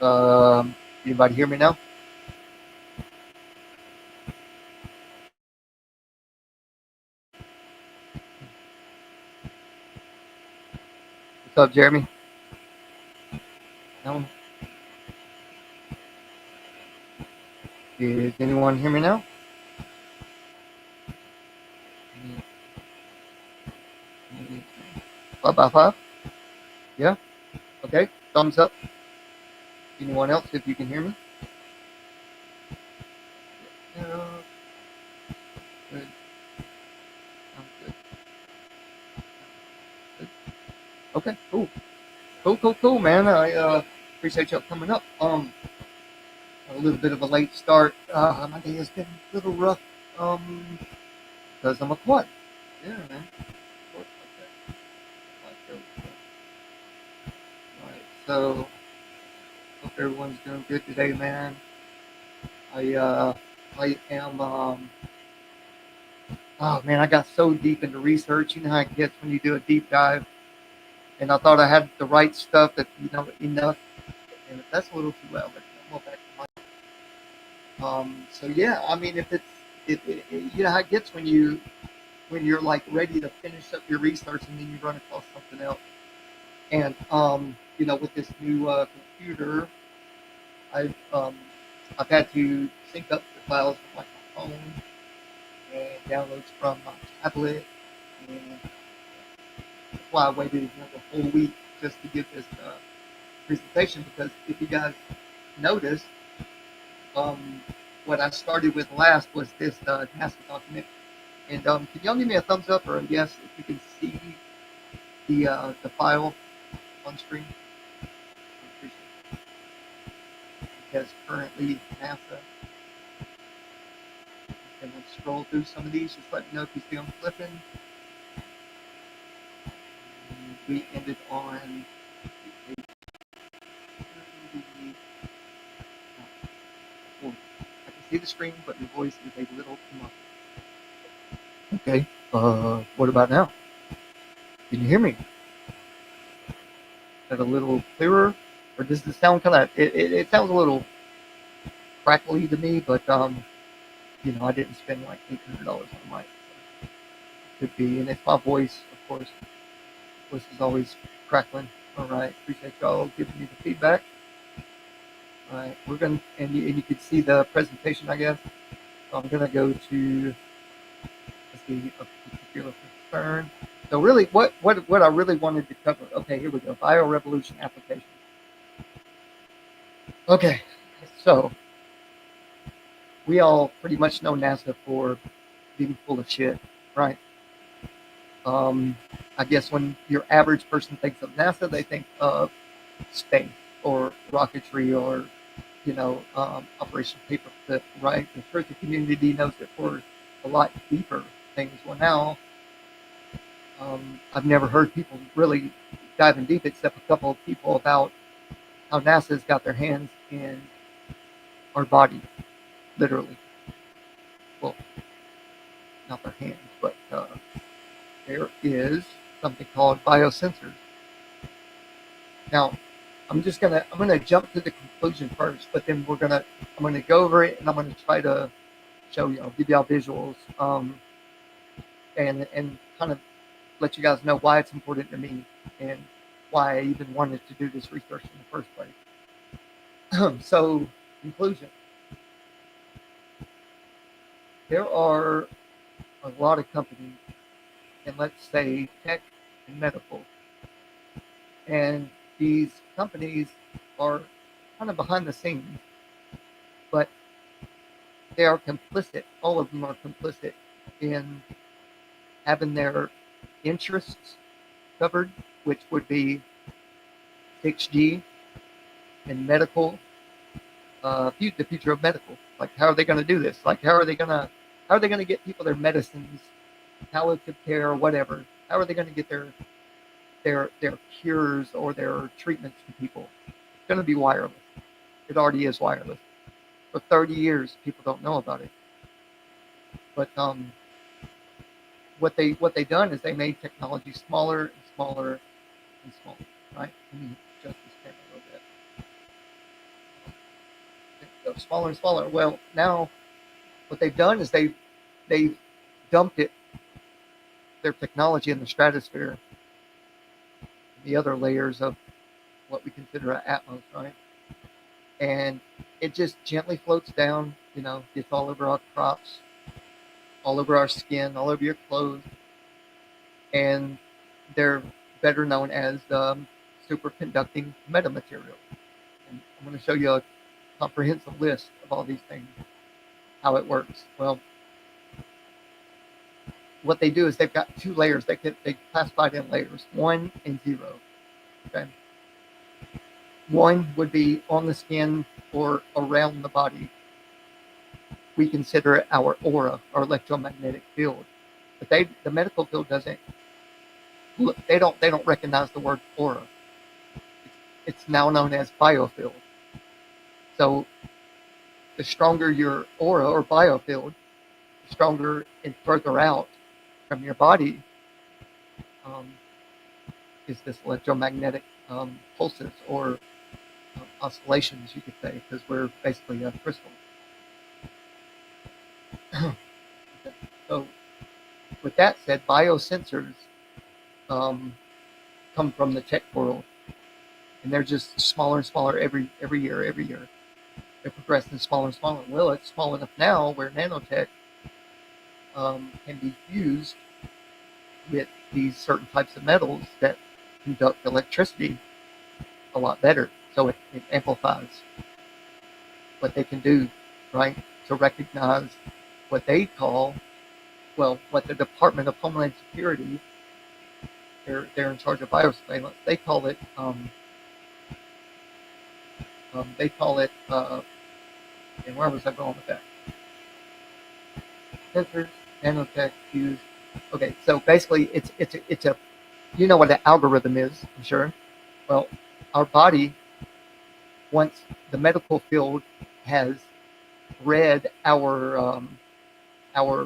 Anybody hear me now? What's up, Jeremy? No? Does anyone hear me now? Five by five? Yeah? Okay. Thumbs up. Anyone else if you can hear me? Yeah. Good. Sounds good. Good. Okay, cool. Cool, man. I appreciate y'all coming up. A little bit of a late start. My day has been a little rough. Because I'm a quad. Yeah, man. Like that. Like those. Right. So, hope everyone's doing good today, man. I I am oh man, I got so deep into research. You know how it gets when you do a deep dive. And I thought I had the right stuff that enough. And if that's a little too loud, but I'm going back to my. So yeah, I mean, if it's you know how it gets when you're like ready to finish up your research and then you run across something else. And with this new computer, I've um, I've had to sync up the files from like my phone and downloads from my tablet, and that's why I waited the whole week just to give this presentation. Because if you guys noticed, um, what I started with last was this NASA document. And can y'all give me a thumbs up or a yes if you can see the file on screen? I appreciate it. Because currently NASA, and then scroll through some of these. Just let me know if you see them flipping. We ended on page 30. I can see the screen, but your voice is a little muffled. Okay. What about now? Can you hear me? Is that a little clearer, or does it sound kind of? It sounds a little crackly to me, but I didn't spend like $800 on a mic. So it could be, and it's my voice, of course. Voice is always crackling. All right. Appreciate y'all giving me the feedback. All right, we're gonna, and you can see the presentation, I guess. So I'm gonna go to, let's see, a particular concern. So really, what I really wanted to cover. Okay, here we go. Biorevolution application. Okay, so we all pretty much know NASA for being full of shit, right? Um, I guess when your average person thinks of NASA, they think of space or rocketry or Operation Paperclip, right? The turkey community knows it for a lot deeper things. Well, now I've never heard people really diving deep, except a couple of people, about how NASA's got their hands in our body, literally. Well, not their hands, but there is something called biosensors. Now, I'm gonna jump to the conclusion first, but then I'm gonna go over it and I'm gonna try to show y'all, give y'all visuals, and kind of let you guys know why it's important to me and why I even wanted to do this research in the first place. So, conclusion: there are a lot of companies, and let's say tech and medical, and these companies are kind of behind the scenes, but they are complicit. All of them are complicit in having their interests covered, which would be 6G and medical, the future of medical. Like, how are they going to do this? Like, how are they going to get people their medicines, palliative care, or whatever? How are they going to get their cures or their treatments to people? It's going to be wireless. It already is wireless. For 30 years, people don't know about it. But what they done is they made technology smaller and smaller and smaller. Right? Let me adjust this camera a little bit. go smaller and smaller. Well, now what they've done is they've dumped their technology in the stratosphere, the other layers of what we consider an atmos, right? And it just gently floats down, gets all over our crops, all over our skin, all over your clothes, and they're better known as superconducting metamaterial. And I'm going to show you a comprehensive list of all these things, how it works. Well, what they do is they've got two layers. They classified in layers, 1 and 0. Okay, 1 would be on the skin or around the body. We consider it our aura, our electromagnetic field. But the medical field doesn't. They don't recognize the word aura. It's now known as biofield. So the stronger your aura or biofield, the stronger and further out from your body is this electromagnetic pulses or oscillations, you could say, because we're basically a crystal. So with that said, biosensors come from the tech world, and they're just smaller and smaller every year. They're progressing smaller and smaller. Well, it's small enough now where nanotech can be fused with these certain types of metals that conduct electricity a lot better. So it amplifies what they can do, right? To recognize what they call, what the Department of Homeland Security, they're in charge of biosurveillance. They call it, and where was I going with that? Sensors, nanotech, fused. Okay, so basically, it's a, you know what an algorithm is, I'm sure. Well, our body, once the medical field has read our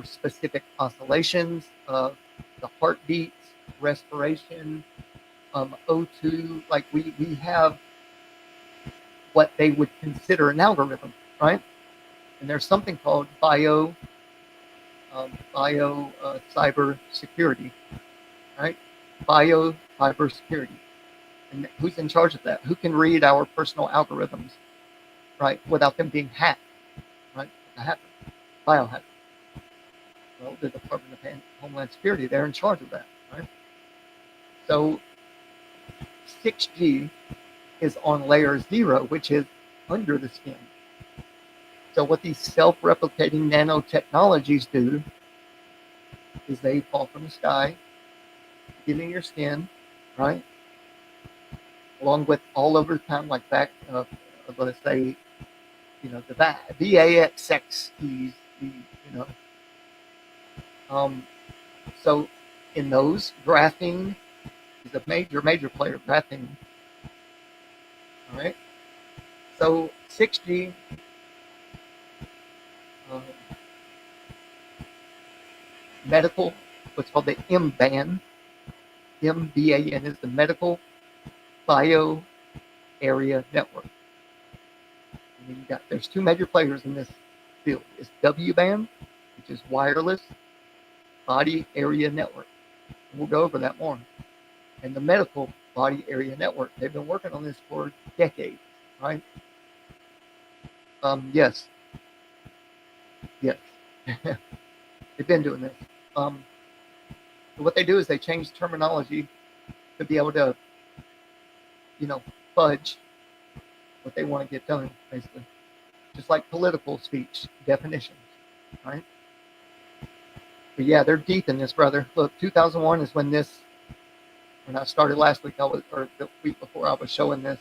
specific oscillations of the heartbeats, respiration, O2, like we have what they would consider an algorithm, right? And there's something called bio cyber security, right? Bio cyber security. And who's in charge of that? Who can read our personal algorithms, right, without them being hacked, right? A hacker, biohacker. Well, the Department of Homeland Security, they're in charge of that, right? So 6G is on layer 0, which is under the skin. So what these self-replicating nanotechnologies do is they fall from the sky, get in your skin, right? Along with all over time, like back, let's say, the VAXXEs, so in those, graphene is a major player, graphene. All right. So 6G, medical, what's called the M-band, MBAN is the medical bio area network. And there's two major players in this field. It's W-band, which is wireless body area network. And we'll go over that more. And the medical body area network. They've been working on this for decades, right? Yes. They've been doing this. What they do is they change terminology to be able to, fudge what they want to get done, basically. Just like political speech definitions, right? But yeah, they're deep in this, brother. Look, 2001 is when I started last week, or the week before, I was showing this.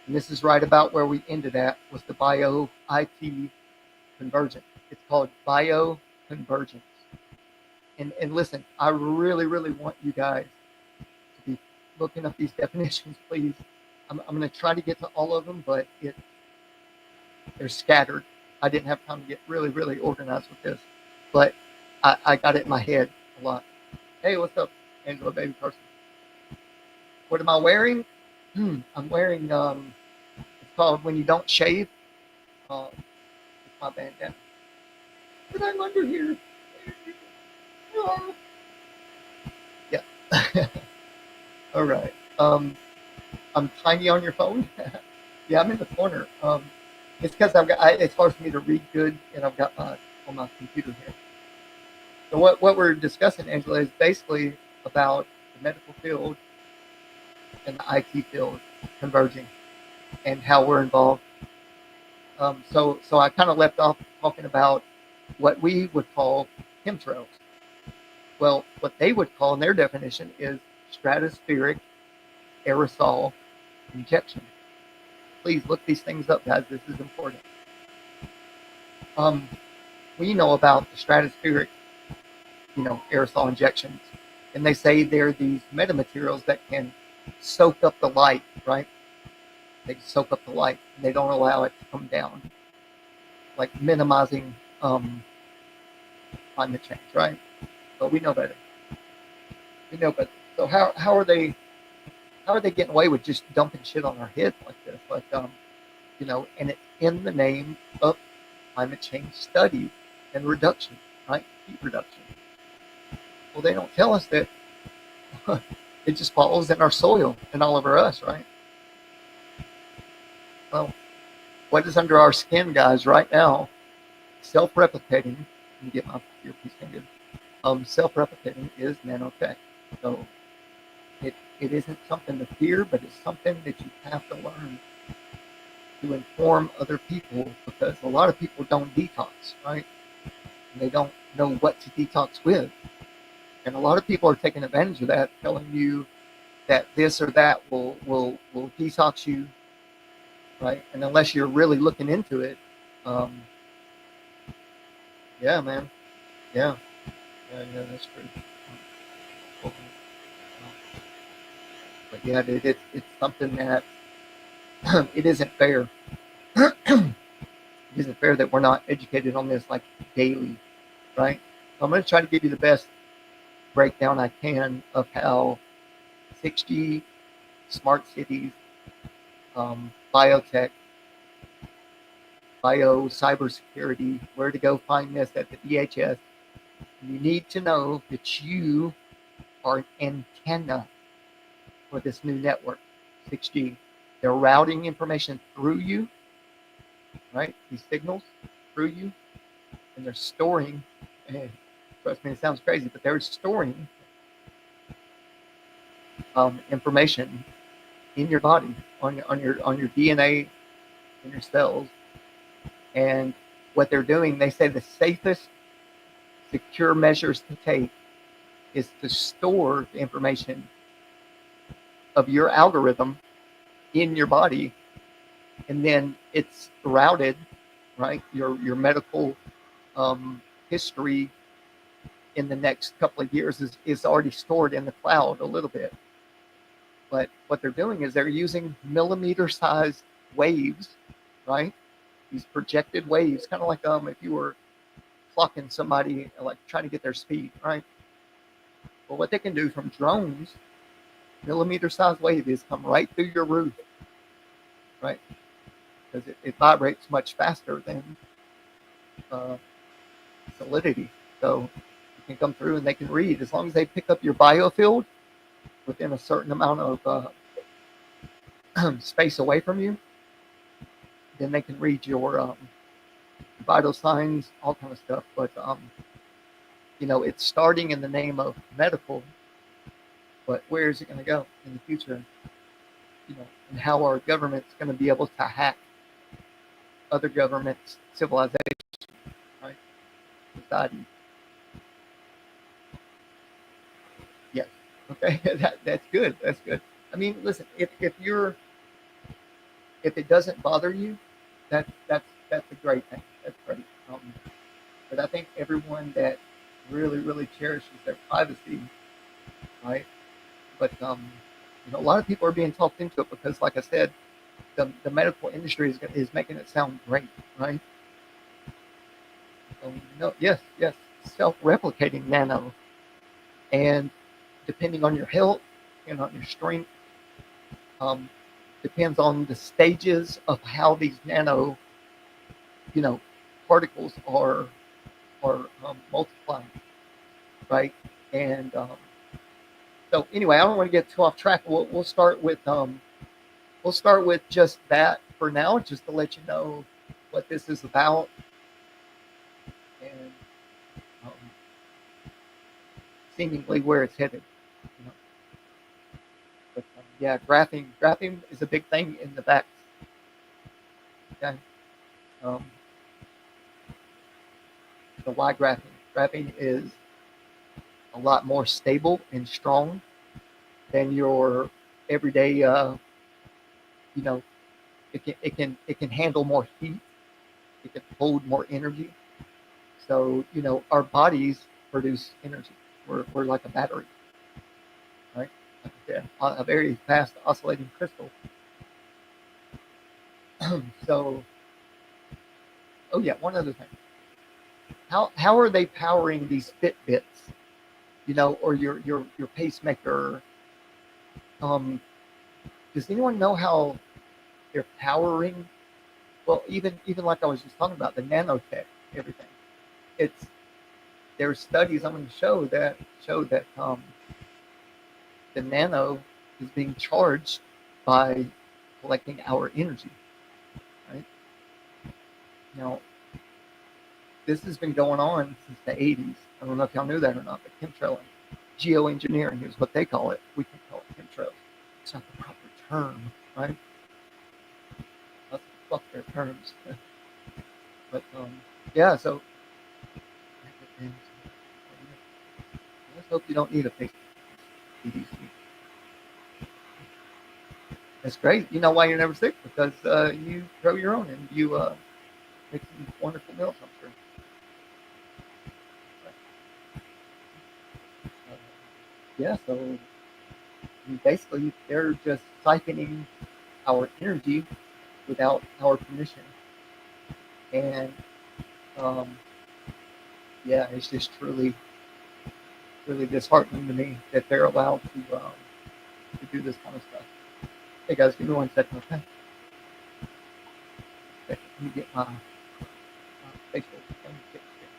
And this is right about where we ended at, was the bio-IT convergence. It's called bioconvergence. And listen, I really, really want you guys to be looking up these definitions, please. I'm going to try to get to all of them, but they're scattered. I didn't have time to get really, really organized with this, but I got it in my head a lot. Hey, what's up, Angela, baby person? What am I wearing? I'm wearing, it's called when you don't shave. It's my bandana. But I'm under here. Oh. Yeah. All right. I'm tiny on your phone. Yeah, I'm in the corner. It's because it's hard for me to read good, and I've got my on my computer here. So what we're discussing, Angela, is basically about the medical field and the IT field converging and how we're involved. So I kind of left off talking about what we would call chemtrails. Well, what they would call in their definition is stratospheric aerosol injection. Please look these things up, guys. This is important. We know about the stratospheric, aerosol injections, and they say they're these metamaterials that can soak up the light, right? They soak up the light, and they don't allow it to come down, like minimizing climate change, right? But we know better. We know better. So how are they getting away with just dumping shit on our heads like this? Like and it's in the name of climate change study and reduction, right? Heat reduction. Well, they don't tell us that it just follows in our soil and all over us, right? Well, what is under our skin, guys, right now, self-replicating, let me get my earpiece fingers, self-replicating is nanotech. So it isn't something to fear, but it's something that you have to learn to inform other people, because a lot of people don't detox, right? And they don't know what to detox with. And a lot of people are taking advantage of that, telling you that this or that will detox you, right? And unless you're really looking into it, yeah, man, yeah, that's true. But yeah, it's something that it isn't fair. It isn't fair that we're not educated on this like daily, right? So I'm going to try to give you the best breakdown I can of how 6G, smart cities, biotech, cybersecurity, where to go find this at the DHS. You need to know that you are an antenna for this new network, 6G. They're routing information through you, right? These signals through you, and they're storing. And trust me, it sounds crazy, but they're storing information in your body, on your DNA, in your cells. And what they're doing, they say the safest, secure measures to take is to store the information of your algorithm in your body, and then it's routed, right? Your medical history in the next couple of years is already stored in the cloud a little bit. But what they're doing is they're using millimeter-sized waves, right? These projected waves, kind of like if you were clocking somebody, like trying to get their speed, right? Well, what they can do from drones, millimeter-sized waves come right through your roof, right? Because it vibrates much faster than solidity. So you can come through and they can read, as long as they pick up your biofield within a certain amount of space away from you, then they can read your vital signs, all kind of stuff. But it's starting in the name of medical, but where is it going to go in the future? And how our government's going to be able to hack other governments' civilization, right? Society. Yes. Okay. That's good. That's good. I mean, listen, if it doesn't bother you, that's a great thing. That's great. But I think everyone that really cherishes their privacy, right? But a lot of people are being talked into it because, like I said, the medical industry is making it sound great, right? So, yes, self-replicating nano, and depending on your health and on your strength, depends on the stages of how these nano you know, particles are multiplying, right? And so anyway, I don't want to get too off track. We'll start with just that for now, just to let you know what this is about, and um, seemingly where it's headed. You know. But yeah, graphing is a big thing in the backs. Okay, um, so why graphing? Graphing is a lot more stable and strong than your everyday. You know, it can handle more heat. It can hold more energy. So our bodies produce energy. We're like a battery, right? Like a very fast oscillating crystal. So, oh yeah, one other thing. How are they powering these Fitbits? Or your pacemaker? Um, does anyone know how they're powering? Well, even like I was just talking about the nanotech, everything. It's There's studies I'm going to show that the nano is being charged by collecting our energy, right? Now, this has been going on since the 80s. I don't know if y'all knew that or not, but chemtrailing, geoengineering is what they call it. We can call it chemtrails. It's not the proper term, right? Let's fuck their terms. But yeah, so let's hope you don't need a fake EDC. That's great. You know why you're never sick? Because you grow your own and you make some wonderful meals, I'm sure. Uh, yeah, so basically they're just siphoning our energy without our permission. And um, yeah, it's just truly, really disheartening to me that they're allowed to do this kind of stuff. Hey guys, give me 1 second, okay? Let me get my facial thing fixed here.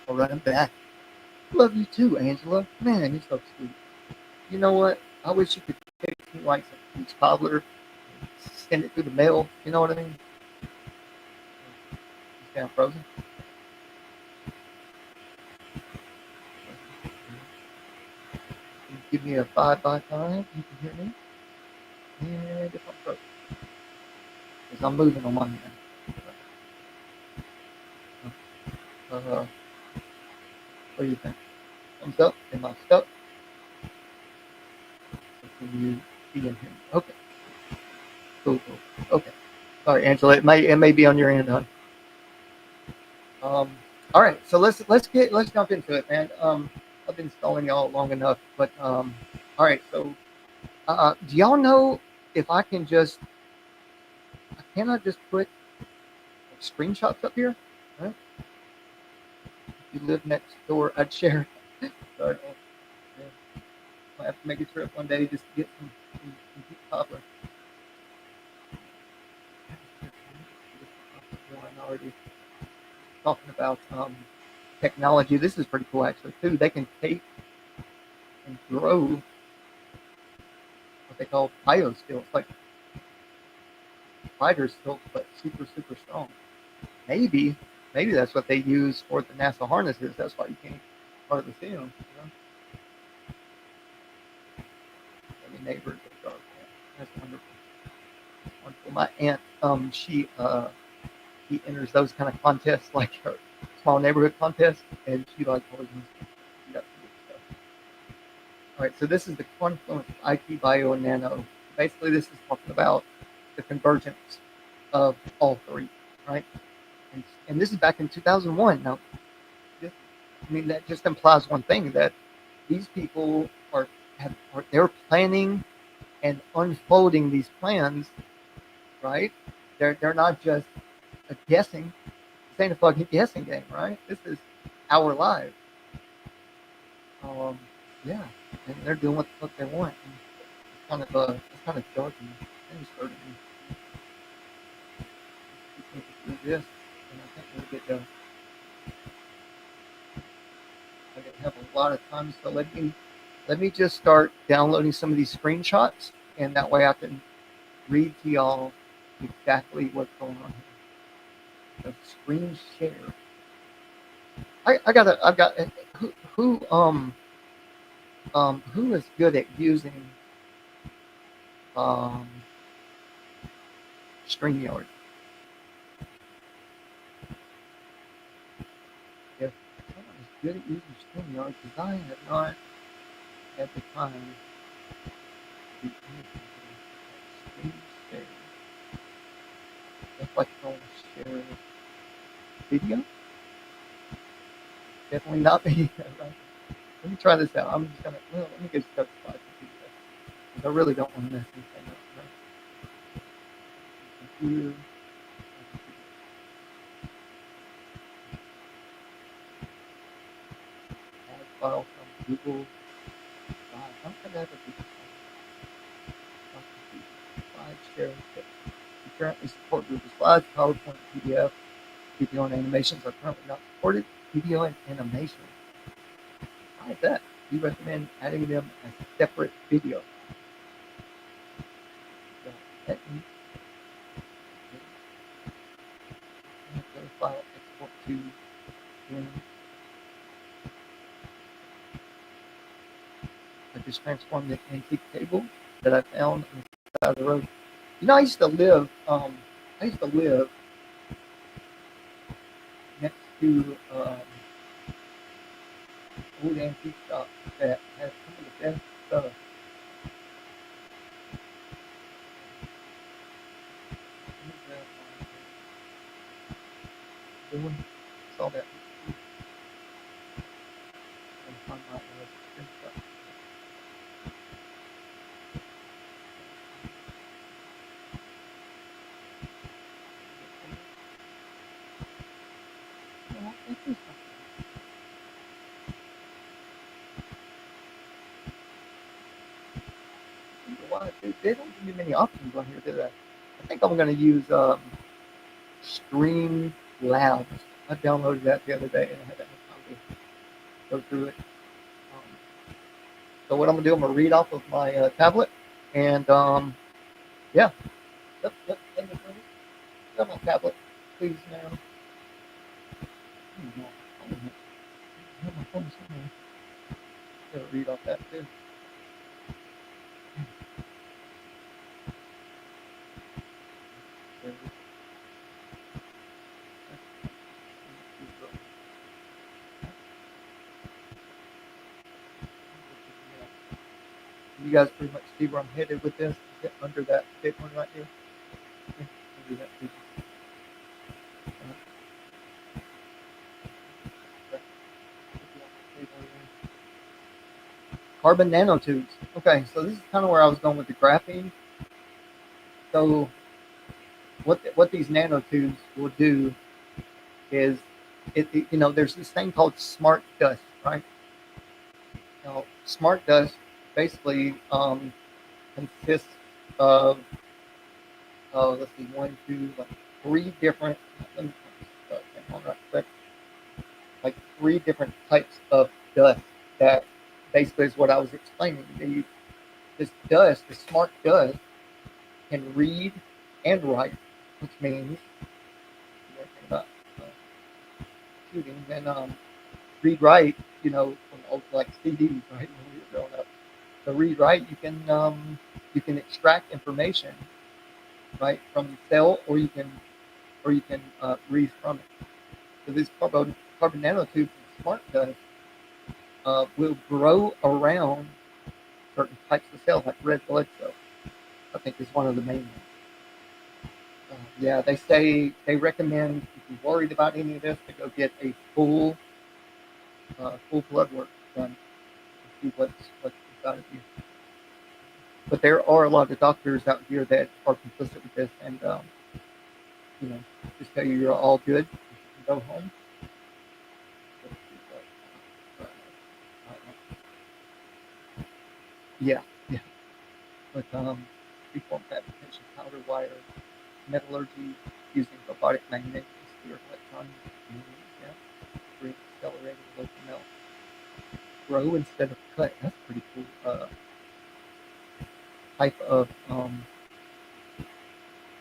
All right, I'm back. Love you too, Angela. Man, you're so sweet. You know what? I wish you could fix me like some peach cobbler, send it through the mail. You know what I mean? It's down frozen. Give me a 5 by 5. You can hear me. And if I'm frozen, because I'm moving on my hand. What do you think? Thumbs up? Am I stuck? Or can you see and hear me? Okay. Cool. Okay. Sorry, Angela. It may be on your end, huh? Um. All right. So let's jump into it, man. I've been stalling y'all long enough, but all right. So, do y'all know if I can just can I just put screenshots up here? Huh? If you live next door, I'd share. Sorry. Yeah. I have to make a trip one day just to get some peach cobbler. I'm already talking about technology. This is pretty cool, actually, too. They can take and grow what they call biostills, like spider stilts, but super, super strong. Maybe, maybe that's what they use for the NASA harnesses. That's why you can't hardly see them. Any neighbors are dark. Yeah, that's wonderful. Wonderful. My aunt, she enters those kind of contests, like her small neighborhood contest, and she like always wins. She got some good stuff. All right, so this is the confluence of IT, bio, and nano. Basically, this is talking about the convergence of all three, right? And this is back in 2001. Now, this, I mean, that just implies one thing, that these people they're planning and unfolding these plans, right? They're not just a guessing. This ain't a fucking guessing game, right? This is our lives. Um, yeah, and they're doing what the fuck they want. And it's kind of dark and disturbing me through this, and I think I get have a lot of time. So let me just start downloading some of these screenshots, and that way I can read to y'all exactly what's going on here. The screen share. I've got who is good at using um StreamYard? If someone is good at using StreamYard, because I have not had the time to do anything with screen share. If I can share video, definitely not video. Right? Let me try this out. I'm just gonna let me get stuck spot because I really don't want to mess anything up. Right? Computer. Add file from Google. How can I have a Google slide sharing tips? We currently support Google Slides, PowerPoint, PDF. Video and animations are currently not supported. Video and animation. Why is that? We recommend adding them as separate video. Technique. File export to in. I just transformed the antique table that I found on the side of the road. You know, I used to live next to old antique shop that has some of the best stuff. Doing saw that. They don't give you many options on here, do they? I think I'm going to use Stream Labs. I downloaded that the other day and I had that time to go through it. So what I'm going to do, I'm going to read off of my tablet, and yeah. Yep, got my tablet, please, now. My phone somewhere. Gotta read off that too. You guys pretty much see where I'm headed with this. Under that big one right here. Under that big one. Carbon nanotubes. Okay, so this is kind of where I was going with the graphene. So what these nanotubes will do is there's this thing called smart dust, right? Now, smart dust basically consists of let's see, one, two, like three different. Let me hang on right quick. Like three different types of dust that basically is what I was explaining. This dust, the smart dust, can read and write, which means about shooting and read write. From old like CDs, right? When we were growing up. So read write, you can extract information, right, from the cell, or you can read from it. So these carbon nanotubes and smart dust will grow around certain types of cells, like red blood cells. I think is one of the main ones. Yeah, they say they recommend if you're worried about any of this to go get a full blood work done to see what's inside of you. But there are a lot of doctors out here that are complicit with this, and you know, just tell you you're all good. You can go home. Yeah, yeah. But reform fabrication, powder wire, metallurgy using robotic magnets, spirit electronics, yeah, for accelerating local melt. Grow instead of cut. That's pretty cool. Type of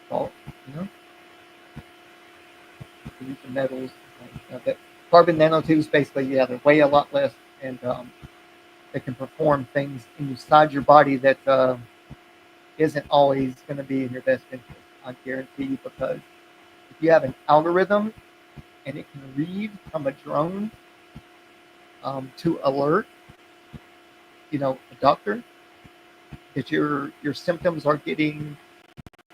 salt, you know, use the metals. That carbon nanotubes, basically, yeah, they weigh a lot less, and they can perform things inside your body that isn't always going to be in your best interest. I guarantee you, because if you have an algorithm and it can read from a drone to alert, you know, a doctor that your symptoms are getting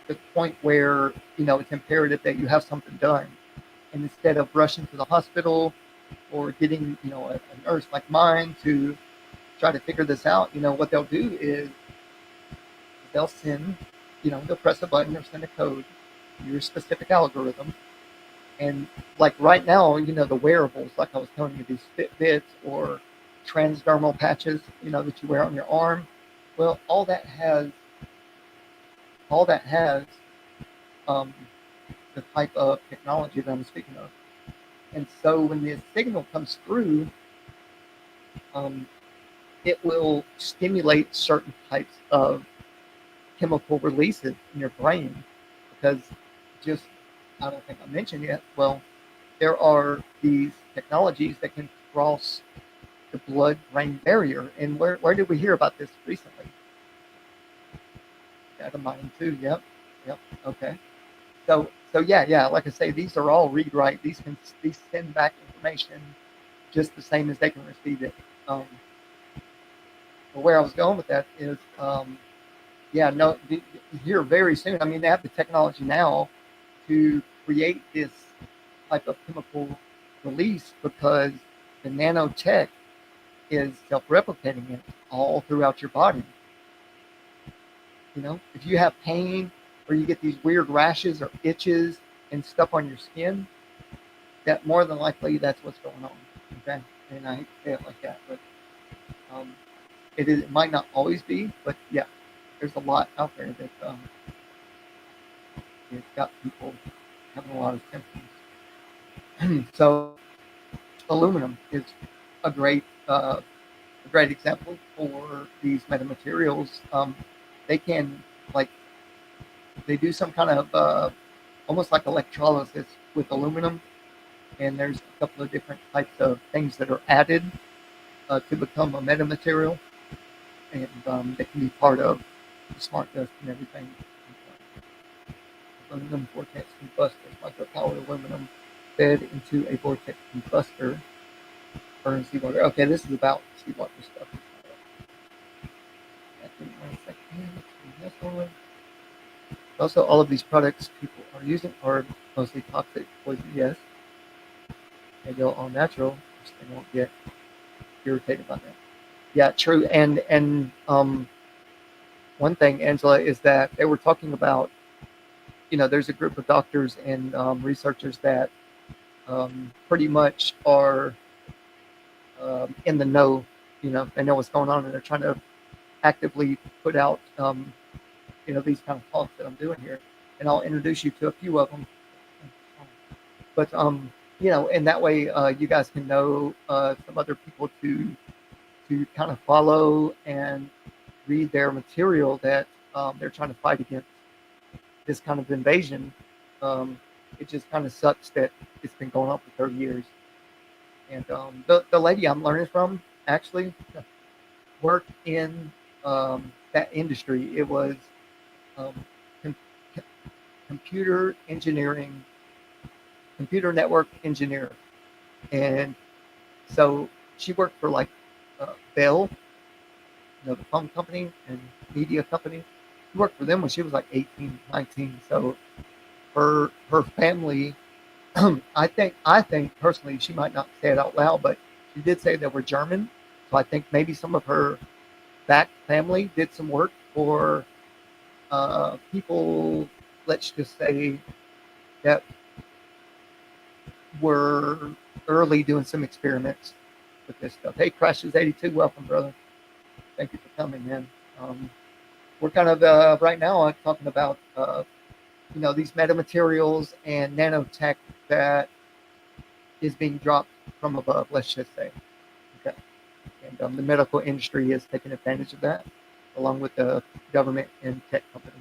to the point where you know it's imperative that you have something done, and instead of rushing to the hospital or getting you know a nurse like mine to try to figure this out, you know what they'll do is they'll send, you know, they'll press a button or send a code, your specific algorithm. And like right now, you know, the wearables, like I was telling you, these Fitbits or transdermal patches, you know, that you wear on your arm. Well, all that has um, the type of technology that I'm speaking of. And so when the signal comes through, um, it will stimulate certain types of chemical releases in your brain because just I don't think I mentioned yet. Well, there are these technologies that can cross the blood-brain barrier. And where did we hear about this recently? Data mining too. Yep. Yep. Okay. So yeah. Like I say, these are all read write. These send back information just the same as they can receive it. But where I was going with that is, yeah, no, here very soon. I mean, they have the technology now to create this type of chemical release because the nanotech is self-replicating it all throughout your body. You know, if you have pain or you get these weird rashes or itches and stuff on your skin, that more than likely that's what's going on. Okay, and I hate to say it like that, but um, it might not always be, but yeah, there's a lot out there that it's got people having a lot of symptoms. So aluminum is a great example for these metamaterials. They can like they do some kind of almost like electrolysis with aluminum, and there's a couple of different types of things that are added to become a metamaterial, and they can be part of the smart dust and everything. Aluminum vortex combustors, micropowered aluminum fed into a vortex combustor, burn seawater. Okay, this is about seawater stuff. Also, all of these products people are using are mostly toxic, poison, yes. And they're all natural, so they won't get irritated by that. Yeah, true. And one thing, Angela, is that they were talking about, you know, there's a group of doctors and researchers that pretty much are in the know. You know, they know what's going on, and they're trying to actively put out, you know, these kind of talks that I'm doing here. And I'll introduce you to a few of them. But you know, and that way you guys can know some other people to kind of follow and read their material that they're trying to fight against this kind of invasion. It just kind of sucks that it's been going on for 30 years. And the lady I'm learning from actually worked in that industry. It was um, com- computer engineering, computer network engineer. And so she worked for like Bell, the phone company and media company. She worked for them when she was like 18, 19. So her family, I think personally, she might not say it out loud, but she did say they were German. So I think maybe some of her back family did some work for people, let's just say, that were early doing some experiments with this stuff. Hey, Crashes 82, welcome, brother. Thank you for coming, man. Um, we're kind of right now talking about these metamaterials and nanotech that is being dropped from above. Let's just say, okay, and the medical industry is taking advantage of that, along with the government and tech companies.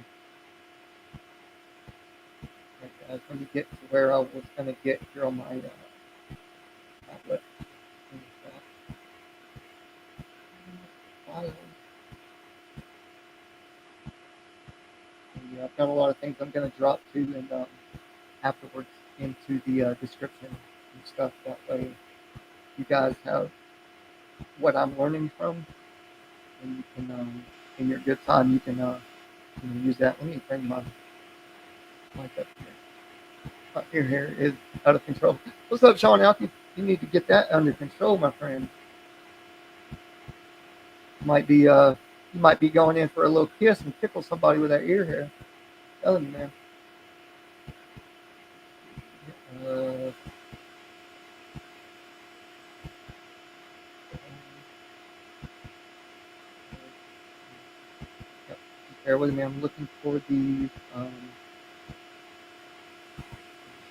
Okay, guys, let me get to where I was going to get here on my tablet. Yeah, I've got a lot of things I'm going to drop to and afterwards into the description and stuff. That way, you guys have what I'm learning from, and you can, in your good time, you can use that. Let me bring my mic up here. Here is out of control. What's up, Sean Alky? You need to get that under control, my friend. You might be going in for a little kiss and tickle somebody with that ear hair. Telling you, man. Uh, yep. Bear with me. I'm looking for the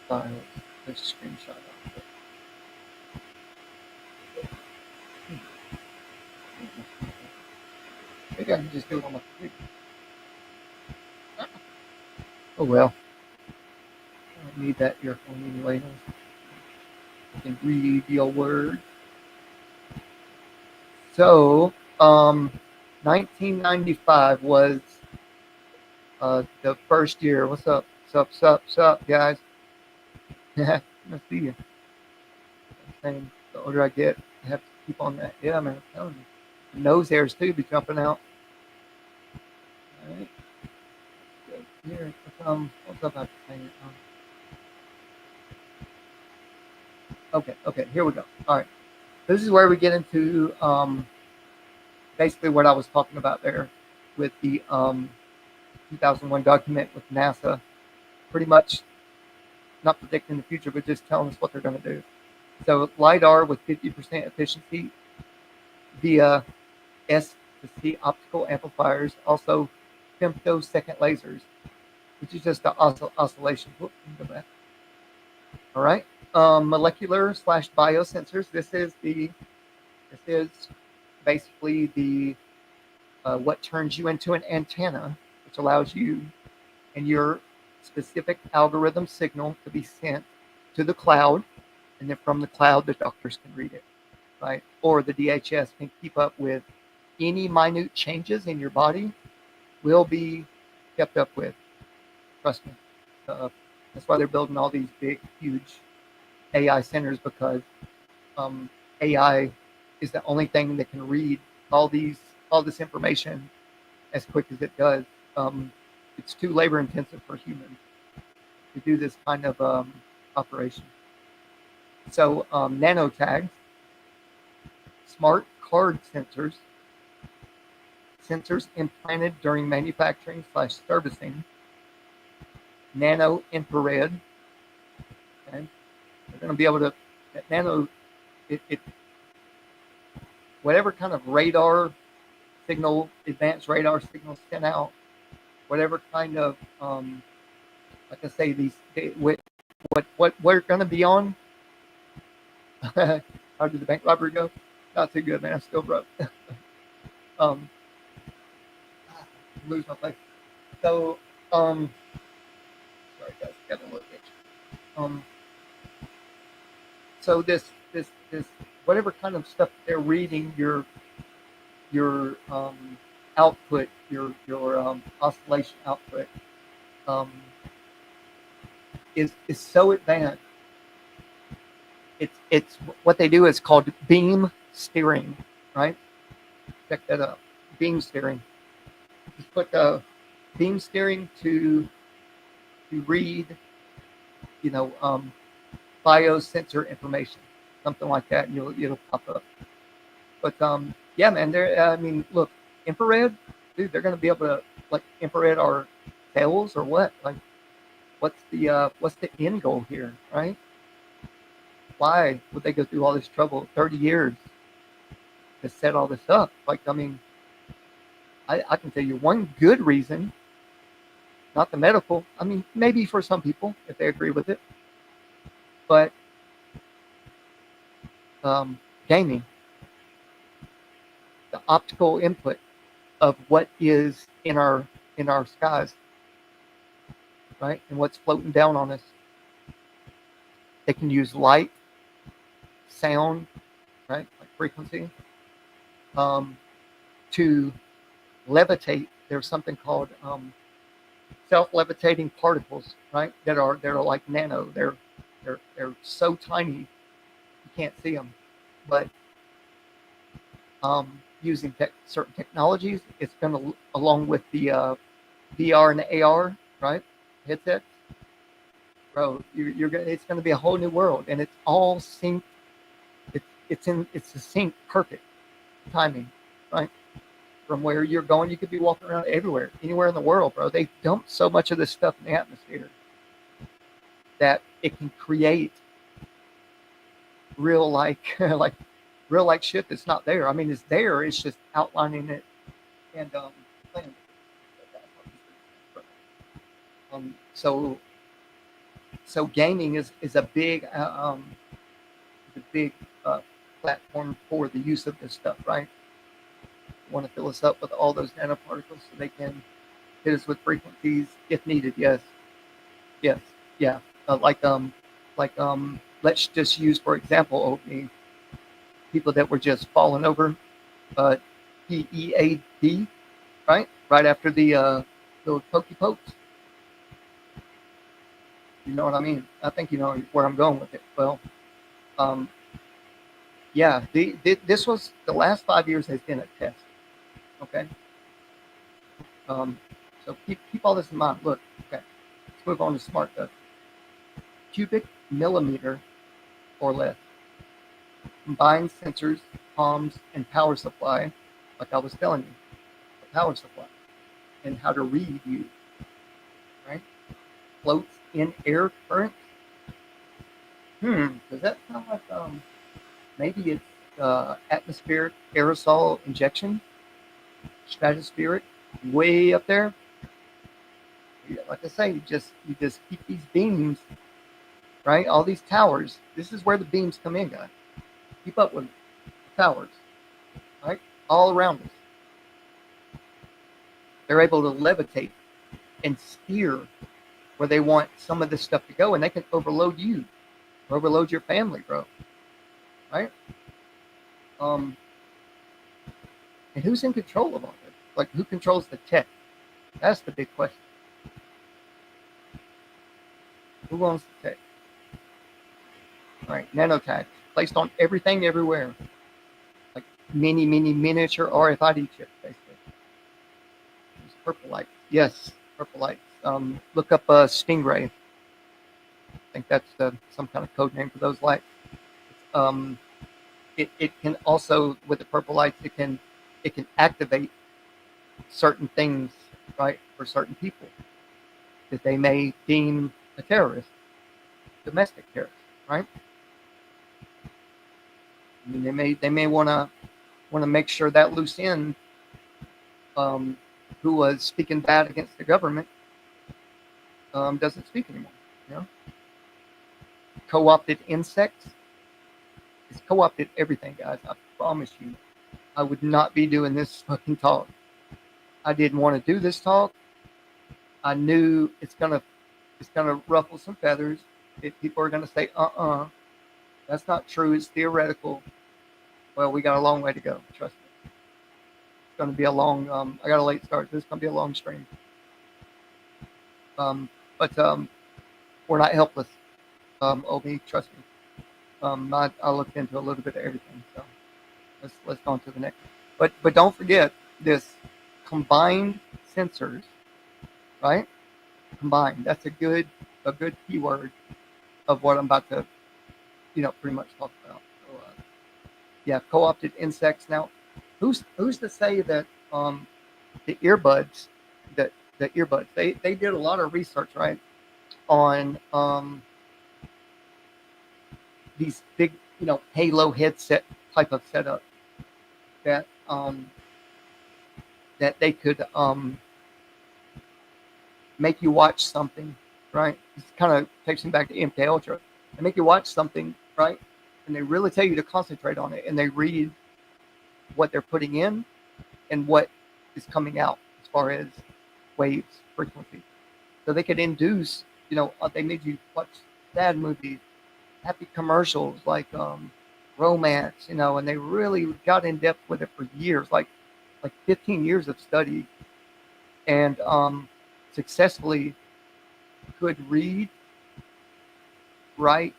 files. There's a screenshot of it. Maybe I can just do it on my computer. Oh well. I don't need that earphone anyway. I can read your words. So, 1995 was the first year. What's up? What's up, guys? Nice to see you. And the older I get, I have to keep on that. Yeah, man, I'm telling you. Nose hairs too be jumping out. All right. Here, what's up after saying okay, here we go. All right. This is where we get into basically what I was talking about there with the 2001 document with NASA, pretty much not predicting the future, but just telling us what they're going to do. So LiDAR with 50% efficiency via S to C optical amplifiers, also femtosecond lasers, which is just the oscillation. Whoop, go back. All right. Molecular / biosensors. This is basically the what turns you into an antenna, which allows you and your specific algorithm signal to be sent to the cloud, and then from the cloud, the doctors can read it, right? Or the DHS can keep up with any minute changes in your body will be kept up with. Trust me. That's why they're building all these big, huge AI centers, because AI is the only thing that can read all this information as quick as it does. It's too labor intensive for humans to do this kind of operation. So nanotags, smart card sensors, sensors implanted during manufacturing / servicing, nano infrared. Okay, they're going to be able to nano it whatever kind of radar signal, advanced radar signals sent out, whatever kind of like I say, what we're going to be on. How did the bank robbery go? Not too good, man. I'm still broke. Lose my place. So, sorry guys, got a little itch. So this whatever kind of stuff they're reading, your output, your oscillation output, is so advanced. It's what they do is called beam steering, right? Check that up. beam steering. Just put beam steering to read, you know, biosensor information, something like that, and it'll pop up. But yeah, man, I mean, look, infrared, dude, they're going to be able to like infrared our cells or what? Like, what's the end goal here, right? Why would they go through all this trouble, 30 years, to set all this up? Like, I mean, I can tell you one good reason, not the medical. I mean, maybe for some people if they agree with it, but gaming, the optical input of what is in our skies, right, and what's floating down on us. They can use light, sound, right, like frequency, to levitate. There's something called self-levitating particles, right? That are like nano. They're so tiny you can't see them, but using certain technologies, it's going to, along with the VR and the AR, right, headsets, bro, it's going to be a whole new world, and it's all synced. It's the sync perfect timing, right? From where you're going, you could be walking around everywhere, anywhere in the world, bro. They dump so much of this stuff in the atmosphere that it can create real like like real like shit that's not there. I mean, it's there. It's just outlining it and playing. So gaming is a big platform for the use of this stuff, right? Want to fill us up with all those nanoparticles so they can hit us with frequencies if needed. Yes, yeah. Let's just use, for example, people that were just falling over, PEAD, right after the pokey pokes. You know what I mean? I think you know where I'm going with it. Well, yeah, this was the last 5 years has been a test. Okay. So keep all this in mind. Look, okay, let's move on to smart stuff. Cubic millimeter or less. Combined sensors, comms, and power supply, like I was telling you, the power supply, and how to read you, right? Floats in air current. Does that sound like maybe it's atmospheric aerosol injection, stratospheric, way up there? Like I say, you just keep these beams, right? All these towers. This is where the beams come in, guys. Keep up with the towers, right? All around us. They're able to levitate and steer where they want some of this stuff to go, and they can overload you, or overload your family, bro. Right? And who's in control of all this? Like, who controls the tech? That's the big question. Who owns the tech? Right, nanotags placed on everything, everywhere, like mini miniature RFID chips, basically. There's purple lights. Yes, purple lights. Look up Stingray. I think that's some kind of code name for those lights. It can also, with the purple lights, it can activate certain things, right, for certain people that they may deem a terrorist, domestic terrorist, right? I mean, they may want to make sure that loose end, who was speaking bad against the government, doesn't speak anymore. You know, co-opted insects. It's co-opted everything, guys. I promise you, I would not be doing this fucking talk. I didn't want to do this talk. I knew it's gonna ruffle some feathers. People are gonna say, that's not true. It's theoretical. Well, we got a long way to go. Trust me. It's gonna be a long. I got a late start. This is gonna be a long stream. But we're not helpless. Obi, trust me. I looked into a little bit of everything. So let's go on to the next. But don't forget, this combined sensors, right? Combined. That's a good keyword of what I'm about to, pretty much talk about. So, yeah, co-opted insects. Now, who's to say that the earbuds, that the earbuds, they did a lot of research, right, on these big, halo headset type of setup that that they could make you watch something, right? This kind of takes me back to MK Ultra. They make you watch something, right? And they really tell you to concentrate on it, and they read what they're putting in and what is coming out as far as waves, frequency. So they could induce, they made you watch sad movies, happy commercials, like romance, and they really got in depth with it for years, like 15 years of study, and successfully could read, write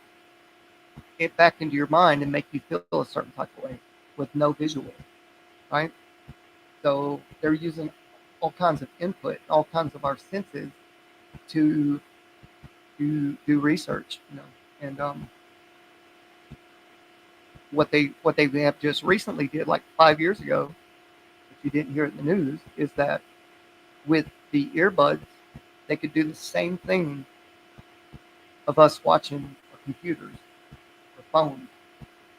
it back into your mind and make you feel a certain type of way with no visual, right? So they're using all kinds of input, all kinds of our senses to do research, and what they have just recently did, like 5 years ago, if you didn't hear it in the news, is that with the earbuds, they could do the same thing of us watching our computers or phones,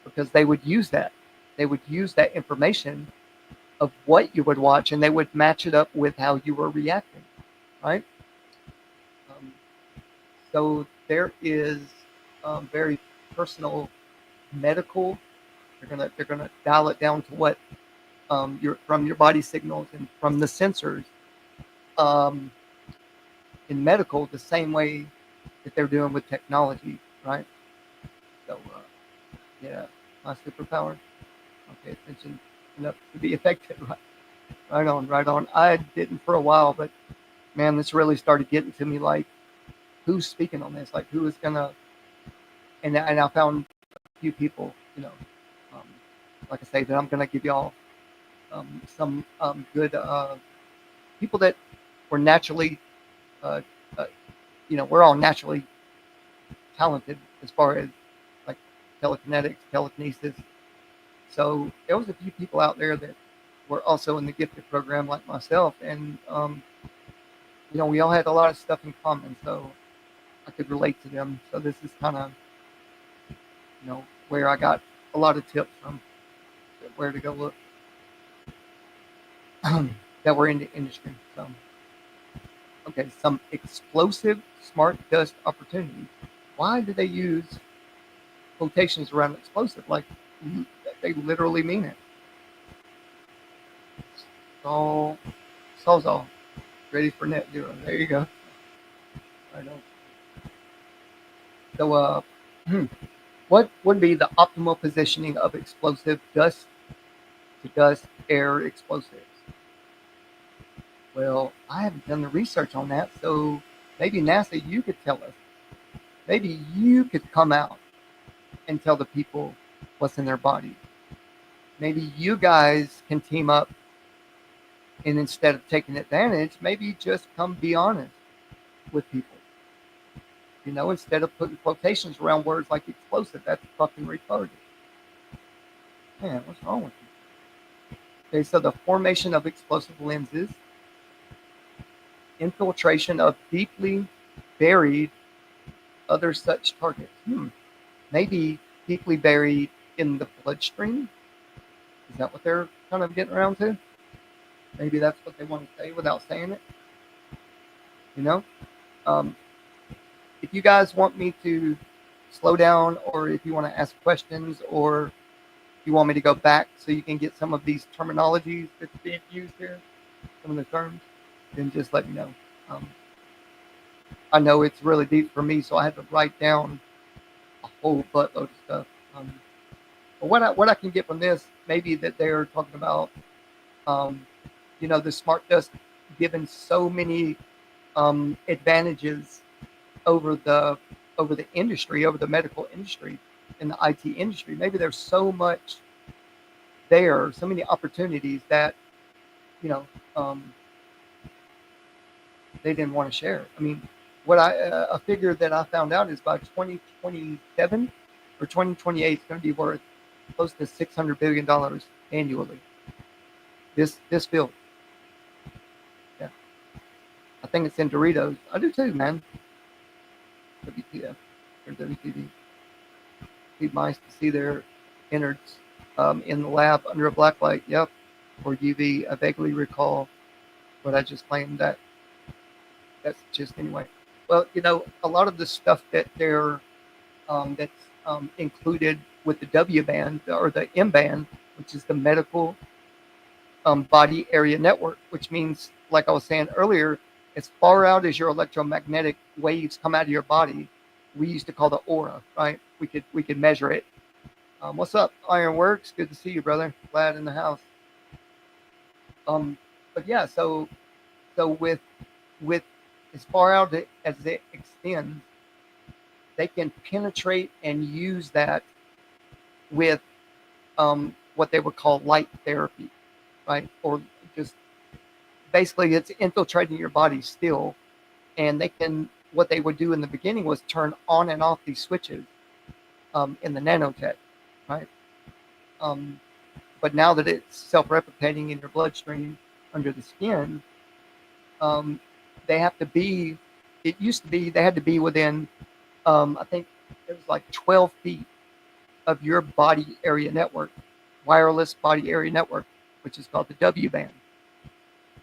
because they would use that. They would use that information of what you would watch, and they would match it up with how you were reacting, right? Um, so there is very personal medical. They're gonna dial it down to what from your body signals and from the sensors, um, in medical, the same way that they're doing with technology, right? So yeah, my superpower. I'll pay attention enough to be effective. Right on, right on. I didn't for a while, but man, this really started getting to me. Like, who's speaking on this? Like, who is gonna? And I found a few people, um, like I say, that I'm gonna give y'all some good people that were naturally, uh, uh, we're all naturally talented as far as like telekinetics, telekinesis. So there was a few people out there that were also in the gifted program like myself, and we all had a lot of stuff in common. So I could relate to them. So this is kind of, where I got a lot of tips from, where to go look, that were in the industry. So, okay, some explosive smart dust opportunities. Why do they use quotations around explosive? Like, they literally mean it. So, Sawzall, ready for net zero. There you go. I know. So, what would be the optimal positioning of explosive dust to dust air explosives? Well, I haven't done the research on that, so maybe NASA, you could tell us. Maybe you could come out and tell the people what's in their body. Maybe you guys can team up, and instead of taking advantage, maybe just come be honest with people. Instead of putting quotations around words like explosive, that's fucking retarded. Man, what's wrong with you? Okay, so the formation of explosive lenses, infiltration of deeply buried other such targets. Maybe deeply buried in the bloodstream. Is that what they're kind of getting around to? Maybe that's what they want to say without saying it. You know, um, if you guys want me to slow down, or if you want to ask questions, or you want me to go back so you can get some of these terminologies that's being used here, some of the terms, then just let me know. I know it's really deep for me, so I had to write down a whole buttload of stuff. But what I can get from this, maybe that they're talking about, um, the smart dust given so many advantages over the industry, over the medical industry, and the IT industry. Maybe there's so much there, so many opportunities that you know, um, they didn't want to share. I mean, what a figure that I found out is by 2027 or 2028 is going to be worth close to $600 billion annually. This field, yeah, I think it's in Doritos. I do too, man. WTF or WTD. Feed mice to see their innards in the lab under a black light. Yep, or UV. I vaguely recall what I just claimed that. That's just anyway. Well, a lot of the stuff that that's included with the W band or the M band, which is the medical body area network, which means, like I was saying earlier, as far out as your electromagnetic waves come out of your body, we used to call the aura, right? We could measure it. What's up, Ironworks? Good to see you, brother. Glad in the house. But yeah, so with as far out as it extends, they can penetrate and use that with what they would call light therapy, right? Or just basically it's infiltrating your body still. And they can, what they would do in the beginning was turn on and off these switches in the nanotech, right? But now that it's self-replicating in your bloodstream under the skin, they have to be, it used to be, they had to be within, I think it was like 12 feet of your body area network, wireless body area network, which is called the W band.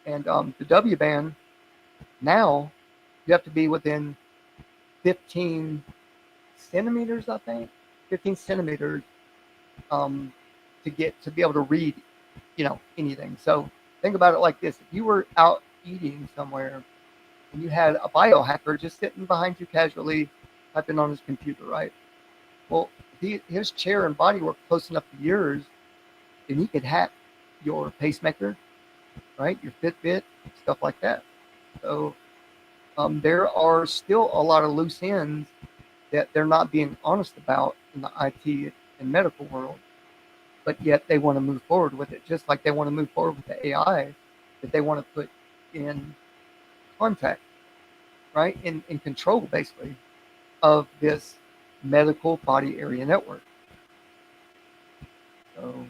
And the W band, now you have to be within 15 centimeters, I think, 15 centimeters to be able to read, anything. So think about it like this: if you were out eating somewhere and you had a biohacker just sitting behind you casually typing on his computer, right? Well, if his chair and body were close enough to yours, then he could hack your pacemaker, right? Your Fitbit, stuff like that. So there are still a lot of loose ends that they're not being honest about in the IT and medical world, but yet they want to move forward with it, just like they want to move forward with the AI that they want to put in contact, right? In control, basically, of this medical body area network. So,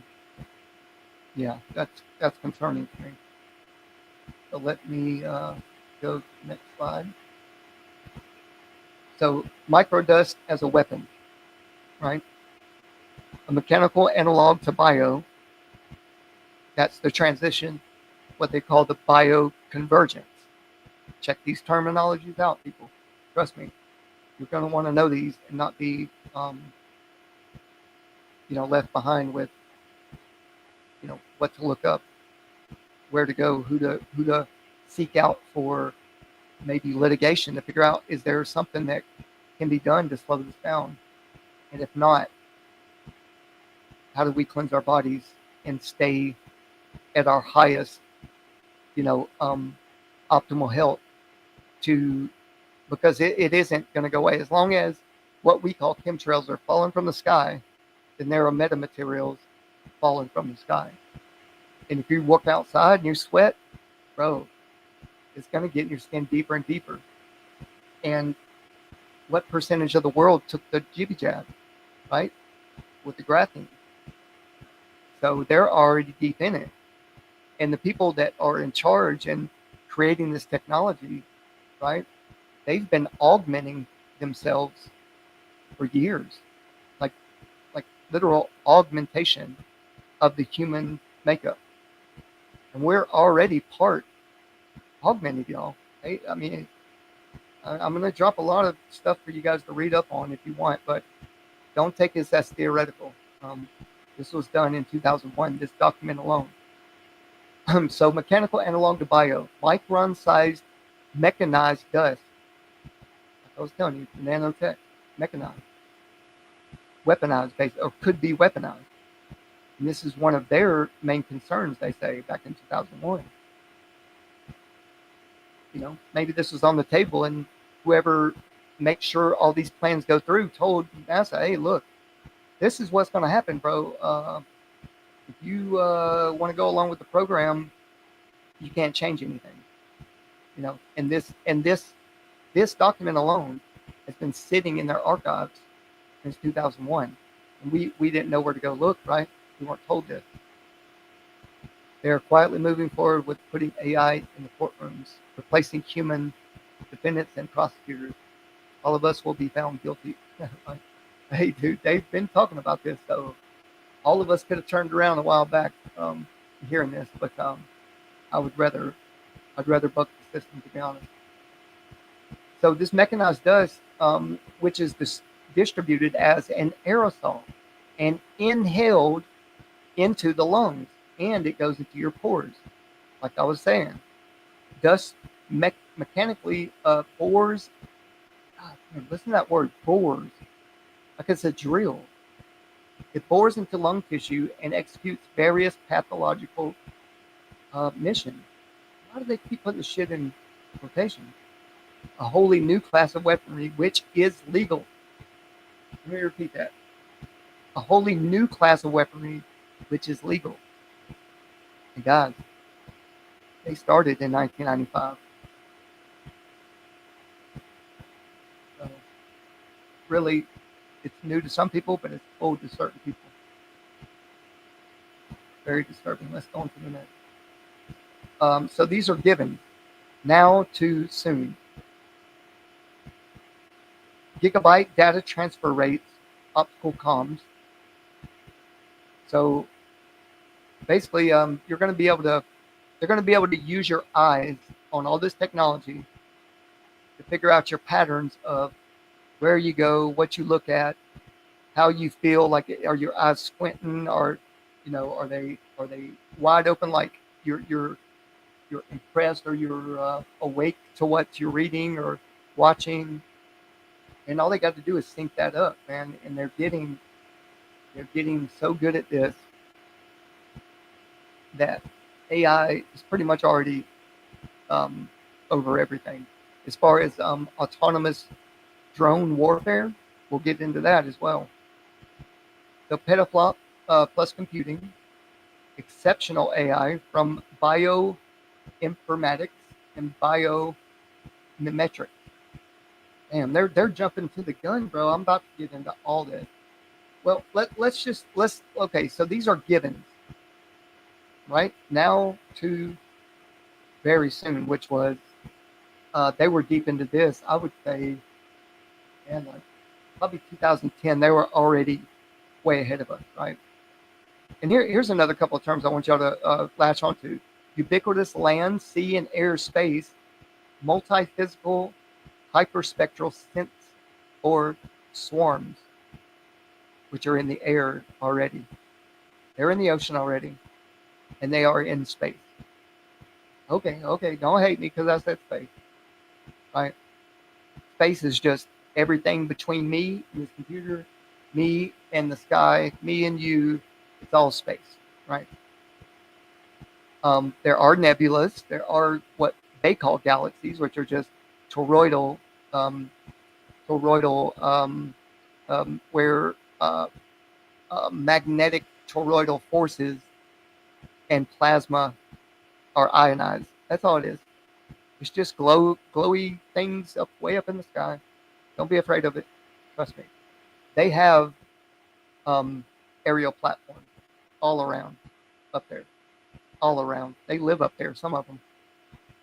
yeah, that's concerning to me. So let me go to the next slide. So microdust as a weapon, right? A mechanical analog to bio. That's the transition, what they call the bioconvergence. Check these terminologies out, people. Trust me, you're going to want to know these and not be, left behind with, what to look up, where to go, who to seek out for maybe litigation to figure out, is there something that can be done to slow this down? And if not, how do we cleanse our bodies and stay at our highest, optimal health because it isn't going to go away. As long as what we call chemtrails are falling from the sky, then there are metamaterials falling from the sky. And if you walk outside and you sweat, bro, it's going to get in your skin deeper and deeper. And what percentage of the world took the jibby jab, right? With the graphene. So they're already deep in it. And the people that are in charge and creating this technology, right? They've been augmenting themselves for years, like literal augmentation of the human makeup. And we're already part augmented, y'all. I mean, I'm going to drop a lot of stuff for you guys to read up on if you want, but don't take this as theoretical. This was done in 2001, this document alone. So mechanical analog to bio, micron-sized mechanized dust. Like I was telling you, nanotech, mechanized, weaponized, or could be weaponized. And this is one of their main concerns, they say, back in 2001. Maybe this was on the table, and whoever makes sure all these plans go through told NASA, hey, look, this is what's going to happen, bro. If you want to go along with the program, You can't change anything. And this document alone has been sitting in their archives since 2001, and we didn't know where to go look. Right? We weren't told this. They are quietly moving forward with putting AI in the courtrooms, replacing human defendants and prosecutors. All of us will be found guilty. Like, hey, dude, they've been talking about this, so all of us could have turned around a while back hearing this, but I would rather buck the system, to be honest. So this mechanized dust, which is distributed as an aerosol and inhaled into the lungs, and it goes into your pores. Like I was saying, dust mechanically bores. God, man, listen to that word, bores. Like it's a drill. It bores into lung tissue and executes various pathological missions. Why do they keep putting the shit in quotation? A wholly new class of weaponry which is legal. Let me repeat that. A wholly new class of weaponry which is legal. And guys, they started in 1995. So really, it's new to some people, but it's old to certain people. Very disturbing. Let's go on to the next. So these are given. Now to soon. Gigabyte data transfer rates, optical comms. So basically, you're going to be able to. They're going to be able to use your eyes on all this technology to figure out your patterns of where you go, what you look at, how you feel. Like, are your eyes squinting, or are they wide open? Like you're impressed, or you're awake to what you're reading or watching. And all they got to do is sync that up, man. And they're getting so good at this that AI is pretty much already over everything. As far as autonomous drone warfare, we'll get into that as well. The petaflop plus computing, exceptional AI from bioinformatics and biomimetrics. Damn, they're jumping to the gun, bro. I'm about to get into all this. Well, let's okay. So these are givens, right? Now to very soon, which was they were deep into this. I would say, and like probably 2010, they were already way ahead of us, right? And here's another couple of terms I want y'all to latch onto: ubiquitous land, sea, and air space, multi-physical, hyperspectral sense, or swarms, which are in the air already. They're in the ocean already, and they are in space. Okay, don't hate me because I said space, right? Space is just everything between me and this computer, me and the sky, me and you. It's all space, right? There are nebulas. There are what they call galaxies, which are just toroidal, um, where magnetic toroidal forces and plasma are ionized. That's all it is. It's just glowy things way up in the sky. Don't be afraid of it. Trust me. They have aerial platforms all around up there. All around. They live up there, some of them,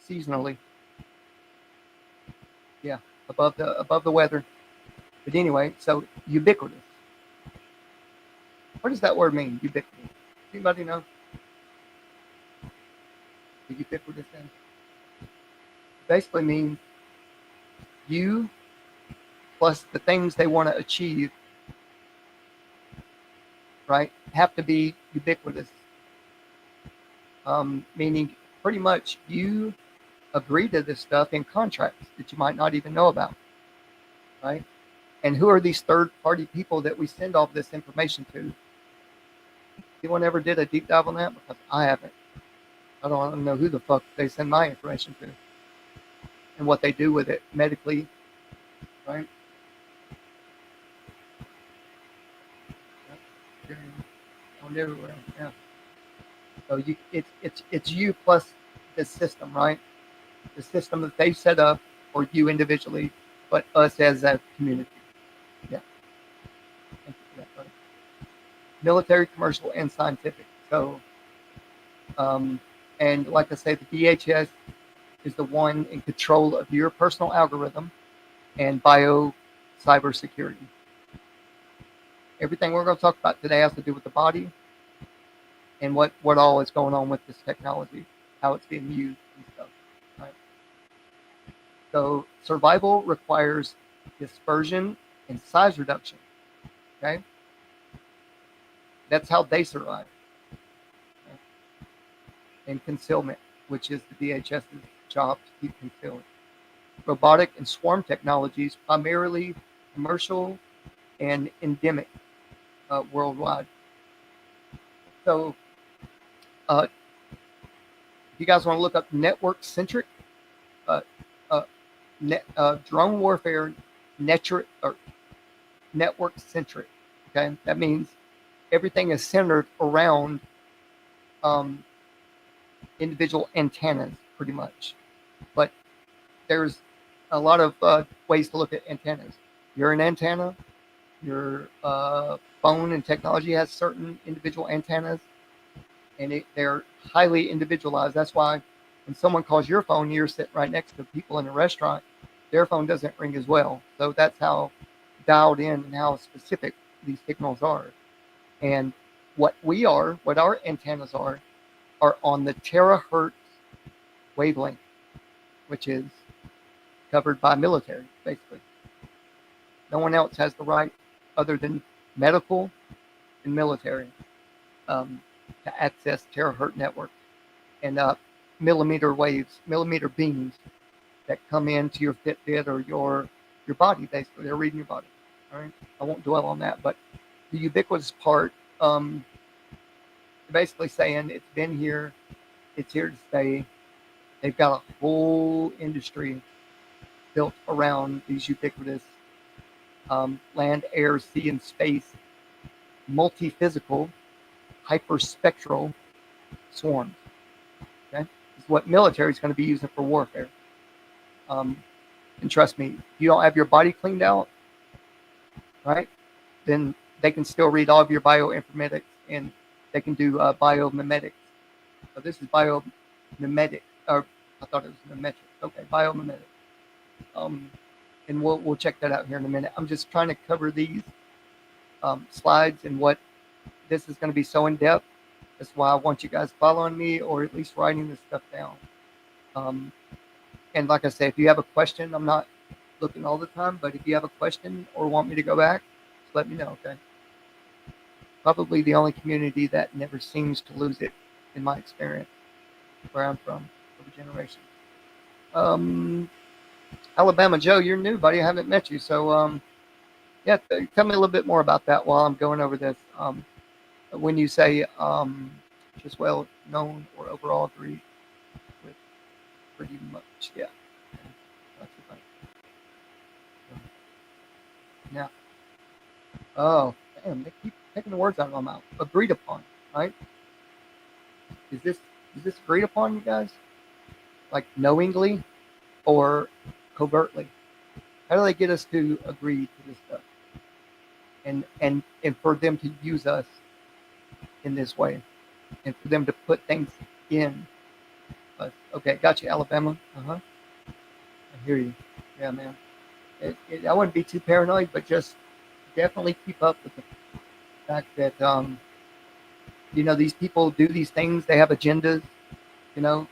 seasonally. Yeah, above the weather. But anyway, so ubiquitous. What does that word mean, ubiquitous? Anybody know? The ubiquitous thing? Basically means you plus the things they want to achieve, right, have to be ubiquitous. Meaning pretty much you agree to this stuff in contracts that you might not even know about, right? And who are these third-party people that we send all this information to? Anyone ever did a deep dive on that? Because I haven't. I don't know who the fuck they send my information to and what they do with it medically, right? On everywhere, yeah. So it's you plus this system, right? The system that they set up for you individually, but us as a community. Yeah. Thank you for that, buddy. Military, commercial, and scientific. So, and like I say, the DHS is the one in control of your personal algorithm and bio cybersecurity. Everything we're going to talk about today has to do with the body and what all is going on with this technology, how it's being used and stuff. Right? So survival requires dispersion and size reduction. Okay, that's how they survive. Okay? And concealment, which is the DHS's job to keep concealed. Robotic and swarm technologies, primarily commercial and endemic worldwide. So, if you guys want to look up network-centric uh, uh, drone warfare, network-centric. Okay, that means everything is centered around individual antennas, pretty much. But there's a lot of ways to look at antennas. You're an antenna. Your phone and technology has certain individual antennas, and they're highly individualized. That's why when someone calls your phone, you're sitting right next to people in a restaurant, their phone doesn't ring as well. So that's how dialed in and how specific these signals are. And what our antennas are on the terahertz wavelength, which is covered by military, basically. No one else has the right, other than medical and military, to access terahertz networks and millimeter waves, millimeter beams that come into your Fitbit or your body. Basically, they're reading your body. All right, I won't dwell on that, but the ubiquitous part, basically saying it's been here, it's here to stay. They've got a whole industry built around these ubiquitous land, air, sea, and space, multi-physical, hyperspectral swarms. Okay, this is what military is going to be using for warfare. And trust me, if you don't have your body cleaned out, right, then they can still read all of your bioinformatics, and they can do biomimetics. So this is biomimetic, or I thought it was mimetic. Okay, biomimetic. And we'll check that out here in a minute. I'm just trying to cover these slides and what this is going to be so in depth. That's why I want you guys following me, or at least writing this stuff down. And like I say, if you have a question, I'm not looking all the time, but if you have a question or want me to go back, just let me know, okay? Probably the only community that never seems to lose it, in my experience, where I'm from, over generations. Alabama Joe, you're new, buddy. I haven't met you, so yeah, tell me a little bit more about that while I'm going over this. When you say just well known or overall agree with pretty much, yeah. That's right. Now, oh, damn, they keep taking the words out of my mouth. Agreed upon, right? Is this agreed upon, you guys? Like knowingly or covertly? How do they get us to agree to this stuff? And for them to use us in this way, and for them to put things in us. Okay, got you, Alabama. I hear you. Yeah, man. I wouldn't be too paranoid, but just definitely keep up with the fact that these people do these things. They have agendas, and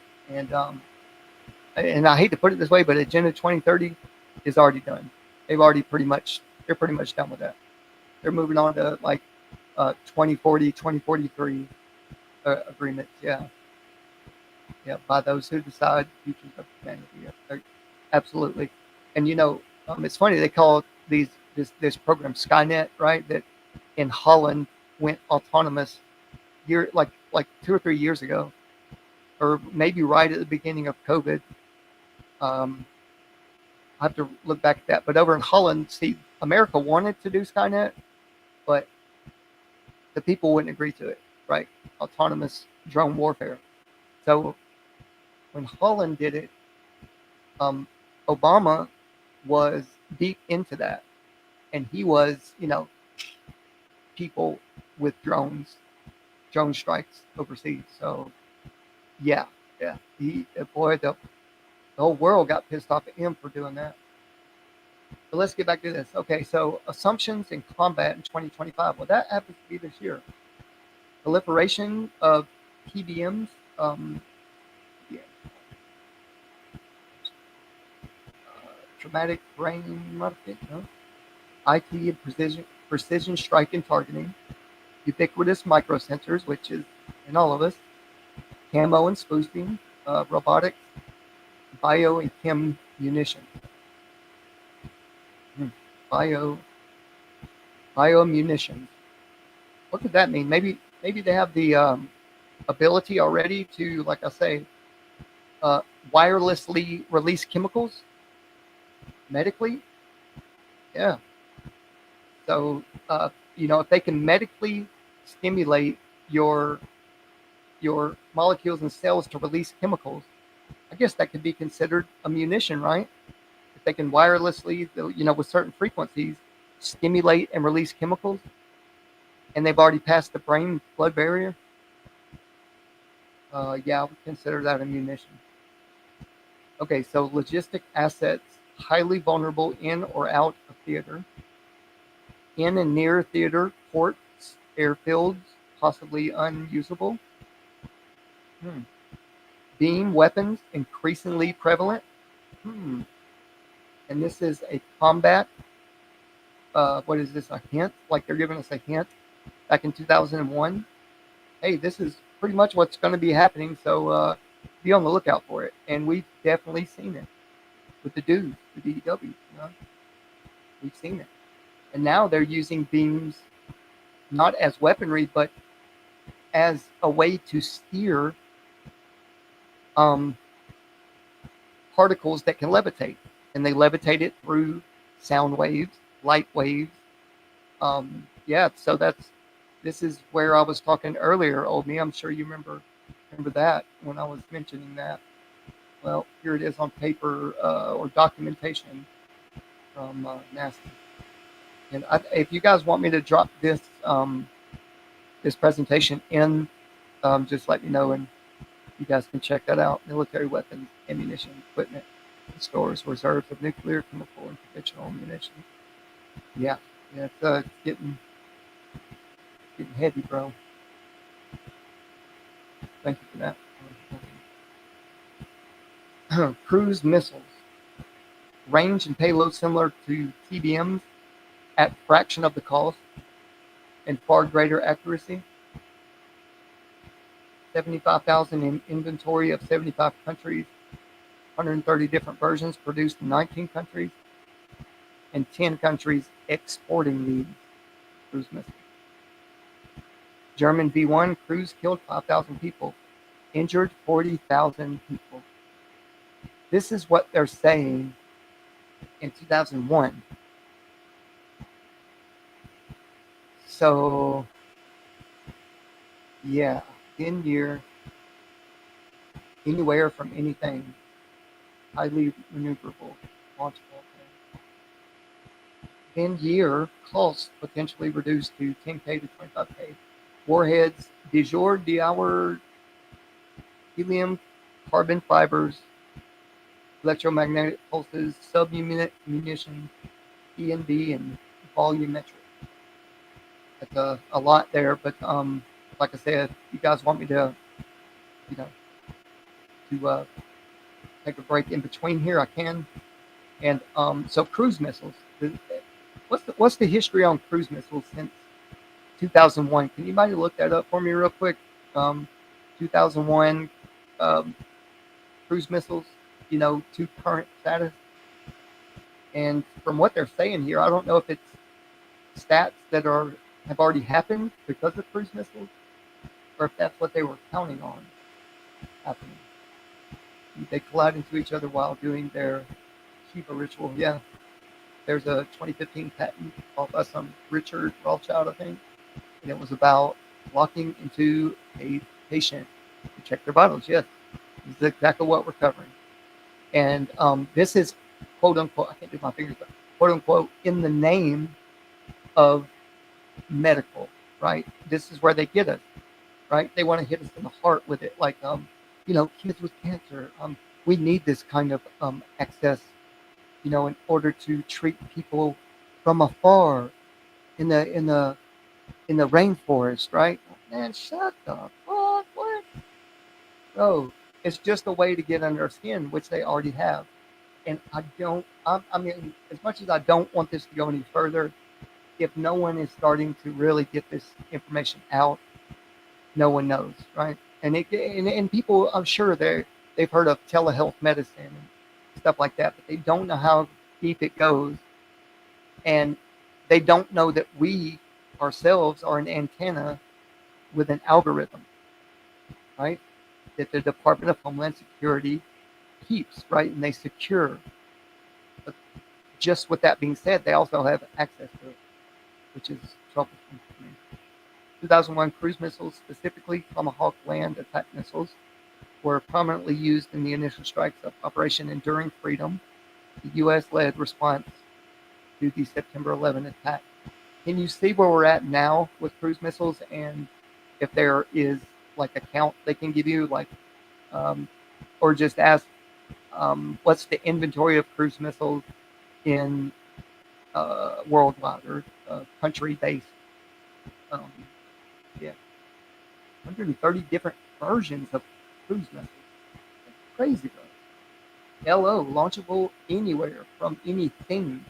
I hate to put it this way, but Agenda 2030 is already done. They're pretty much done with that. They're moving on to like 2040, 2043 agreements. Yeah, by those who decide the futures of humanity. Yeah, absolutely. And it's funny they call this program Skynet, right? That in Holland went autonomous like 2 or 3 years ago, or maybe right at the beginning of COVID. I have to look back at that. But over in Holland, see, America wanted to do Skynet, but the people wouldn't agree to it, right? Autonomous drone warfare. So when Holland did it, Obama was deep into that, and he was, people with drone strikes overseas. So yeah, yeah, boy, the whole world got pissed off at him for doing that. But let's get back to this. Okay, so assumptions in combat in 2025. Well, that happens to be this year. Proliferation of TBMs, yeah, traumatic brain modification, no? IT and precision strike and targeting, ubiquitous microsensors, which is in all of us, camo and spoofing, robotics, bio and chem munition. Bio munitions. What could that mean? Maybe they have the ability already to, like I say, uh, wirelessly release chemicals medically. Yeah. So if they can medically stimulate your molecules and cells to release chemicals, I guess that could be considered a munition, right? If they can wirelessly, with certain frequencies, stimulate and release chemicals, and they've already passed the brain-blood barrier, yeah, I would consider that a munition. Okay, so logistic assets, highly vulnerable in or out of theater, in and near theater, ports, airfields, possibly unusable. Beam weapons, increasingly prevalent. And this is a combat. What is this? A hint? Like they're giving us a hint back in 2001. Hey, this is pretty much what's going to be happening. So be on the lookout for it. And we've definitely seen it with the dudes, the DEW. We've seen it. And now they're using beams not as weaponry, but as a way to steer particles that can levitate. And they levitate it through sound waves, light waves. Yeah, so this is where I was talking earlier, old me. I'm sure you remember that when I was mentioning that. Well, here it is on paper or documentation from NASA. And if you guys want me to drop this this presentation in, just let me know, and you guys can check that out. Military weapons, ammunition, equipment, stores, reserves of nuclear, chemical, and conventional ammunition. Yeah, it's getting heavy, bro. Thank you for that. Cruise missiles, range and payload similar to TBMs at fraction of the cost and far greater accuracy. 75,000 in inventory of 75 countries, 130 different versions produced in 19 countries, and 10 countries exporting these cruise missiles. German V1 cruise killed 5,000 people, injured 40,000 people. This is what they're saying in 2001. So, yeah, in year, anywhere from anything, highly maneuverable, launchable. In year, cost potentially reduced to 10K to 25K. Warheads, de jour, d'hour, helium, carbon fibers, electromagnetic pulses, sub-munition, E&D, and volumetric. That's a lot there, but like I said, if you guys want me to, to take a break in between here, I can. And so cruise missiles. What's the history on cruise missiles since 2001? Can anybody look that up for me real quick? 2001 cruise missiles, to current status. And from what they're saying here, I don't know if it's stats that have already happened because of cruise missiles, or if that's what they were counting on happening. They collide into each other while doing their Shiva ritual. Yeah. There's a 2015 patent called by some Richard Rothschild, I think, and it was about locking into a patient to check their vitals. Yes, This is exactly what we're covering. And this is quote unquote, I can't do my fingers, but quote unquote, in the name of medical, right? This is where they get us, right? They want to hit us in the heart with it. Like, kids with cancer, we need this kind of access, in order to treat people from afar in the rainforest, right? Man, shut the fuck, what? Bro, it's just a way to get under our skin, which they already have. And I mean, as much as I don't want this to go any further, if no one is starting to really get this information out, no one knows, right? And people, I'm sure they've heard of telehealth medicine and stuff like that, but they don't know how deep it goes, and they don't know that we ourselves are an antenna with an algorithm, right? That the Department of Homeland Security keeps, right? And they secure. But just with that being said, they also have access to it, which is troublesome to me. 2001 cruise missiles, specifically Tomahawk land attack missiles, were prominently used in the initial strikes of Operation Enduring Freedom, the U.S.-led response to the September 11 attack. Can you see where we're at now with cruise missiles, and if there is like a count they can give you, like, or just ask, what's the inventory of cruise missiles in worldwide or country-based? Um, yeah, 130 different versions of cruise missiles. That's crazy, bro. LO, launchable anywhere from anything.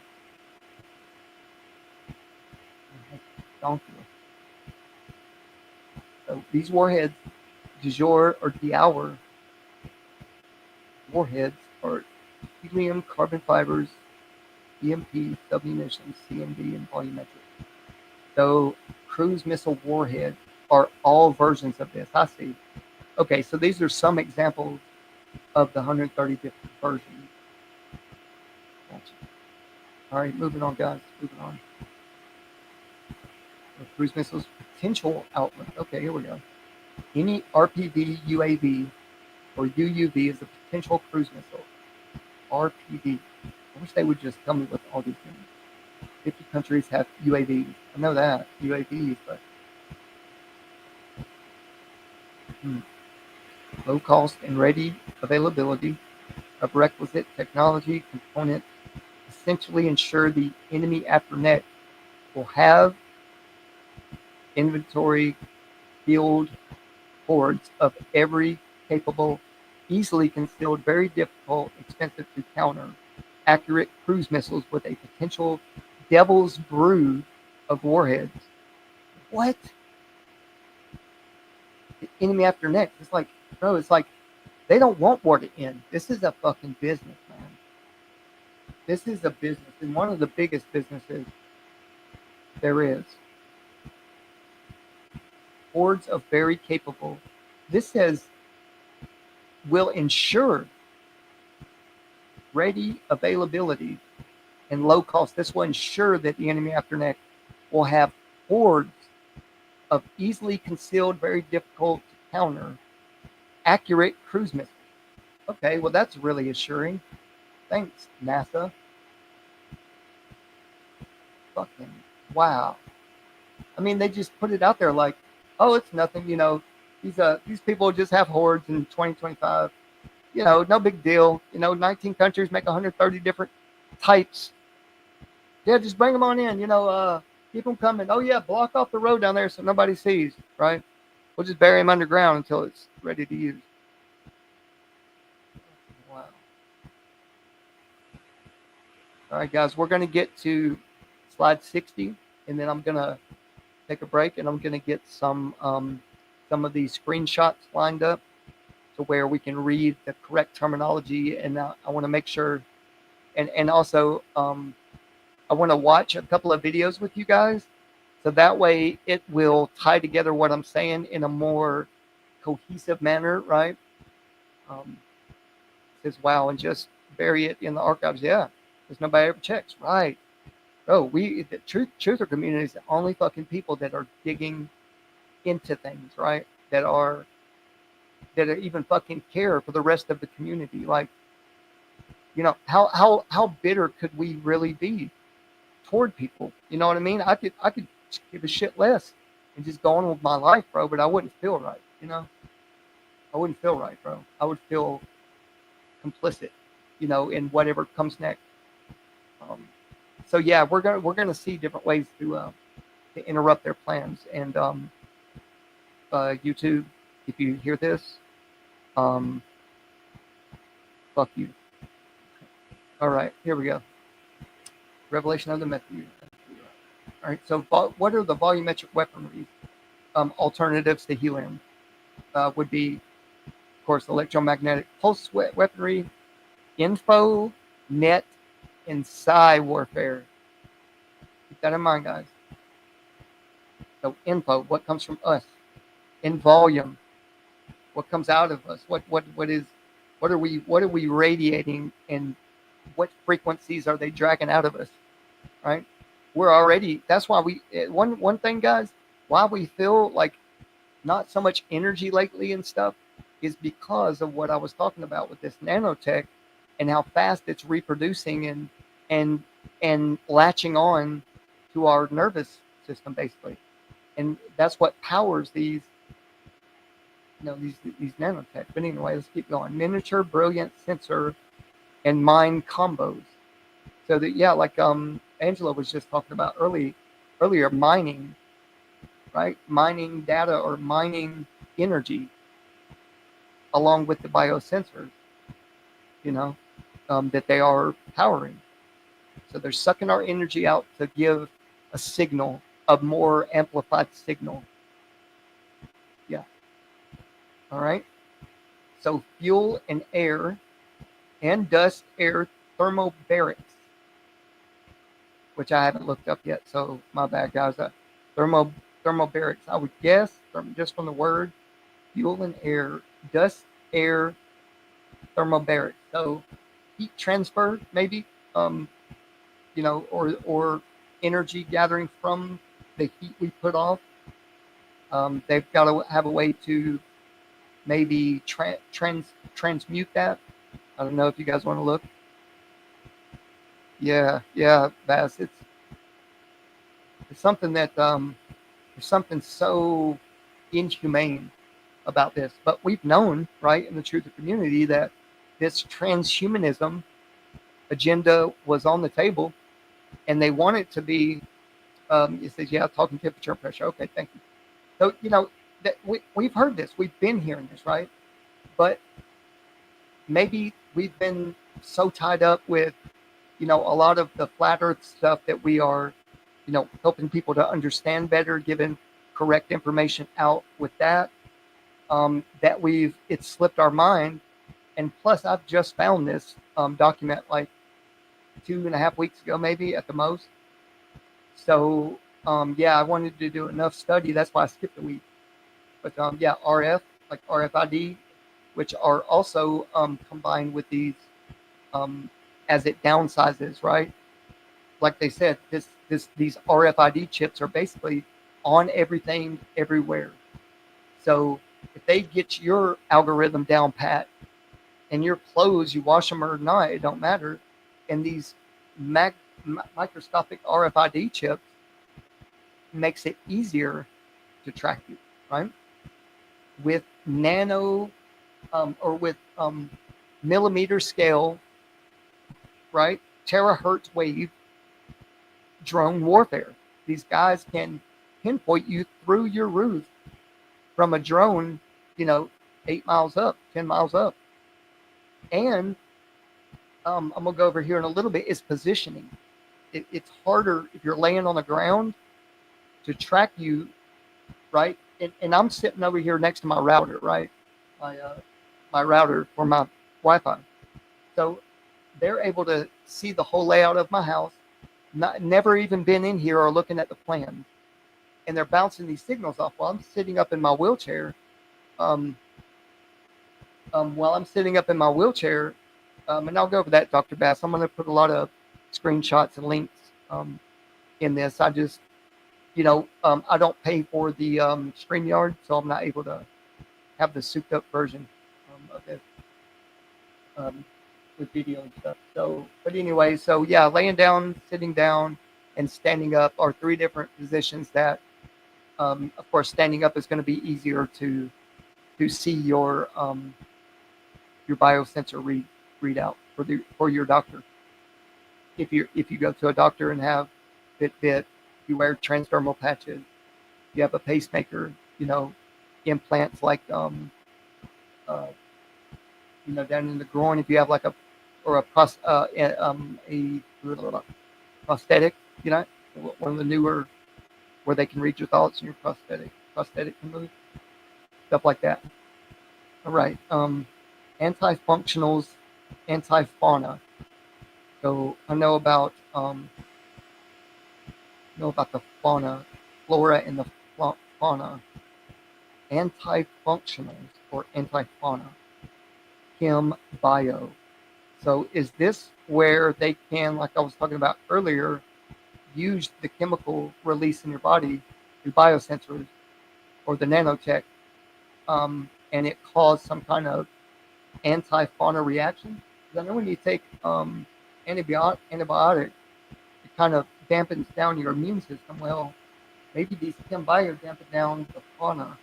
Donkey. So these warheads, du jour or d'hour warheads, are helium, carbon fibers, EMP, submunitions, CMD, and volumetric. So cruise missile warheads are all versions of this. I see. Okay, so these are some examples of the 130 different versions. Gotcha. All right, moving on, guys. Moving on. Cruise missiles potential outlet. Okay, here we go. Any RPV, UAV, or UUV is a potential cruise missile. RPV. I wish they would just tell me what all these things. 50 countries have UAVs. I know that, UAVs, but low cost and ready availability of requisite technology components essentially ensure the enemy after net will have inventory field hordes of every capable, easily concealed, very difficult, expensive to counter, accurate cruise missiles with a potential devil's brood of warheads. What? The enemy after next. It's like, bro, it's like they don't want war to end. This is a fucking business, man. This is a business, and one of the biggest businesses there is. Hordes of very capable. This says will ensure ready availability and low cost. This will ensure that the enemy after next will have hordes of easily concealed, very difficult to counter, accurate cruise missiles. Okay, well, that's really assuring. Thanks, NASA. Fucking wow. I mean, they just put it out there like, oh, it's nothing. These people just have hordes in 2025. No big deal. 19 countries make 130 different types. Yeah, just bring them on in. Keep them coming. Oh yeah, block off the road down there so nobody sees. Right? We'll just bury them underground until it's ready to use. Wow. All right, guys, we're going to get to slide 60, and then I'm going to take a break, and I'm going to get some of these screenshots lined up to where we can read the correct terminology. And I want to make sure, and also I want to watch a couple of videos with you guys, so that way it will tie together what I'm saying in a more cohesive manner, right? Says wow, and just bury it in the archives. Yeah, because nobody ever checks, right? Oh, the truther community is the only fucking people that are digging into things, right? That are that even fucking care for the rest of the community. Like, how bitter could we really be toward people? You know what I mean? I could give a shit less and just go on with my life, bro. But I wouldn't feel right. I wouldn't feel right, bro. I would feel complicit, in whatever comes next. Um, so yeah, we're gonna see different ways to interrupt their plans. And YouTube, if you hear this, um, fuck you. All right, here we go. Revelation of the Method. All right, so what are the volumetric weaponry alternatives to helium? Would be, of course, electromagnetic pulse weaponry, info, net, and psi warfare. Keep that in mind, guys. So info, what comes from us, in volume, what comes out of us, what are we radiating, and what frequencies are they dragging out of us, right? We're already. That's why one thing, guys. Why we feel like not so much energy lately and stuff is because of what I was talking about with this nanotech and how fast it's reproducing and and latching on to our nervous system basically. And that's what powers these nanotech. But anyway, let's keep going. Miniature brilliant sensor and mind combos. So that, yeah, like Angela was just talking about earlier, mining, right? Mining data or mining energy along with the biosensors, that they are powering. So they're sucking our energy out to give a signal, a more amplified signal. Yeah. All right. So fuel and air and dust air thermobarics, which I haven't looked up yet. So my bad, guys. Thermobarics, I would guess, just from the word, fuel and air, dust air thermobarics. So heat transfer, maybe, or energy gathering from the heat we put off. They've got to have a way to maybe transmute that. I don't know if you guys want to look. Yeah, Bass. It's something that there's something so inhumane about this. But we've known, right, in the truth of community that this transhumanism agenda was on the table, and they want it to be. It says, yeah, talking temperature and pressure. Okay, thank you. So that we've heard this, we've been hearing this, right? But maybe we've been so tied up with a lot of the flat Earth stuff that we are, helping people to understand better, giving correct information out with that. That it's slipped our mind. And plus, I've just found this document like 2.5 weeks ago, maybe at the most. So, yeah, I wanted to do enough study. That's why I skipped a week. But yeah, RF, like RFID, which are also combined with these as it downsizes, right? Like they said, these RFID chips are basically on everything, everywhere. So if they get your algorithm down pat, and your clothes, you wash them or not, it don't matter. And these microscopic RFID chips makes it easier to track you, right? With nano or with millimeter scale, right? Terahertz wave drone warfare. These guys can pinpoint you through your roof from a drone, 8 miles up, 10 miles up. And I'm going to go over here in a little bit, is positioning. It's harder if you're laying on the ground to track you, right? And I'm sitting over here next to my router, right? My router for my Wi-Fi. So they're able to see the whole layout of my house, never even been in here or looking at the plans. And they're bouncing these signals off while I'm sitting up in my wheelchair. While I'm sitting up in my wheelchair, and I'll go over that, Dr. Bass. I'm going to put a lot of screenshots and links in this. I just, I don't pay for the StreamYard, so I'm not able to have the souped up version of this um, with video and stuff. So, but anyway, so yeah, laying down, sitting down, and standing up are three different positions that, of course, standing up is going to be easier to see your biosensor readout for your doctor. If you go to a doctor and have Fitbit, you wear transdermal patches, you have a pacemaker, implants like uh, down in the groin. If you have like a prosthetic, one of the newer where they can read your thoughts and your prosthetic can move, stuff like that. All right. Anti-functionals, anti-fauna. So I know about the flora and the fauna. Anti-functionals or anti-fauna. Chem bio. So is this where they can, like I was talking about earlier, use the chemical release in your body, your biosensors, or the nanotech, and it caused some kind of anti-fauna reaction? Because I know when you take antibiotic, it kind of dampens down your immune system. Well, maybe these chem bio dampen down the fauna,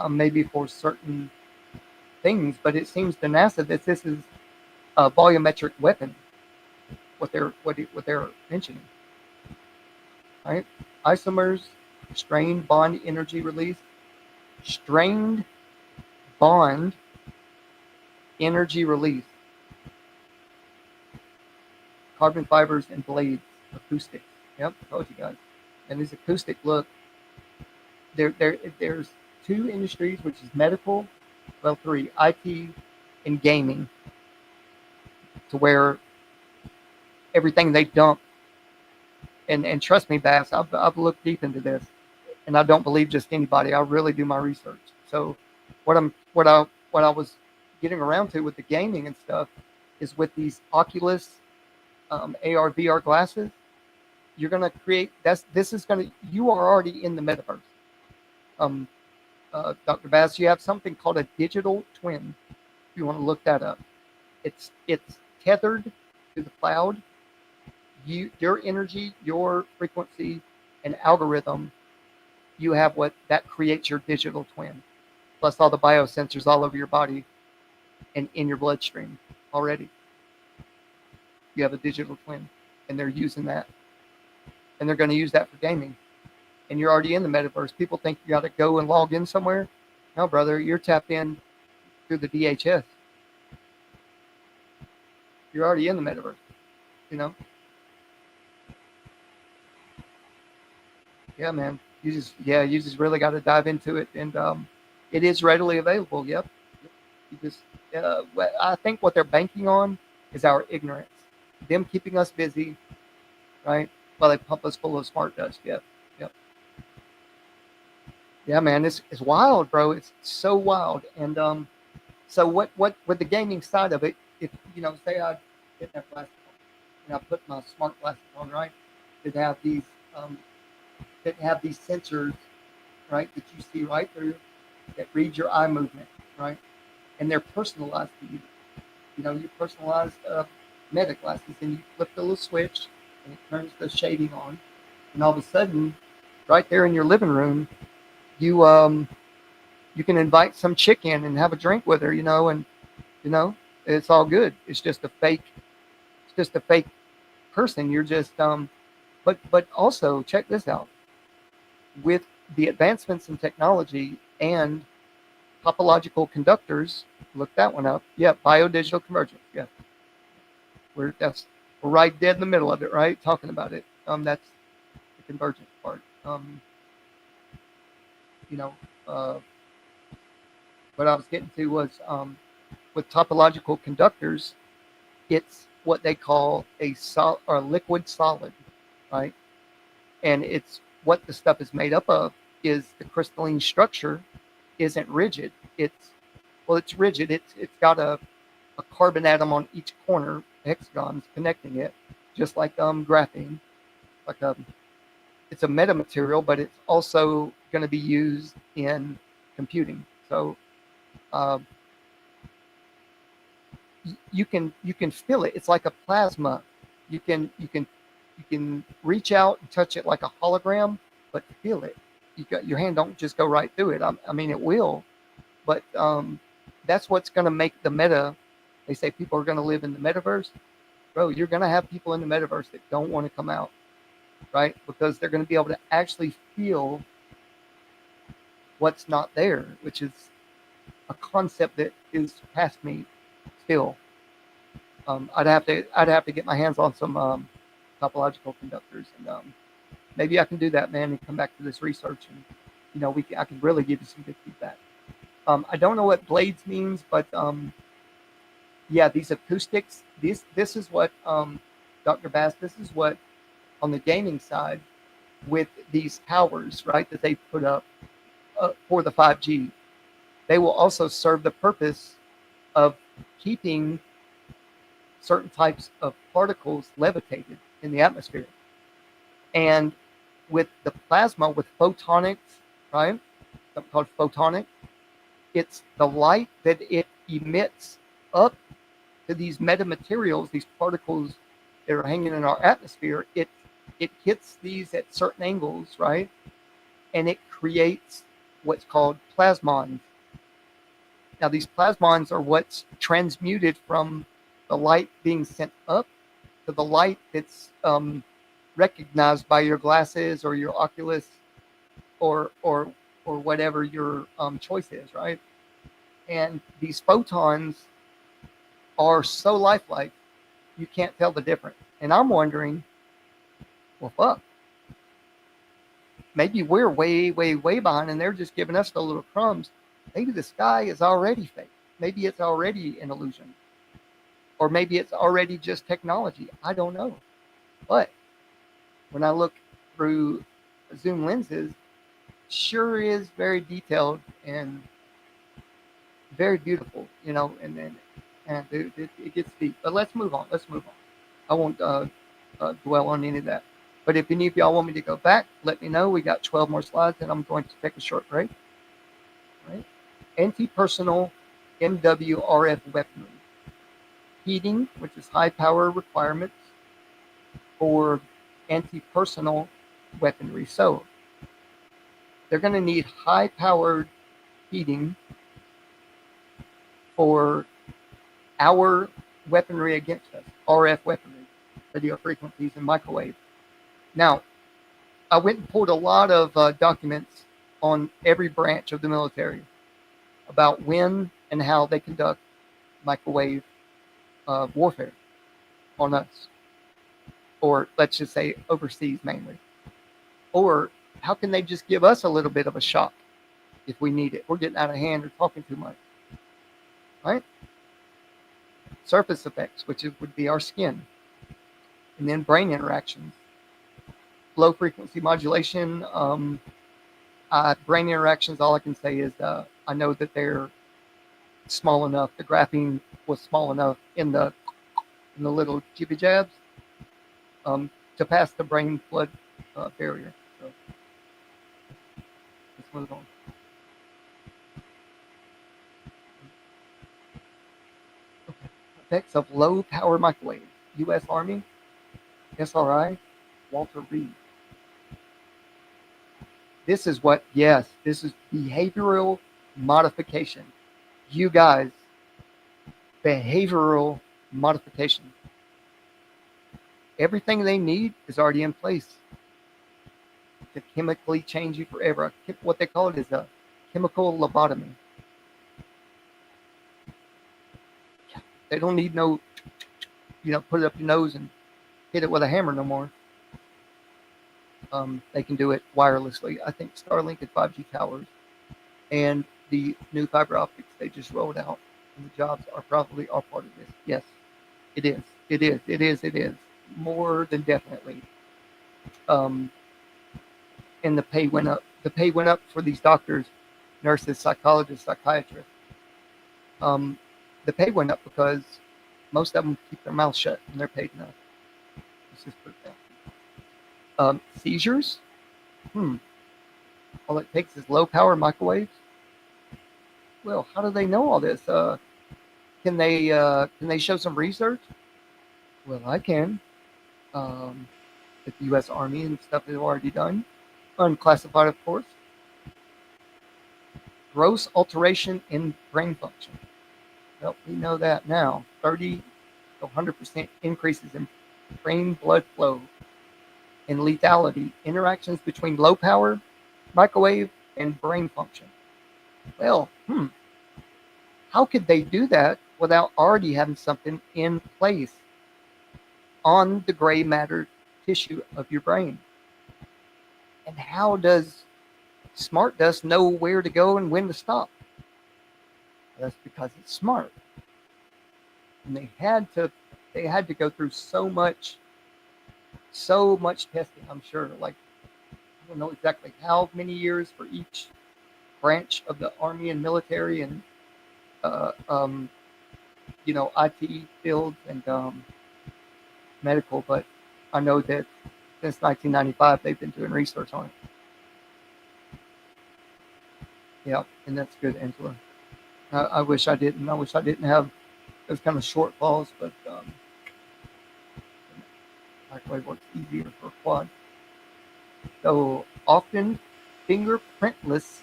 maybe for certain things. But it seems to NASA that this is a volumetric weapon. What they're mentioning, right? Isomers, strained bond energy release, strained bond energy release, carbon fibers and blades, acoustics. Yep, told you guys. And these acoustic, look, there's two industries, which is medical, well, three, IT and gaming, to where everything they dump, and trust me, Bass, I've looked deep into this, and I don't believe just anybody. I really do my research. So what I was getting around to with the gaming and stuff is with these Oculus AR VR glasses, you're gonna create you are already in the metaverse. Dr. Bass, you have something called a digital twin. If you want to look that up, it's tethered to the cloud. Your energy, your frequency, and algorithm, you have what that creates your digital twin, plus all the biosensors all over your body and in your bloodstream already. You have a digital twin, and they're using that, and they're going to use that for gaming. And you're already in the metaverse. People think you got to go and log in somewhere. No, brother, you're tapped in through the DHS. You're already in the metaverse, Yeah, man. You just really got to dive into it, and it is readily available. Yep. You just, I think what they're banking on is our ignorance, them keeping us busy, right? While they pump us full of smart dust. Yep. Yeah, man, it's wild, bro. It's so wild. And so what with the gaming side of it, if say I didn't have glasses on and I put my smart glasses on, right? That have these sensors, right, that you see right through, that read your eye movement, right? And they're personalized to you. You personalized Meta glasses, and you flip the little switch, and it turns the shading on, and all of a sudden, right there in your living room, you can invite some chick in and have a drink with her, and it's all good. It's just a fake person. You're just but also check this out. With the advancements in technology and topological conductors, look that one up. Yeah, biodigital convergence. Yeah, we're right dead in the middle of it, right? Talking about it. That's the convergence part. What I was getting to was with topological conductors, it's what they call a liquid solid, right? And it's what the stuff is made up of. Is the crystalline structure isn't rigid. It's rigid. It's got a carbon atom on each corner, hexagons connecting it, just like graphene. Like it's a metamaterial, but it's also going to be used in computing. So um, you can feel it. It's like a plasma. You can reach out and touch it like a hologram, but feel it. Your hand don't just go right through it. I mean, it will, but that's what's going to make the meta. They say people are going to live in the metaverse. Bro, you're going to have people in the metaverse that don't want to come out, right? Because they're going to be able to actually feel what's not there, which is a concept that is past me still. I'd have to get my hands on some topological conductors, and maybe I can do that, man, and come back to this research, and I can really give you some good feedback. I don't know what blades means, but yeah, these acoustics. This is what Dr. Bass. This is what on the gaming side with these towers, right, that they put up for the 5G. They will also serve the purpose of keeping certain types of particles levitated in the atmosphere. And with the plasma, with photonics, right, something called photonic, it's the light that it emits up to these metamaterials, these particles that are hanging in our atmosphere. It hits these at certain angles, right, and it creates what's called plasmons. Now, these plasmons are what's transmuted from the light being sent up to the light that's recognized by your glasses or your Oculus or whatever your choice is, right? And these photons are so lifelike, you can't tell the difference. And I'm wondering, well, fuck, maybe we're way, way, way behind, and they're just giving us the little crumbs. Maybe the sky is already fake. Maybe it's already an illusion, or maybe it's already just technology. I don't know. But when I look through zoom lenses, sure is very detailed and very beautiful, and then it gets deep. But let's move on. I won't dwell on any of that. But if any of y'all want me to go back, let me know. We got 12 more slides, and I'm going to take a short break. Right? Anti-personal MWRF weaponry. Heating, which is high power requirements for anti-personal weaponry. So they're going to need high powered heating for our weaponry against us, RF weaponry, radio frequencies and microwave. Now, I went and pulled a lot of documents on every branch of the military about when and how they conduct microwave warfare on us, or let's just say overseas mainly. Or how can they just give us a little bit of a shock if we need it? We're getting out of hand or talking too much, right? Surface effects, which would be our skin, and then brain interactions, low frequency modulation. Brain interactions, all I can say is I know that they're small enough. The graphene was small enough in the little jibby jabs to pass the brain blood barrier. So let's move on. Okay. Effects of low power microwaves. U.S. Army, SRI, Walter Reed. This is this is behavioral modification. You guys, behavioral modification. Everything they need is already in place to chemically change you forever. What they call it is a chemical lobotomy. They don't need no, put it up your nose and hit it with a hammer no more. They can do it wirelessly. I think Starlink and 5G towers and the new fiber optics they just rolled out, and the jobs are probably part of this. Yes, it is. It is. It is. It is. More than definitely. And the pay went up. The pay went up for these doctors, nurses, psychologists, psychiatrists. The pay went up because most of them keep their mouth shut and they're paid enough. Let's just put that. Seizures. All it takes is low power microwaves. Well, how do they know all this? Can they show some research? Well, I can. Um, that the U.S. Army and stuff has already done, unclassified, of course. Gross alteration in brain function. Well, we know that now. 30 to 100% increases in brain blood flow and lethality. Interactions between low power, microwave, and brain function. Well, how could they do that without already having something in place on the gray matter tissue of your brain? And how does smart dust know where to go and when to stop? That's because it's smart. And they had to go through so much testing, I'm sure. Like, I don't know exactly how many years for each branch of the army and military and uh, um, IT fields and medical, but I know that since 1995 they've been doing research on it. Yeah, and that's good, Angela. I wish I didn't. I wish I didn't have those kind of shortfalls, but microwave works easier for quad. So often fingerprintless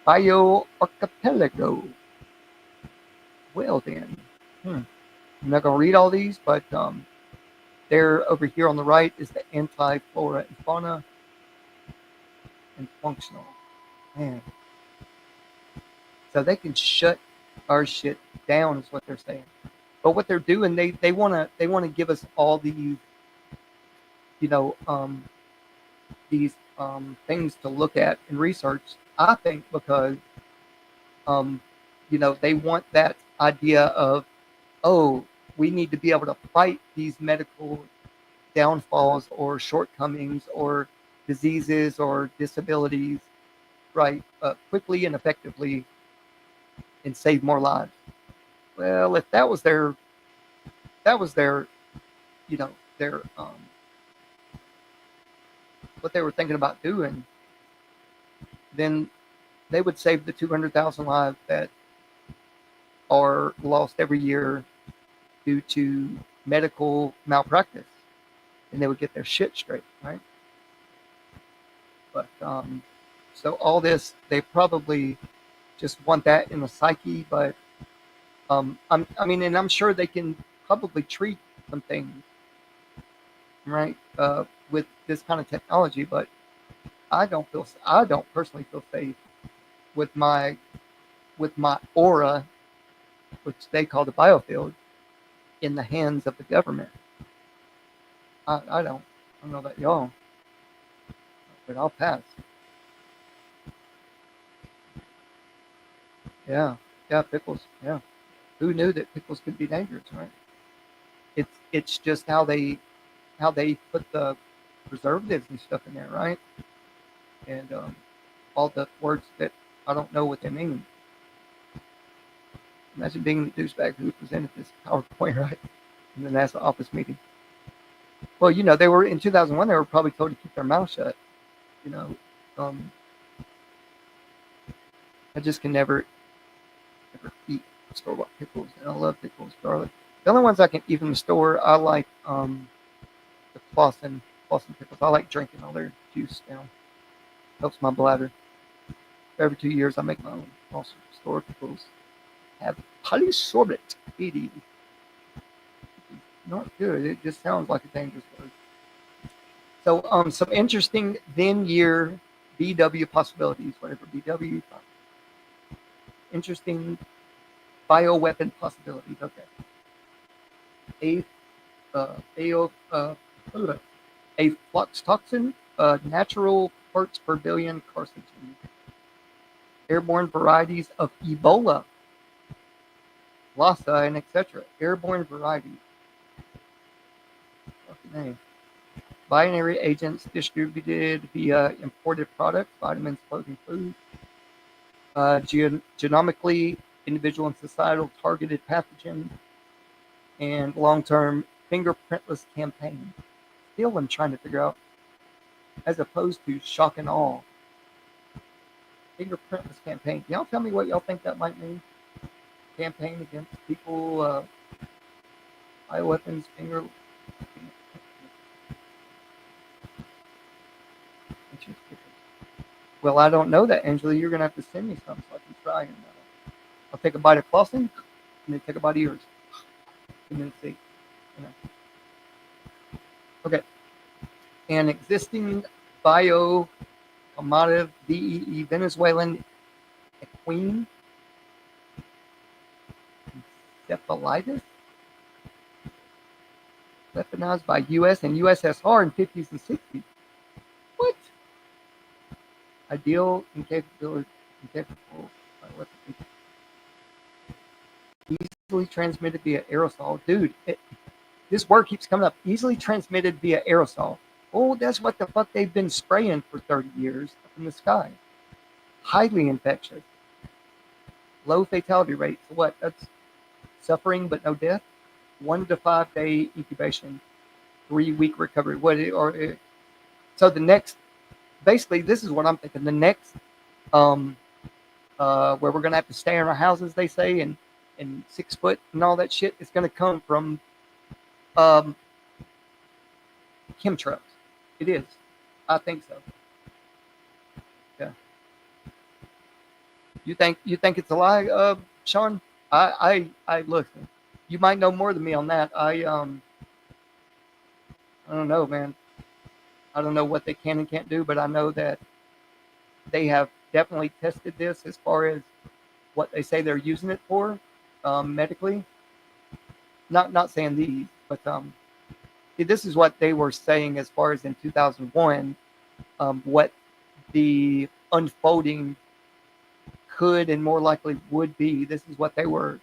bioarchipelago. Well then, I'm not going to read all these, but there over here on the right is the anti-flora and fauna and functional. Man, so they can shut our shit down, is what they're saying. But what they're doing, they want to give us all you know, um, these things to look at and research. I think because um, they want that idea of, oh, we need to be able to fight these medical downfalls or shortcomings or diseases or disabilities, right, quickly and effectively, and save more lives. Well, if that was their, their what they were thinking about doing, then they would save the 200,000 lives that are lost every year due to medical malpractice, and they would get their shit straight, right? But so all this, they probably just want that in the psyche. But and I'm sure they can probably treat some things, right, with this kind of technology. But I don't personally feel safe with my aura, which they call the biofield, in the hands of the government. I don't. I don't know about y'all, but I'll pass. Yeah, yeah, pickles. Yeah, who knew that pickles could be dangerous, right? It's just how they put the preservatives and stuff in there, right? And all the words that I don't know what they mean. Imagine being the douchebag who presented this PowerPoint, right, in the NASA office meeting. Well, they were in 2001. They were probably told to keep their mouth shut. You know, um, I just can never eat store bought pickles, and I love pickles, garlic. The only ones I can eat from the store, I like the Clausen pickles. I like drinking all their juice down. Helps my bladder. Every 2 years, I make my own Clausen store pickles. Have polysorbate 80. Not good. It just sounds like a dangerous word. So, some interesting then year BW possibilities, whatever BW. Interesting bioweapon possibilities. Okay. A a a flux toxin, natural parts per billion carcinogen, airborne varieties of Ebola, Lassa, and etc. Airborne varieties. Fucking name. Binary agents distributed via imported products, vitamins, clothing, food. Genomically individual and societal targeted pathogen, and long-term fingerprintless campaign. Still, I'm trying to figure out, as opposed to shock and awe. Fingerprintless campaign. Y'all tell me what y'all think that might mean. Campaign against people, bioweapons, finger. Well, I don't know that, Angela. You're gonna have to send me some so I can try. And I'll take a bite of flossing, and then take a bite of yours, and then see. You know. Okay. An existing biocommodity DEE Venezuelan equine encephalitis weaponized by U.S. and USSR in 50s and 60s. What? Ideal incapable easily transmitted via aerosol. Dude, this word keeps coming up. Easily transmitted via aerosol. Oh, that's what the fuck they've been spraying for 30 years up in the sky. Highly infectious. Low fatality rate. So what? That's suffering but no death. 1 to 5 day incubation. 3-week recovery. So the next, basically, this is what I'm thinking. The next, where we're gonna have to stay in our houses, they say, and 6 foot and all that shit, is gonna come from chemtrails. It is. I think so. Yeah. You think it's a lie, Sean? I listen. You might know more than me on that. I don't know, man. I don't know what they can and can't do, but I know that they have definitely tested this as far as what they say they're using it for, medically. Not saying these, but this is what they were saying as far as in 2001, what the unfolding could and more likely would be. This is what they were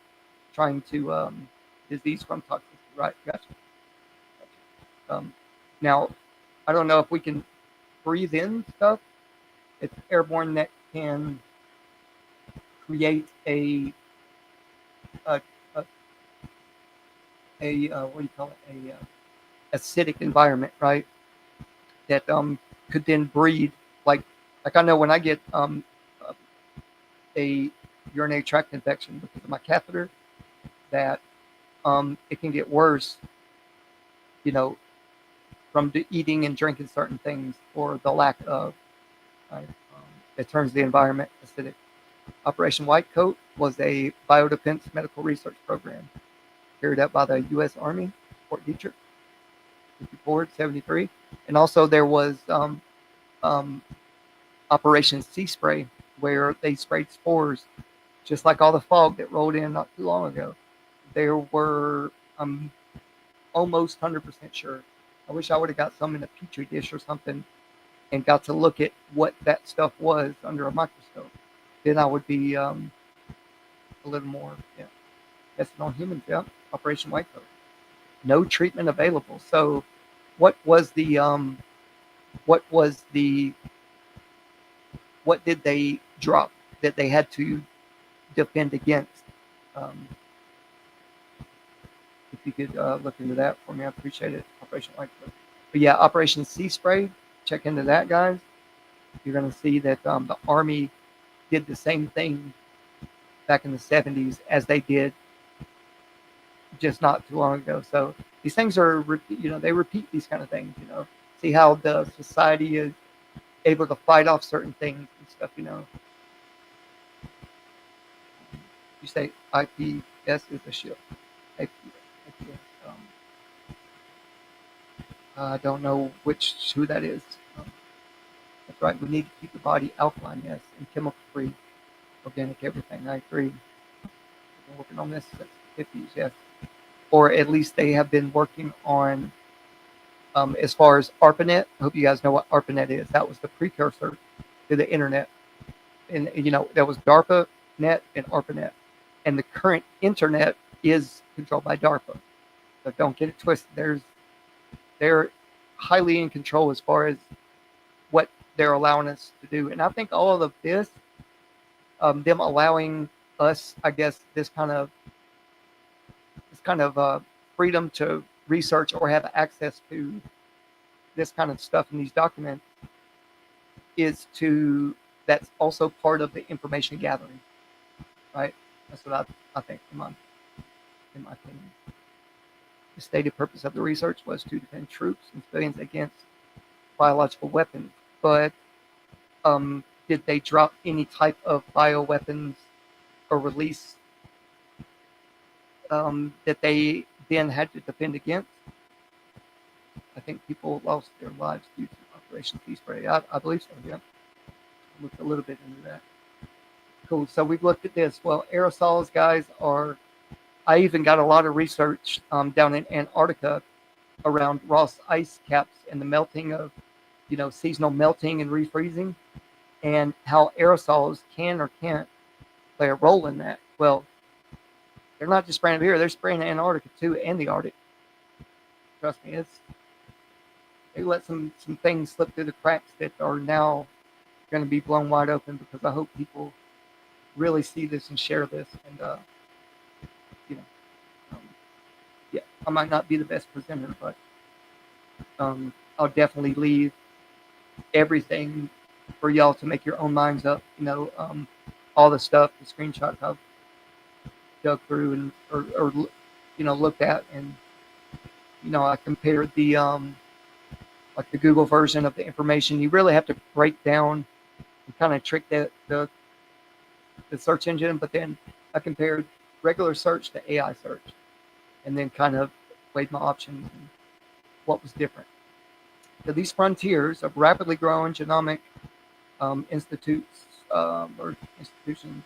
trying to disease from toxicity. Right, gotcha. Now, I don't know if we can breathe in stuff. It's airborne that can create a what do you call it? A acidic environment, right? That could then breed like I know when I get a urinary tract infection because of my catheter, that it can get worse, you know, from eating and drinking certain things or the lack of. Right? It turns the environment acidic. Operation White Coat was a biodefense medical research program carried out by the U.S. Army, Fort Detrick, 54, 73. And also there was Operation Sea Spray, where they sprayed spores, just like all the fog that rolled in not too long ago. There were, I'm almost 100% sure. I wish I would have got some in a petri dish or something and got to look at what that stuff was under a microscope. Then I would be a little more, yeah. Tested on humans, yeah. Operation White Coat. No treatment available. So, what did they drop that they had to defend against? If you could look into that for me, I appreciate it. Operation White Coat. But yeah, Operation Sea Spray. Check into that, guys. You're going to see that the Army did the same thing back in the 70s as they did just not too long ago. So these things are, they repeat these kind of things, see how the society is able to fight off certain things and stuff, You say IPS is a ship. IPS, I don't know who that is. That's right. We need to keep the body alkaline, yes, and chemical free, organic everything. I agree. We've been working on this since the 50s, yes. Or at least they have been working on, as far as ARPANET. I hope you guys know what ARPANET is. That was the precursor to the internet. And, there was DARPA net and ARPANET. And the current internet is controlled by DARPA. So don't get it twisted. They're highly in control as far as what they're allowing us to do. And I think all of this, them allowing us, I guess, this kind of freedom to research or have access to this kind of stuff in these documents is to that's also part of the information gathering, right? That's what I think, in my opinion. The stated purpose of the research was to defend troops and civilians against biological weapons. But did they drop any type of bioweapons or release that they then had to defend against? I think people lost their lives due to Operation Sea Spray. I believe so, yeah. I looked a little bit into that. Cool. So we've looked at this. Well, aerosols, guys, are. I even got a lot of research down in Antarctica around Ross ice caps and the melting of, seasonal melting and refreezing, and how aerosols can or can't play a role in that. Well, they're not just spraying here; they're spraying Antarctica too, and the Arctic. Trust me, they let some things slip through the cracks that are now going to be blown wide open, because I hope people really see this and share this. And you know, yeah, I might not be the best presenter, but I'll definitely leave everything for y'all to make your own minds up. All the stuff, the screenshots I've dug through and or looked at, and I compared the like the Google version of the information. You really have to break down and kind of trick the search engine, but then I compared regular search to AI search, and then kind of weighed my options and what was different. So these frontiers of rapidly growing genomic institutes or institutions,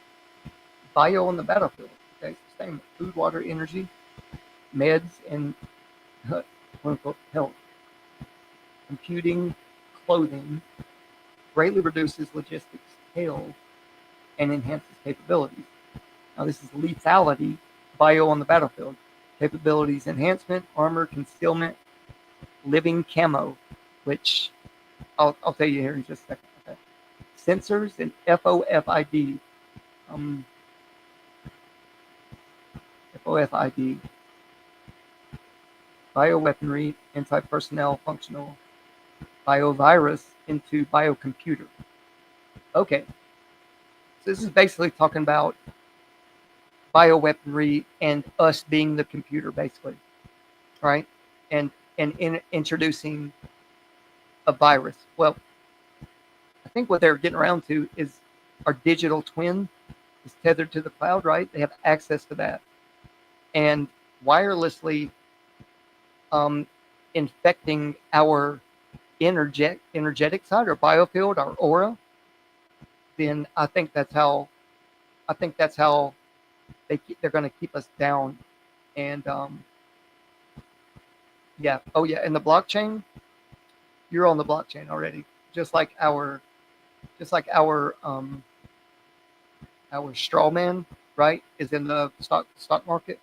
bio on the battlefield. Okay, same food, water, energy, meds, and quote unquote health. Computing, clothing, greatly reduces logistics scale and enhances capabilities. Now this is lethality, bio on the battlefield. Capabilities enhancement, armor, concealment, living camo, which I'll tell you here in just a second. Okay. Sensors and FOFID. FOFID. Bioweaponry, anti-personnel, functional, biovirus into biocomputer. Okay. So this is basically talking about bioweaponry and us being the computer, basically, right? And introducing a virus. Well, I think what they're getting around to is our digital twin is tethered to the cloud, right? They have access to that, and wirelessly infecting our energetic side, our biofield, our aura. Then I think that's how they're going to keep us down. And yeah, oh yeah, and the blockchain, you're on the blockchain already, just like our straw man, right, is in the stock market.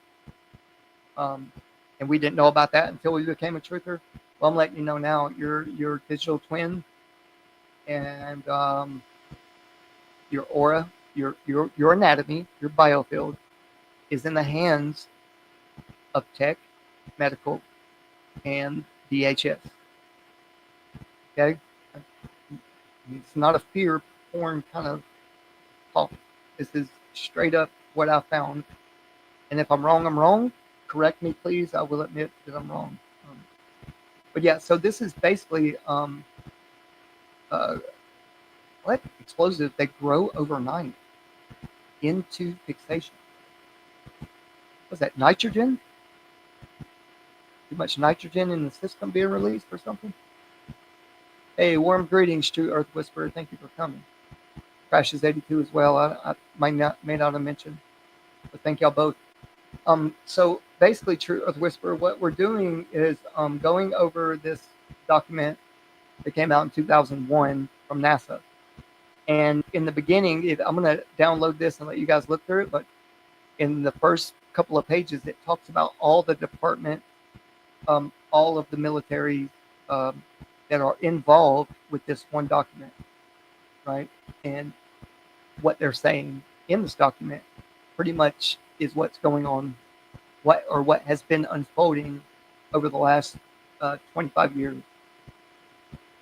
And we didn't know about that until we became a truther. Well, I'm letting you know now. Your digital twin and your aura, your anatomy, your biofield is in the hands of tech, medical, and DHS. Okay, it's not a fear porn kind of talk. This is straight up what I found. And if I'm wrong, I'm wrong. Correct me, please. I will admit that I'm wrong. But yeah, so this is basically what explosives they grow overnight into fixation. Was that nitrogen? Too much nitrogen in the system being released or something? Hey, warm greetings, True Earth Whisperer. Thank you for coming. Crashes 82 as well. I may not have mentioned, but thank y'all both. So basically, True Earth Whisperer, what we're doing is going over this document that came out in 2001 from NASA. And in the beginning, I'm going to download this and let you guys look through it. But in the first couple of pages, it talks about all the department, all of the military that are involved with this one document, right? And what they're saying in this document pretty much is what's going on, what has been unfolding over the last 25 years.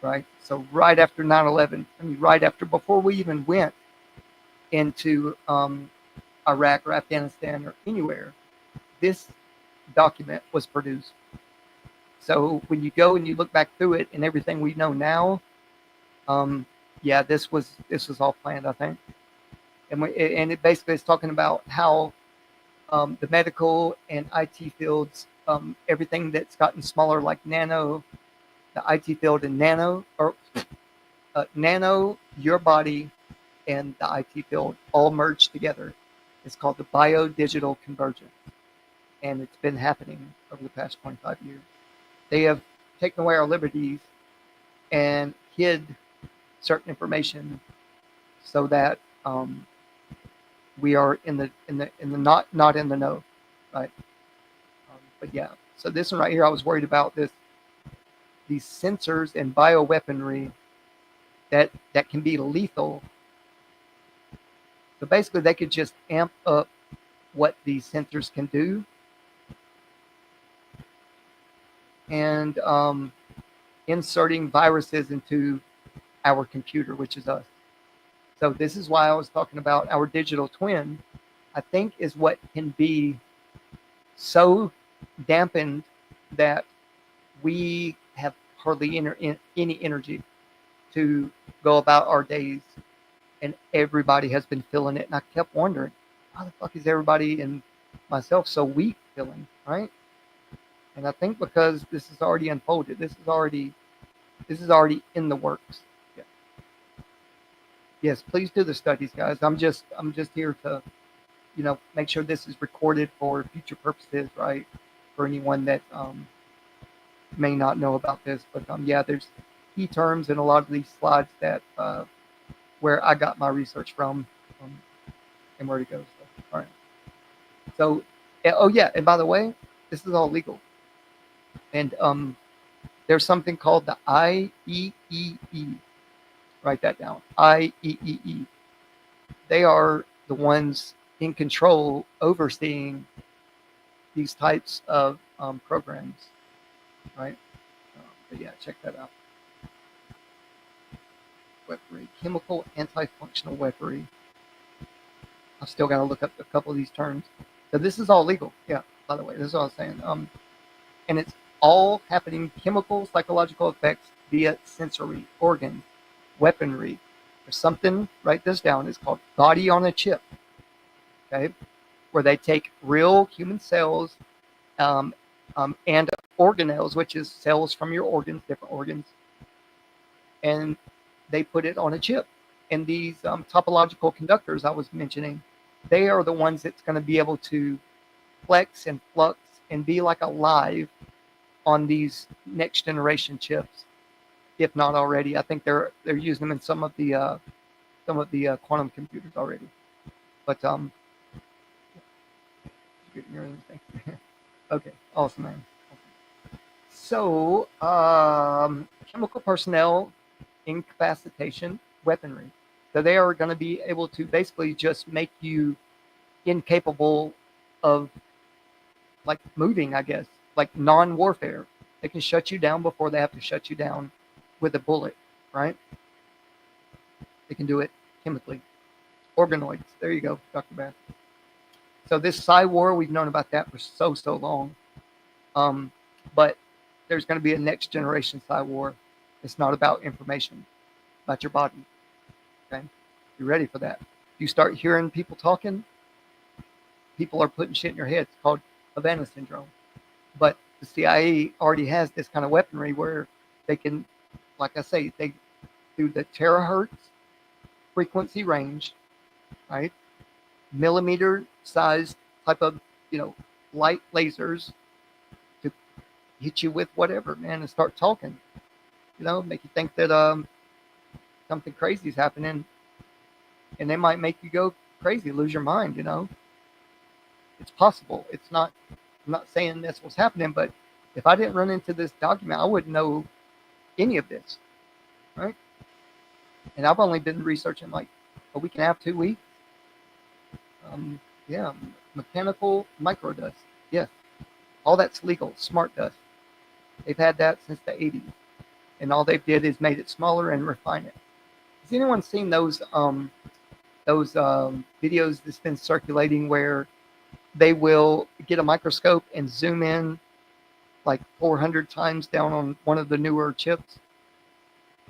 right? So right after 9/11, I mean, right after, before we even went into Iraq or Afghanistan or anywhere, this document was produced. So when you go and you look back through it and everything we know now, um, yeah, this was all planned, I think. And it basically is talking about how the medical and IT fields, everything that's gotten smaller, like nano, the IT field and nano, or nano, your body, and the IT field all merged together. It's called the bio-digital convergence, and it's been happening over the past 25 years. They have taken away our liberties and hid certain information so that we are in the not in the know, right? But yeah, so this one right here, I was worried about these sensors and bioweaponry that can be lethal. So basically, they could just amp up what these sensors can do, and inserting viruses into our computer, which is us. So this is why I was talking about our digital twin. I think is what can be so dampened that we have hardly any energy to go about our days, and everybody has been feeling it. And I kept wondering, why the fuck is everybody and myself so weak feeling, right? And I think because this is already unfolded. This is already in the works. Yeah. Yes, please do the studies, guys. I'm just here to, make sure this is recorded for future purposes, right? For anyone that may not know about this, but yeah, there's key terms in a lot of these slides that where I got my research from, um, and where to go. So, all right. So, oh yeah, and by the way, this is all legal, and there's something called the IEEE. Write that down. IEEE. They are the ones in control, overseeing these types of programs, right? But yeah, check that out. Weaponry, chemical anti-functional weaponry. I've still got to look up a couple of these terms. So this is all legal. Yeah, by the way, this is what I was saying. And it's all happening, chemical, psychological effects via sensory, organs, weaponry. There's something, write this down, it's called body on a chip, okay? Where they take real human cells um, and organelles, which is cells from your organs, different organs, and they put it on a chip. And these topological conductors I was mentioning, they are the ones that's going to be able to flex and flux and be like alive on these next generation chips, if not already. I think they're using them in some of the quantum computers already. But okay, awesome, man. So chemical personnel incapacitation weaponry. So they are going to be able to basically just make you incapable of like moving, I guess, like non-warfare. They can shut you down before they have to shut you down with a bullet, right? They can do it chemically. Organoids. There you go, Dr. Bath. So this Psy War, we've known about that for so long. But there's going to be a next generation Psy War. It's not about information, about your body. Okay, you ready for that? You start hearing people talking, people are putting shit in your head. It's called Havana syndrome. But the CIA already has this kind of weaponry where they can, like I say, they do the terahertz frequency range, right? Millimeter sized type of, light lasers to hit you with whatever, man, and start talking. Make you think that something crazy is happening, and they might make you go crazy, lose your mind. It's possible. It's not. I'm not saying that's what's happening, but if I didn't run into this document, I wouldn't know any of this, right? And I've only been researching like a week and a half, 2 weeks. Yeah, mechanical microdust. Yes, all that's legal. Smart dust. They've had that since the 80s. and all they did is made it smaller and refine it. Has anyone seen those videos that's been circulating where they will get a microscope and zoom in like 400 times down on one of the newer chips,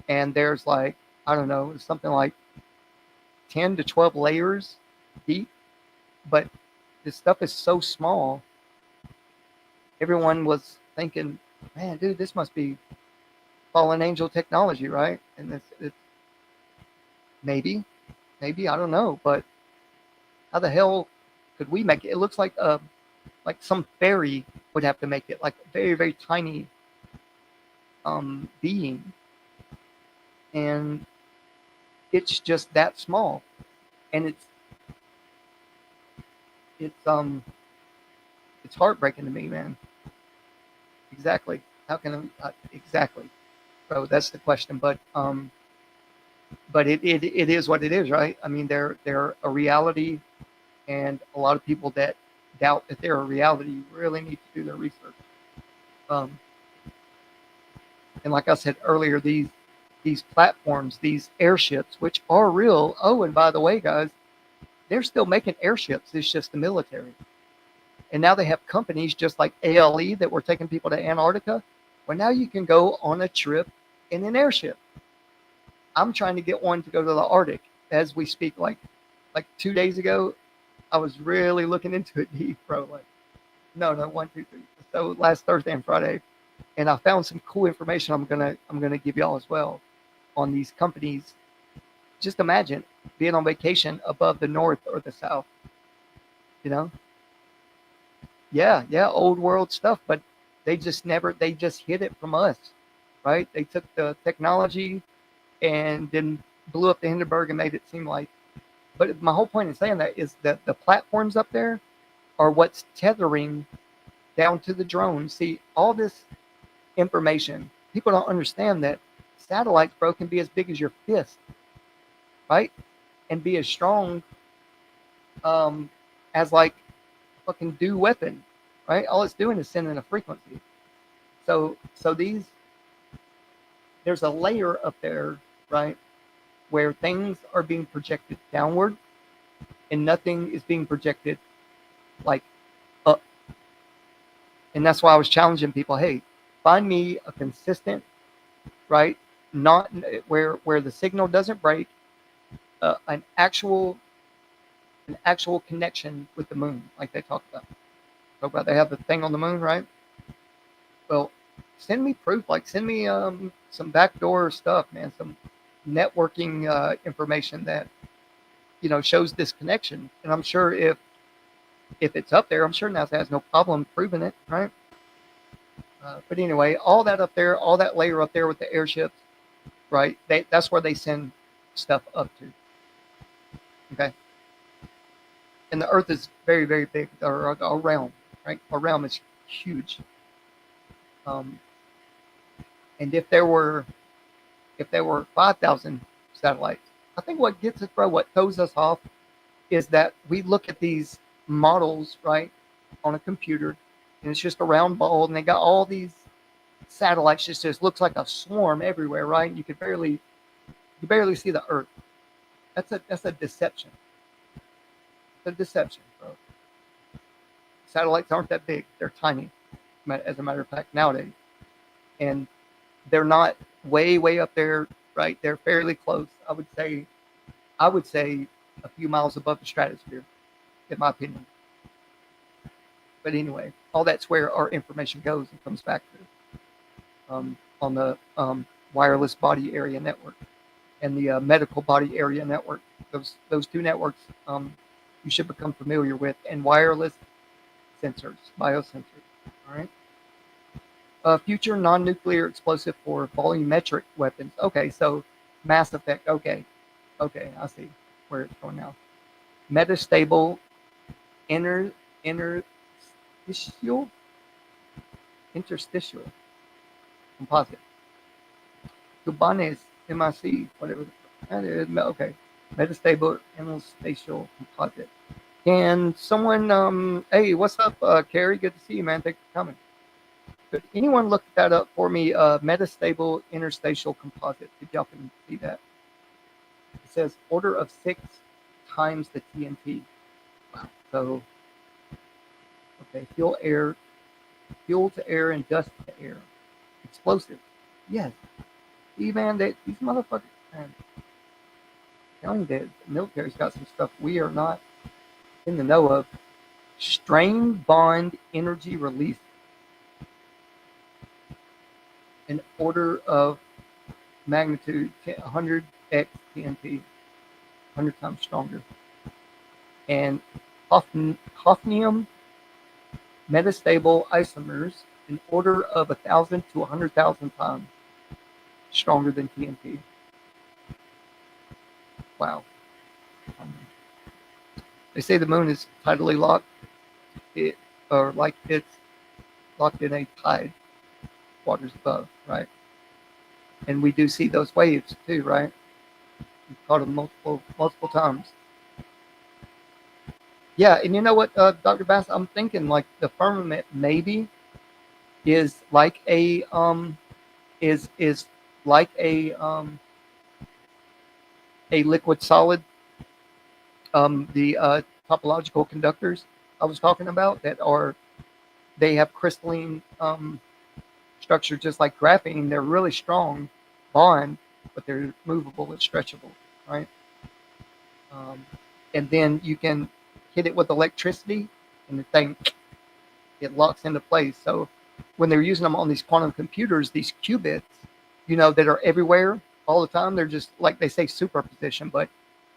and there's like, I don't know, something like 10 to 12 layers deep, but this stuff is so small. Everyone was thinking, man, dude, this must be fallen angel technology, right? And it's maybe, I don't know, but how the hell could we make it? It looks like some fairy would have to make it, like a very, very tiny being, and it's just that small, and it's heartbreaking to me, man. Exactly. How can exactly? So that's the question, but it is what it is, right? I mean, they're a reality, and a lot of people that doubt that they're a reality really need to do their research. Um, and like I said earlier, these platforms, these airships, which are real. Oh, and by the way, guys, they're still making airships. It's just the military. And now they have companies just like ALE that were taking people to Antarctica. Well, now you can go on a trip in an airship. I'm trying to get one to go to the Arctic as we speak. Like 2 days ago, I was really looking into it deep, bro. Like, no, 1, 2, 3. So last Thursday and Friday, and I found some cool information. I'm gonna give y'all as well on these companies. Just imagine being on vacation above the north or the south. You know, yeah, old world stuff, but they just hid it from us, right? They took the technology and then blew up the Hindenburg and made it seem like. But my whole point in saying that is that the platforms up there are what's tethering down to the drones. See, all this information, people don't understand that satellites, bro, can be as big as your fist, right? And be as strong as like a fucking DEW weapon, right? All it's doing is sending a frequency. So there's a layer up there, right, where things are being projected downward and nothing is being projected like up. And that's why I was challenging people, hey, find me a consistent, right, not where the signal doesn't break, an actual connection with the moon, like they talk about. They have the thing on the moon, right? Well, send me proof. Like, send me some backdoor stuff, man. Some networking information that shows this connection. And I'm sure if it's up there, I'm sure NASA has no problem proving it, right? But anyway, all that up there, all that layer up there with the airships, right? That's where they send stuff up to. Okay. And the Earth is very, very big. Our realm, right? Our realm is huge. And if there were 5,000 satellites, I think what gets us, bro, what throws us off is that we look at these models, right, on a computer, and it's just a round ball, and they got all these satellites. Just looks like a swarm everywhere, right? You barely see the Earth. That's a deception. It's a deception, bro. Satellites aren't that big; they're tiny, as a matter of fact, nowadays, and they're not way up there, right? They're fairly close. I would say a few miles above the stratosphere, in my opinion. But anyway, all that's where our information goes and comes back to on the wireless body area network and the medical body area network. Those two networks you should become familiar with, and wireless sensors, biosensors. All right. Future non-nuclear explosive for volumetric weapons. Okay, so Mass Effect. Okay, I see where it's going now. Metastable interstitial composite. Cubanes MIC, whatever that is. Okay, metastable interstitial composite. Can someone? Hey, what's up, Carrie? Good to see you, man. Thanks for coming. Could anyone look that up for me? Metastable interstitial composite. If y'all can see that. It says order of 6 times the TNT. Wow. So, okay, fuel to air, and dust to air. Explosive. Yes. See, man, these motherfuckers, man, I'm telling you, the military's got some stuff we are not in the know of. Strain bond energy release. An order of magnitude 100x TNT, 100 times stronger. And hafnium metastable isomers, an order of 1,000 to 100,000 times stronger than TNT. Wow. They say the moon is tidally locked, or like it's locked in a tide, waters above, right? And we do see those waves too, right? We've caught them multiple times. Yeah, and you know what, Dr. Bass, I'm thinking like the firmament maybe is like a is like a liquid solid. The topological conductors I was talking about they have crystalline structure just like graphene. They're really strong bond, but they're movable and stretchable, right? And then you can hit it with electricity, and the thing, it locks into place. So when they're using them on these quantum computers, these qubits, that are everywhere all the time, they're just like they say superposition, but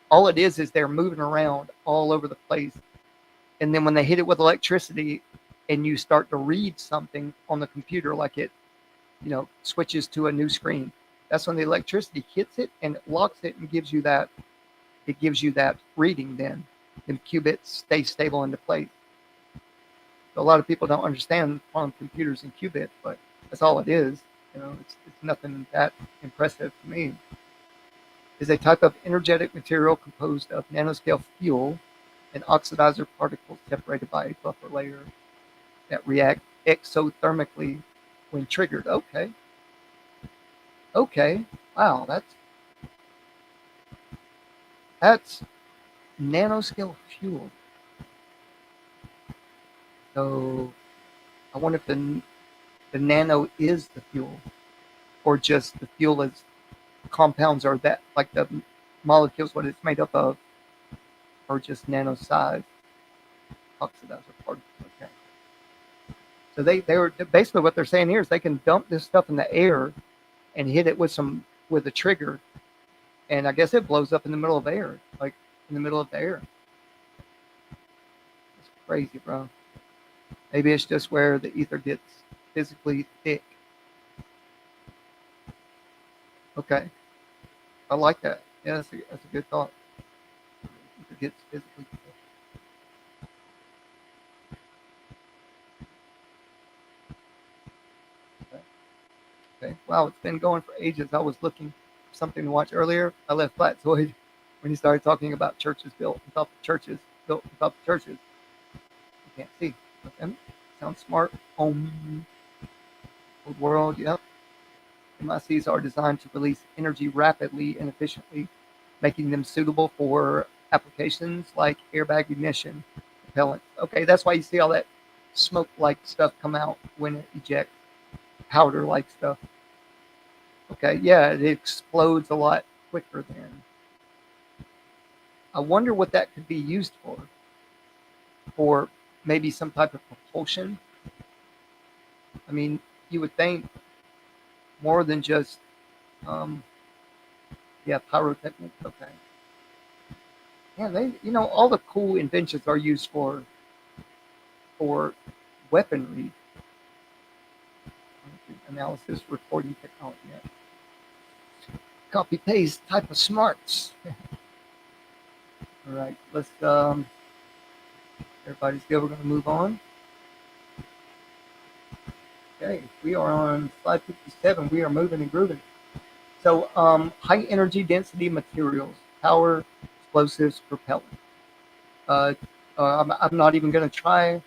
all it is they're moving around all over the place. And then when they hit it with electricity and you start to read something on the computer, like it, switches to a new screen, that's when the electricity hits it and it locks it and gives you that reading. Then the qubits stay stable into place. So a lot of people don't understand quantum computers and qubits, but that's all it is. It's nothing that impressive to me. Is a type of energetic material composed of nanoscale fuel and oxidizer particles separated by a buffer layer that react exothermically when triggered. Okay. Wow, that's nanoscale fuel. So I wonder if the nano is the fuel, or just the fuel is compounds, are that like the molecules, what it's made up of, or just nano size oxidizer particles. Okay. So they were basically, what they're saying here is they can dump this stuff in the air and hit it with a trigger, and I guess it blows up in the middle of air, like in the middle of the air. It's crazy, bro. Maybe it's just where the ether gets physically thick. Okay, I like that. Yeah, that's a good thought. Ether gets physically thick. Okay. Wow, it's been going for ages. I was looking for something to watch earlier. I left Flatzoid when he started talking about churches built on top of churches. You can't see. Okay. Sounds smart. Old world. Yep. MICs are designed to release energy rapidly and efficiently, making them suitable for applications like airbag ignition, propellant. Okay, that's why you see all that smoke-like stuff come out when it ejects, powder-like stuff. Okay, yeah, it explodes a lot quicker then. I wonder what that could be used for. For maybe some type of propulsion. I mean, you would think more than just, pyrotechnics. Okay. Yeah, all the cool inventions are used for weaponry. Analysis, recording technology. Yeah. Copy paste type of smarts. All right, let's. Everybody's good. We're going to move on. Okay, we are on slide 57. We are moving and grooving. So, high energy density materials, power, explosives, propellant. I'm not even going to try.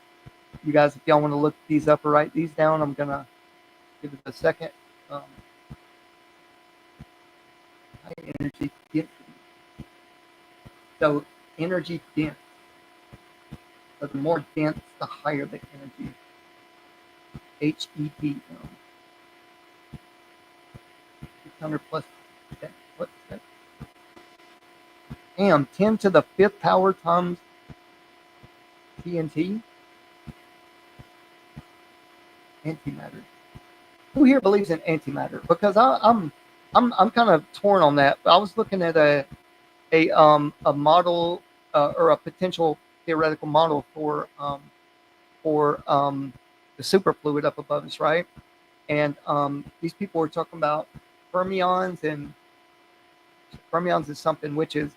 You guys, if y'all want to look these up or write these down, I'm going to Give it a second. Um, high energy density. So energy dense. So the more dense, the higher the energy. HEP. 600 plus. What's that? Damn, 10 to the fifth power times TNT. Antimatter. Who here believes in antimatter? Because I'm kind of torn on that. I was looking at a model or a potential theoretical model for the superfluid up above us, right? And these people were talking about fermions, and fermions is something which is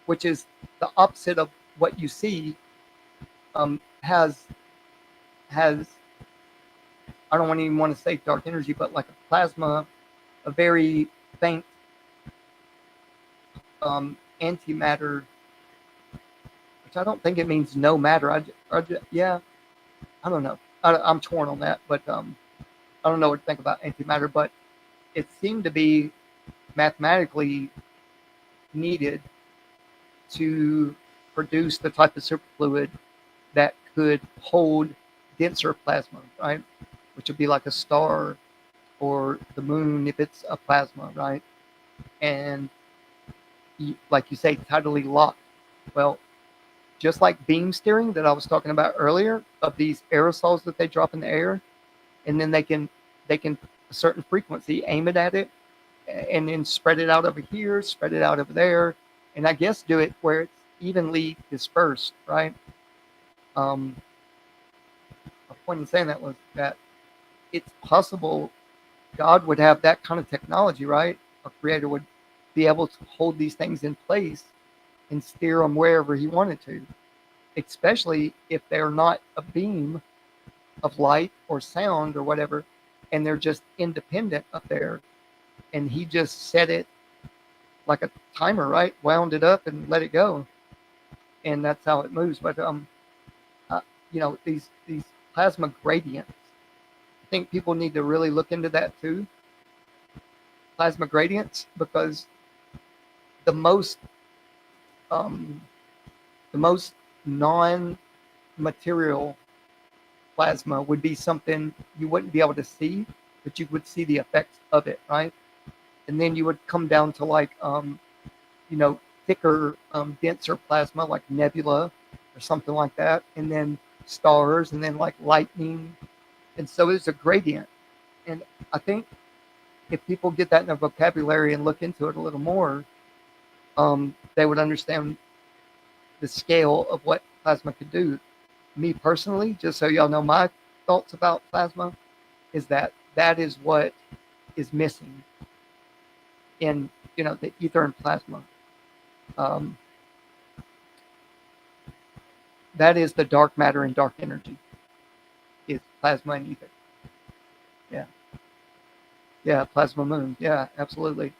the opposite of what you see. Has I don't even want to say dark energy, but like a plasma, a very faint antimatter, which I don't think it means no matter. Yeah, I don't know. I'm torn on that, but I don't know what to think about antimatter. But it seemed to be mathematically needed to produce the type of superfluid that could hold denser plasma, right? Which would be like a star or the moon if it's a plasma, right? And like you say, tidally locked. Well, just like beam steering that I was talking about earlier, of these aerosols that they drop in the air, and then they can a certain frequency aim it at it, and then spread it out over here, spread it out over there, and I guess do it where it's evenly dispersed, right? My point in saying that was that it's possible God would have that kind of technology, right? Our Creator would be able to hold these things in place and steer them wherever He wanted to, especially if they're not a beam of light or sound or whatever, and they're just independent up there. And He just set it like a timer, right? Wound it up and let it go, and that's how it moves. But these plasma gradients, I think people need to really look into that too. Plasma gradients, because the most um, the most non-material plasma would be something you wouldn't be able to see, but you would see the effects of it, right? And then you would come down to like you know thicker, denser plasma like nebula or something like that, and then stars, and then like lightning, and so it's a gradient. And I think if people get that in their vocabulary and look into it a little more, they would understand the scale of what plasma could do. Me personally, just so y'all know my thoughts about plasma, is that that is what is missing in the ether and plasma. Um, that is the dark matter and dark energy, is plasma and ether. Yeah, yeah, plasma moon. Yeah, absolutely.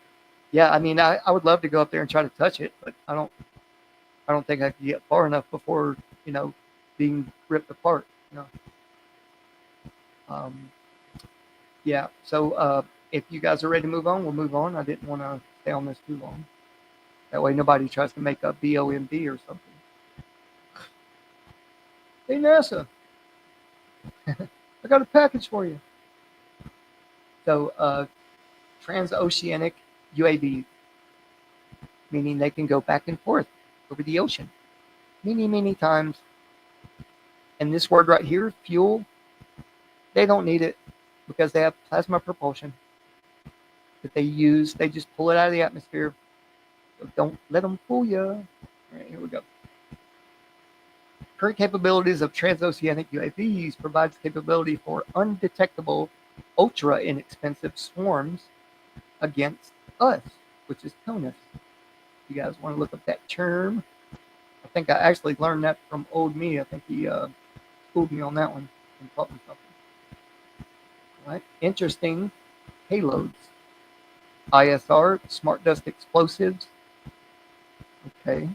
Yeah, I mean, I would love to go up there and try to touch it, but I don't think I could get far enough before being ripped apart. You know. Um, yeah. So if you guys are ready to move on, we'll move on. I didn't want to stay on this too long. That way, nobody tries to make up BOMB or something. Hey NASA, I got a package for you. So transoceanic UAVs, meaning they can go back and forth over the ocean many times. And this word right here, fuel, they don't need it because they have plasma propulsion that they use. They just pull it out of the atmosphere. So don't let them fool you. All right, here we go. Current capabilities of transoceanic UAVs provides capability for undetectable, ultra inexpensive swarms against us, which is CONUS. You guys want to look up that term? I think I actually learned that from old me. I think he schooled me on that one and taught me something. All right, interesting payloads. ISR, smart dust explosives. Okay.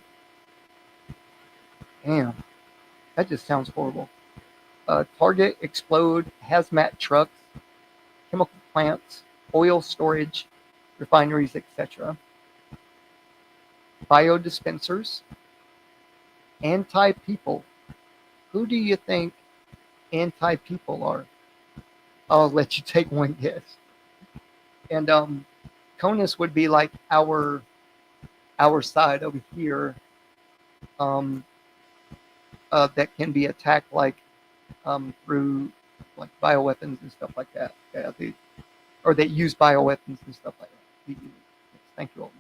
Damn, that just sounds horrible. Target explode hazmat trucks chemical plants, oil storage, refineries, etc. Biodispensers, anti-people. Who do you think anti-people are? I'll let you take one guess. And CONUS would be like our side over here, that can be attacked like through like bioweapons and stuff like that. Yeah, or that use bioweapons and stuff like that. Thank you,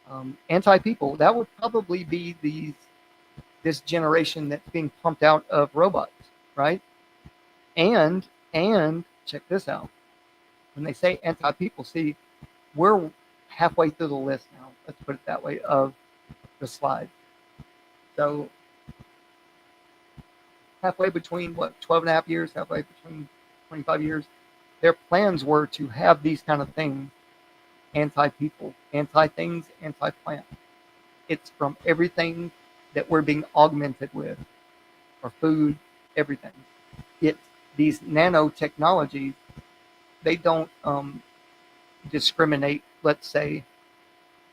Alton. Anti-people, that would probably be this generation that's being pumped out of robots, right? And check this out. When they say anti-people, see, we're halfway through the list now. Let's put it that way, of the slide. So halfway between 12 and a half years, halfway between 25 years, their plans were to have these kind of things: anti-people, anti-things, anti-plant. It's from everything that we're being augmented with, our food, everything. It's these nanotechnologies. They don't discriminate, let's say,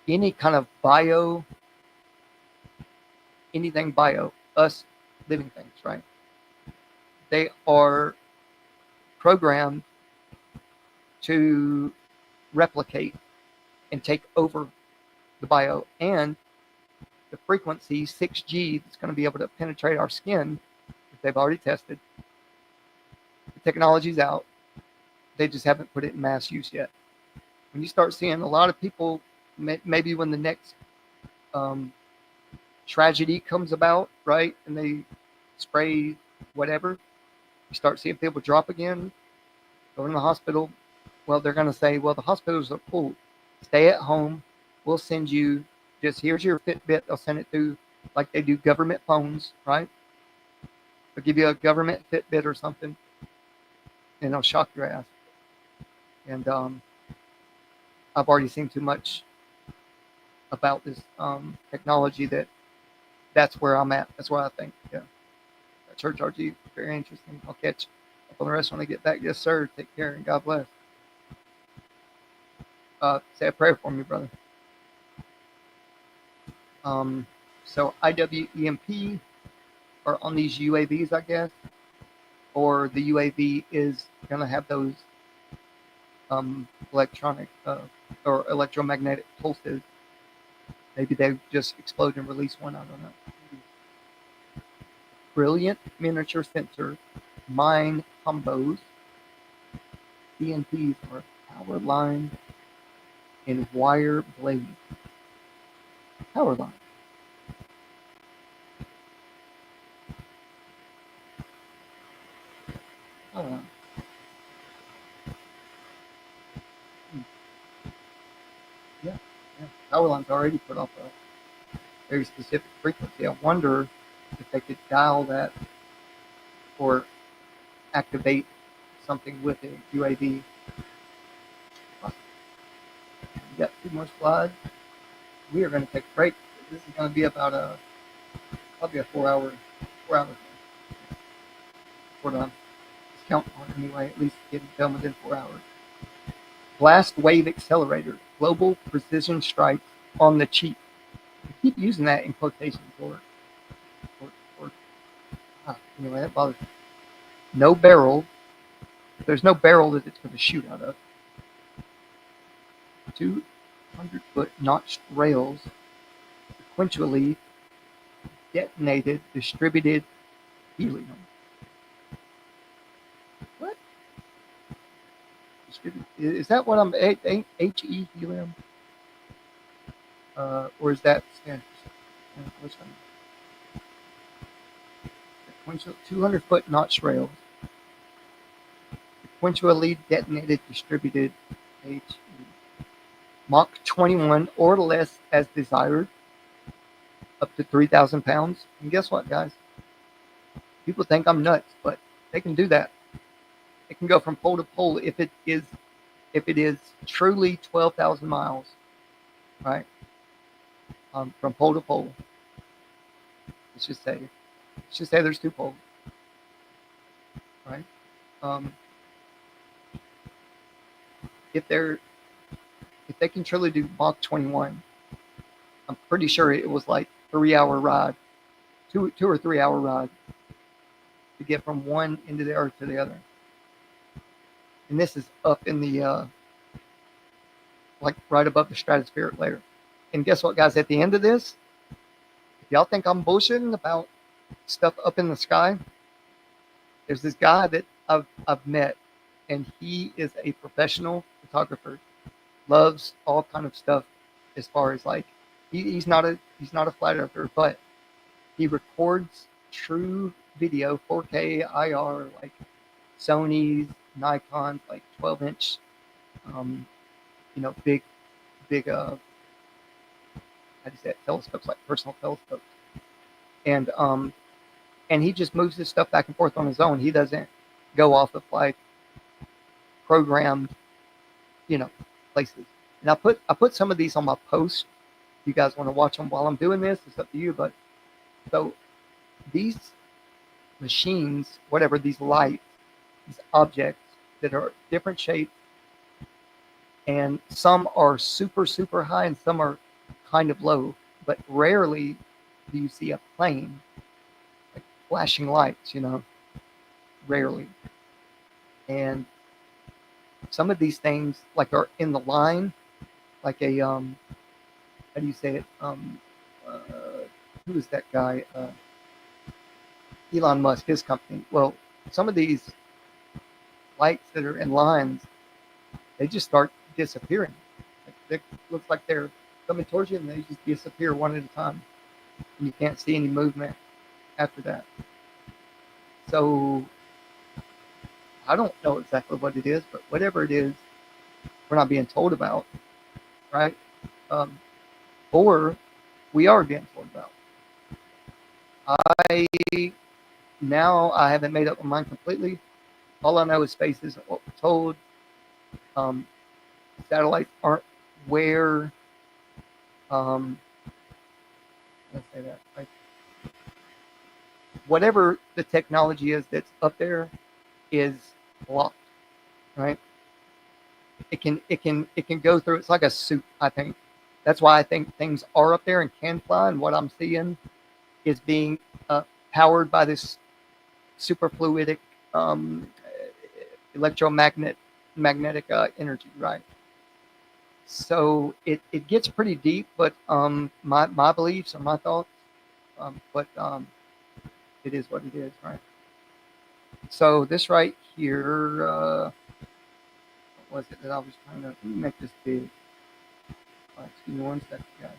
any kind of anything bio, us living things, right? They are programmed to replicate and take over the bio, and the frequency 6G that's going to be able to penetrate our skin, if they've already tested. The technology's out. They just haven't put it in mass use yet. When you start seeing a lot of people, maybe when the next tragedy comes about, right, and they spray whatever, you start seeing people drop again, go in the hospital. Well, they're going to say, well, the hospitals are full. Stay at home. We'll send you, just here's your Fitbit. They'll send it through like they do government phones, right? They'll give you a government Fitbit or something, and they'll shock your ass. And I've already seen too much about this technology that's where I'm at. That's where I think, yeah. Church RG, very interesting. I'll catch up on the rest when I get back. Yes, sir. Take care and God bless. Say a prayer for me, brother. So IWEMP are on these UAVs, I guess, or the UAV is going to have those electronic or electromagnetic pulses. Maybe they just explode and release one. I don't know. Brilliant miniature sensor, mine combos. CNTs are power line and wire blade. Power line. Power line. Yeah. Power line's already put off a very specific frequency. I wonder if they could dial that or activate something with a UAV. We got 2 more slides. We are going to take a break. This is going to be about probably a 4-hour thing. Sort of count on anyway, at least get it done within 4 hours. Blast Wave Accelerator, global precision strike on the cheap. I keep using that in quotations anyway, that bothers me. No barrel. There's no barrel that it's going to shoot out of. 200-foot notched rails, sequentially detonated distributed helium. What? Is that what I'm HE helium? Or is that standard? Which one? 200-foot notched rails, sequentially detonated distributed HE. Mach 21 or less as desired, up to 3,000 pounds. And guess what, guys? People think I'm nuts, but they can do that. It can go from pole to pole if it is truly 12,000 miles, right? From pole to pole. Let's just say there's 2 poles, right? if they can truly do Mach 21, I'm pretty sure it was like 3 hour ride, 2 or 3 hour ride to get from one end of the earth to the other. And this is up in the like right above the stratospheric layer. And guess what, guys? At the end of this, if y'all think I'm bullshitting about stuff up in the sky, there's this guy that I've met, and he is a professional photographer. Loves all kind of stuff as far as like he's not a flat earther, but he records true video, 4K IR, like Sony's, Nikon's, like 12-inch, big, big, how do you say it, telescopes, like personal telescopes. And he just moves his stuff back and forth on his own. He doesn't go off of like programmed, you know, places. And I put some of these on my post. If you guys want to watch them while I'm doing this, it's up to you. But so these machines, whatever, these lights, these objects that are different shapes, and some are super, super high and some are kind of low, but rarely do you see a plane like flashing lights, rarely. And some of these things like are in the line, like a how do you say it? Uh, who is that guy? Elon Musk, his company. Well, some of these lights that are in lines, they just start disappearing. It looks like they're coming towards you, and they just disappear one at a time. And you can't see any movement after that. So I don't know exactly what it is, but whatever it is, we're not being told about, right? Um, or we are being told about. I now haven't made up my mind completely. All I know is space isn't what we're told. Um, Satellites aren't where. Let's say that. Like, whatever the technology is that's up there is locked, right? It can go through. It's like a suit, I think. That's why I think things are up there and can fly. And what I'm seeing is being powered by this superfluidic um, magnetic energy, right? So it gets pretty deep, but my beliefs or my thoughts, but it is what it is, right? So this right here, what was it that I was trying to make this big? Excuse me one second, guys.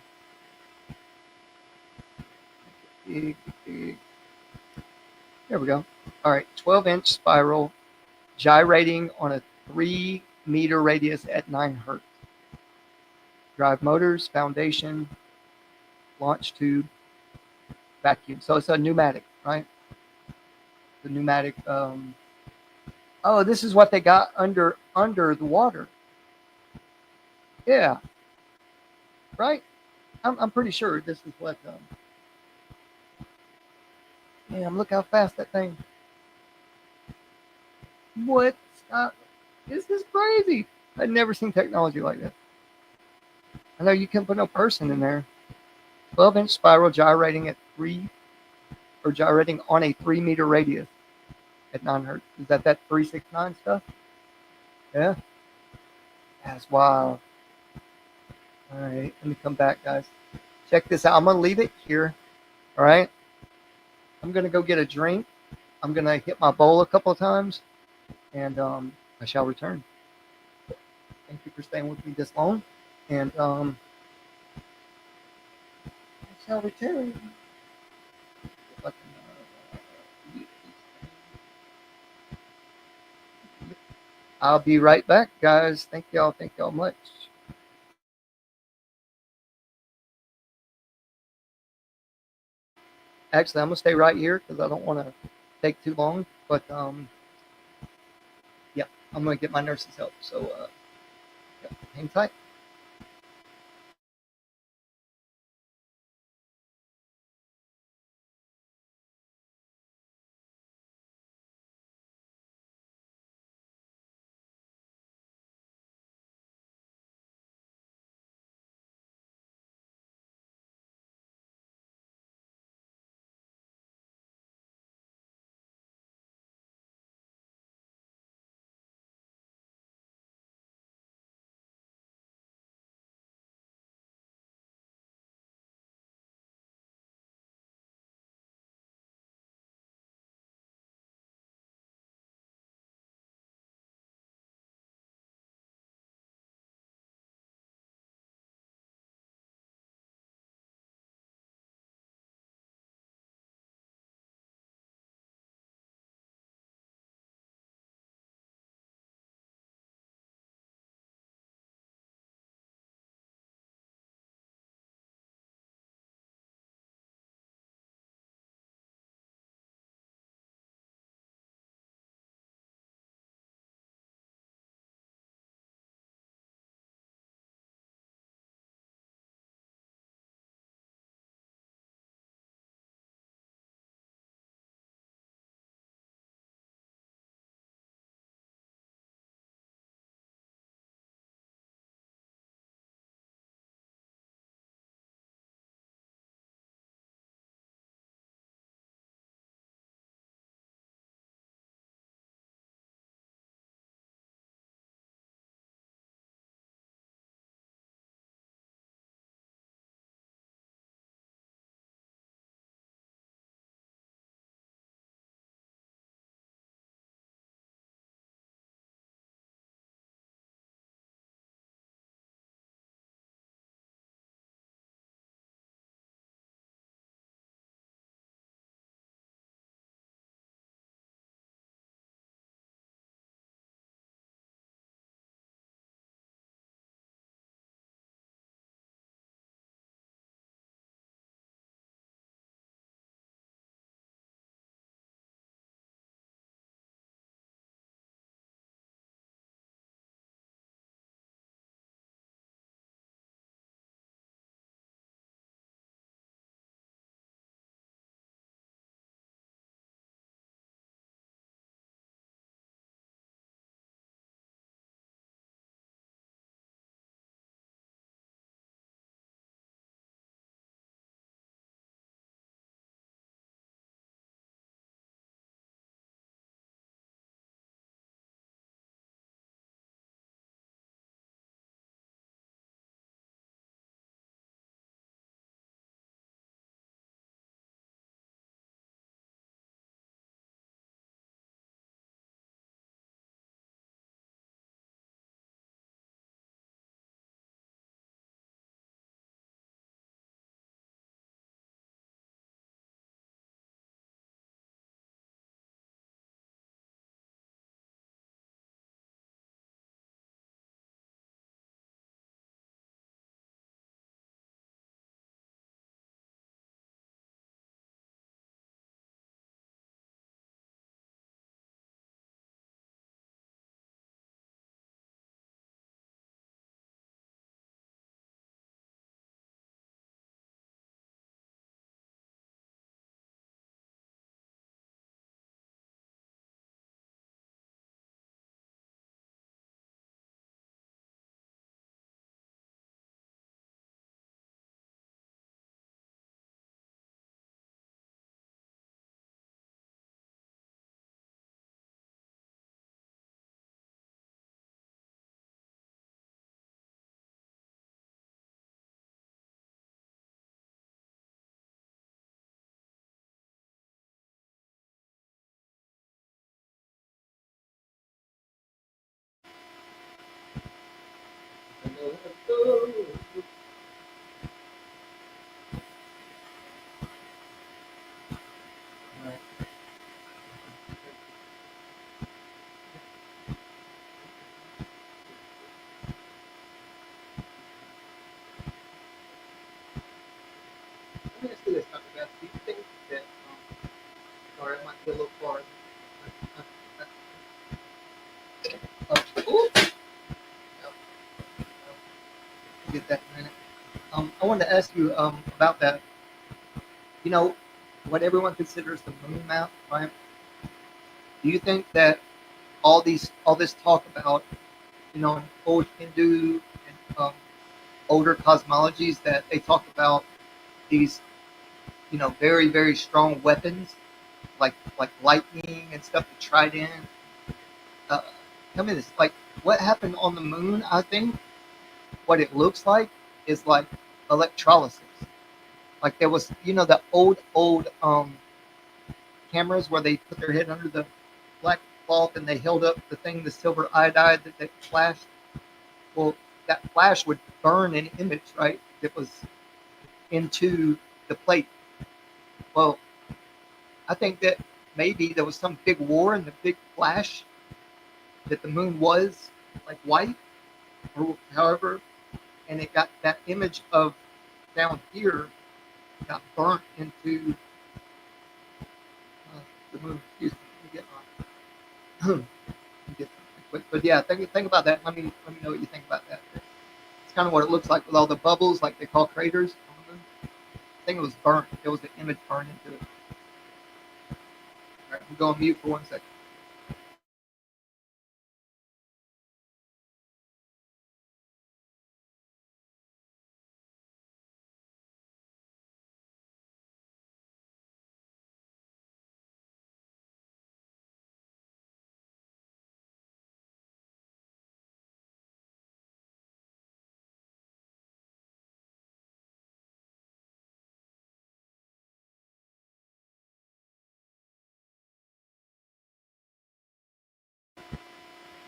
Big, big. There we go. All right, 12-inch spiral, gyrating on a 3-meter radius at 9 hertz. Drive motors, foundation, launch tube, vacuum. So it's a pneumatic, right? The pneumatic. Oh, this is what they got under the water. Yeah, right. I'm pretty sure this is what. Damn, look how fast that thing. What? This is crazy. I've never seen technology like this. I know you can't put no person in there. 12-inch spiral gyrating at 3, or gyrating on a 3-meter radius at 9 hertz. Is that 369 stuff? Yeah. That's wild. All right, let me come back, guys. Check this out. I'm gonna leave it here. All right. I'm gonna go get a drink. I'm gonna hit my bowl a couple of times, and I shall return. Thank you for staying with me this long, and I shall return. If I can, I'll be right back, guys. Thank y'all. Thank y'all much. Actually, I'm gonna stay right here because I don't want to take too long. But yeah, I'm gonna get my nurse's help. So yeah, hang tight. Let me ask you this, Dr. Beth. Do you think that, sorry, I might be a little far. Ooh, get that in a minute. I wanted to ask you about that. You know, what everyone considers the moon map, right? Do you think that all this talk about, in old Hindu and older cosmologies that they talk about these, very very strong weapons like lightning and stuff, the trident. Uh, Tell me this, like what happened on the moon? I think what it looks like is like electrolysis. Like there was, the old cameras where they put their head under the black cloth and they held up the thing, the silver iodide that flashed. Well, that flash would burn an image, right? That was into the plate. Well, I think that maybe there was some big war and the big flash that the moon was like white or however, and it got that image of down here got burnt into the moon. Excuse me. Let me get on. But yeah, think about that. Let me know what you think about that. It's kind of what it looks like with all the bubbles, like they call craters on the moon. I think it was burnt. There was an image burned into it. All right, I'm going mute for 1 second.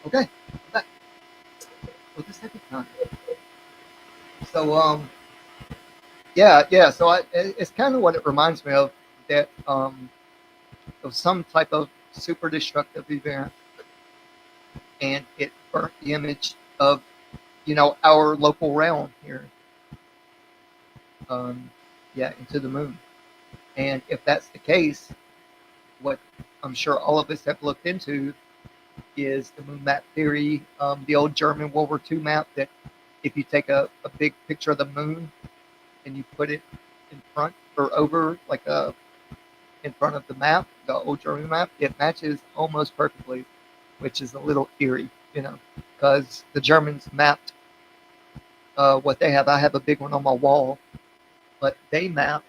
Okay, I'm back for the second time. So yeah. So it's kind of what it reminds me of, that of some type of super destructive event, and it burnt the image of our local realm here, um, yeah, into the moon. And if that's the case, what I'm sure all of us have looked into is the moon map theory, the old German World War II map. That if you take a big picture of the moon and you put it in front or over, like in front of the map, the old German map, it matches almost perfectly, which is a little eerie, because the Germans mapped what they have. I have a big one on my wall, but they map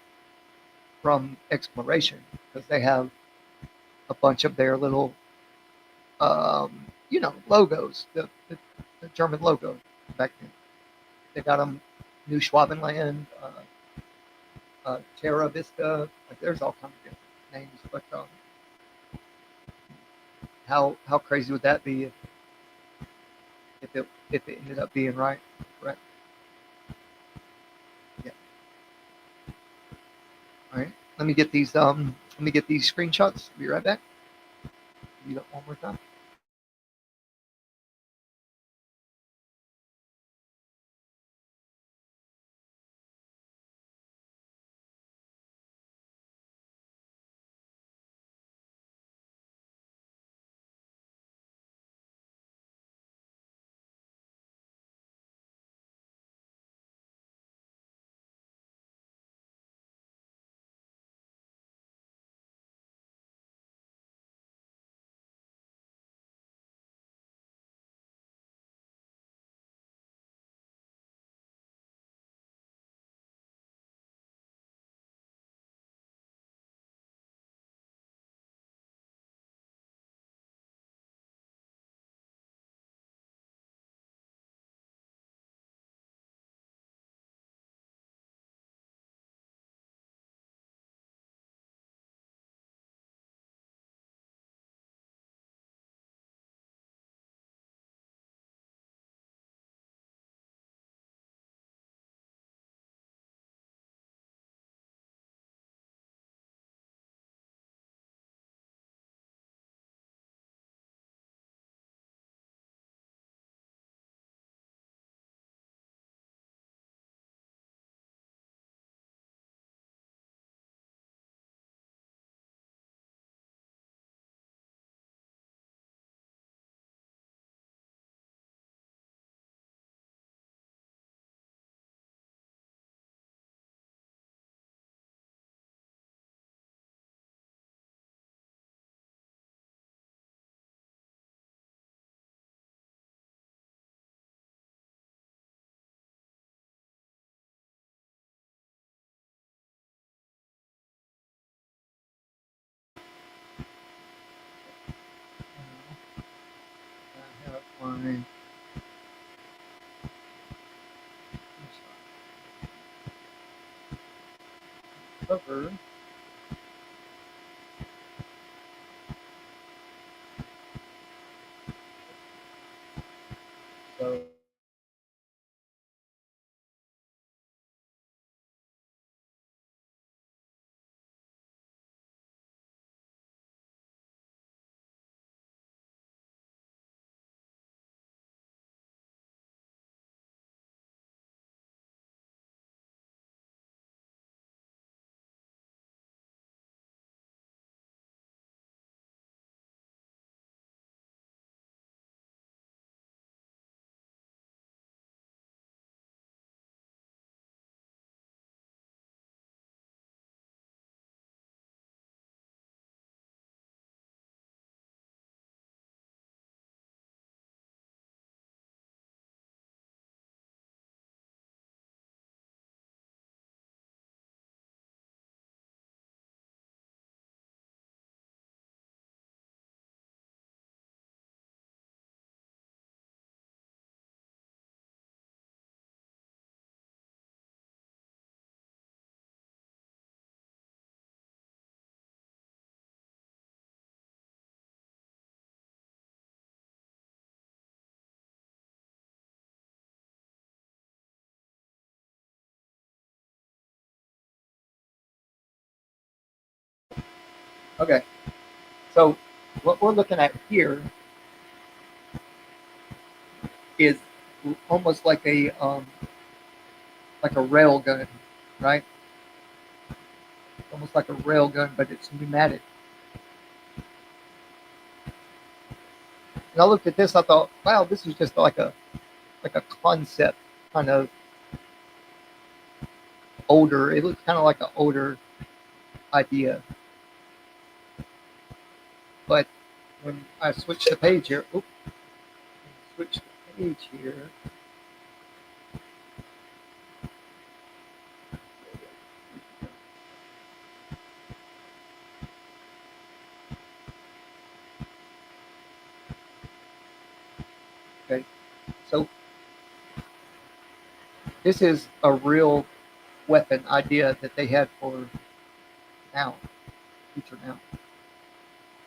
from exploration because they have a bunch of their little, logos, the German logo back then. They got them New Schwabenland, Terra Vista. Like there's all kinds of different names, but how crazy would that be if it ended up being right? Correct. Yeah. All right. Let me get these screenshots. Be right back. Do that one more time. cover. So okay, so what we're looking at here is almost like a rail gun, right? Almost like a rail gun, but it's pneumatic. And I looked at this, I thought, wow, this is just like a concept, kind of older. It looks kind of like an older idea. But when I switch the page here, switch the page here. Okay, so this is a real weapon idea that they had for now, future now,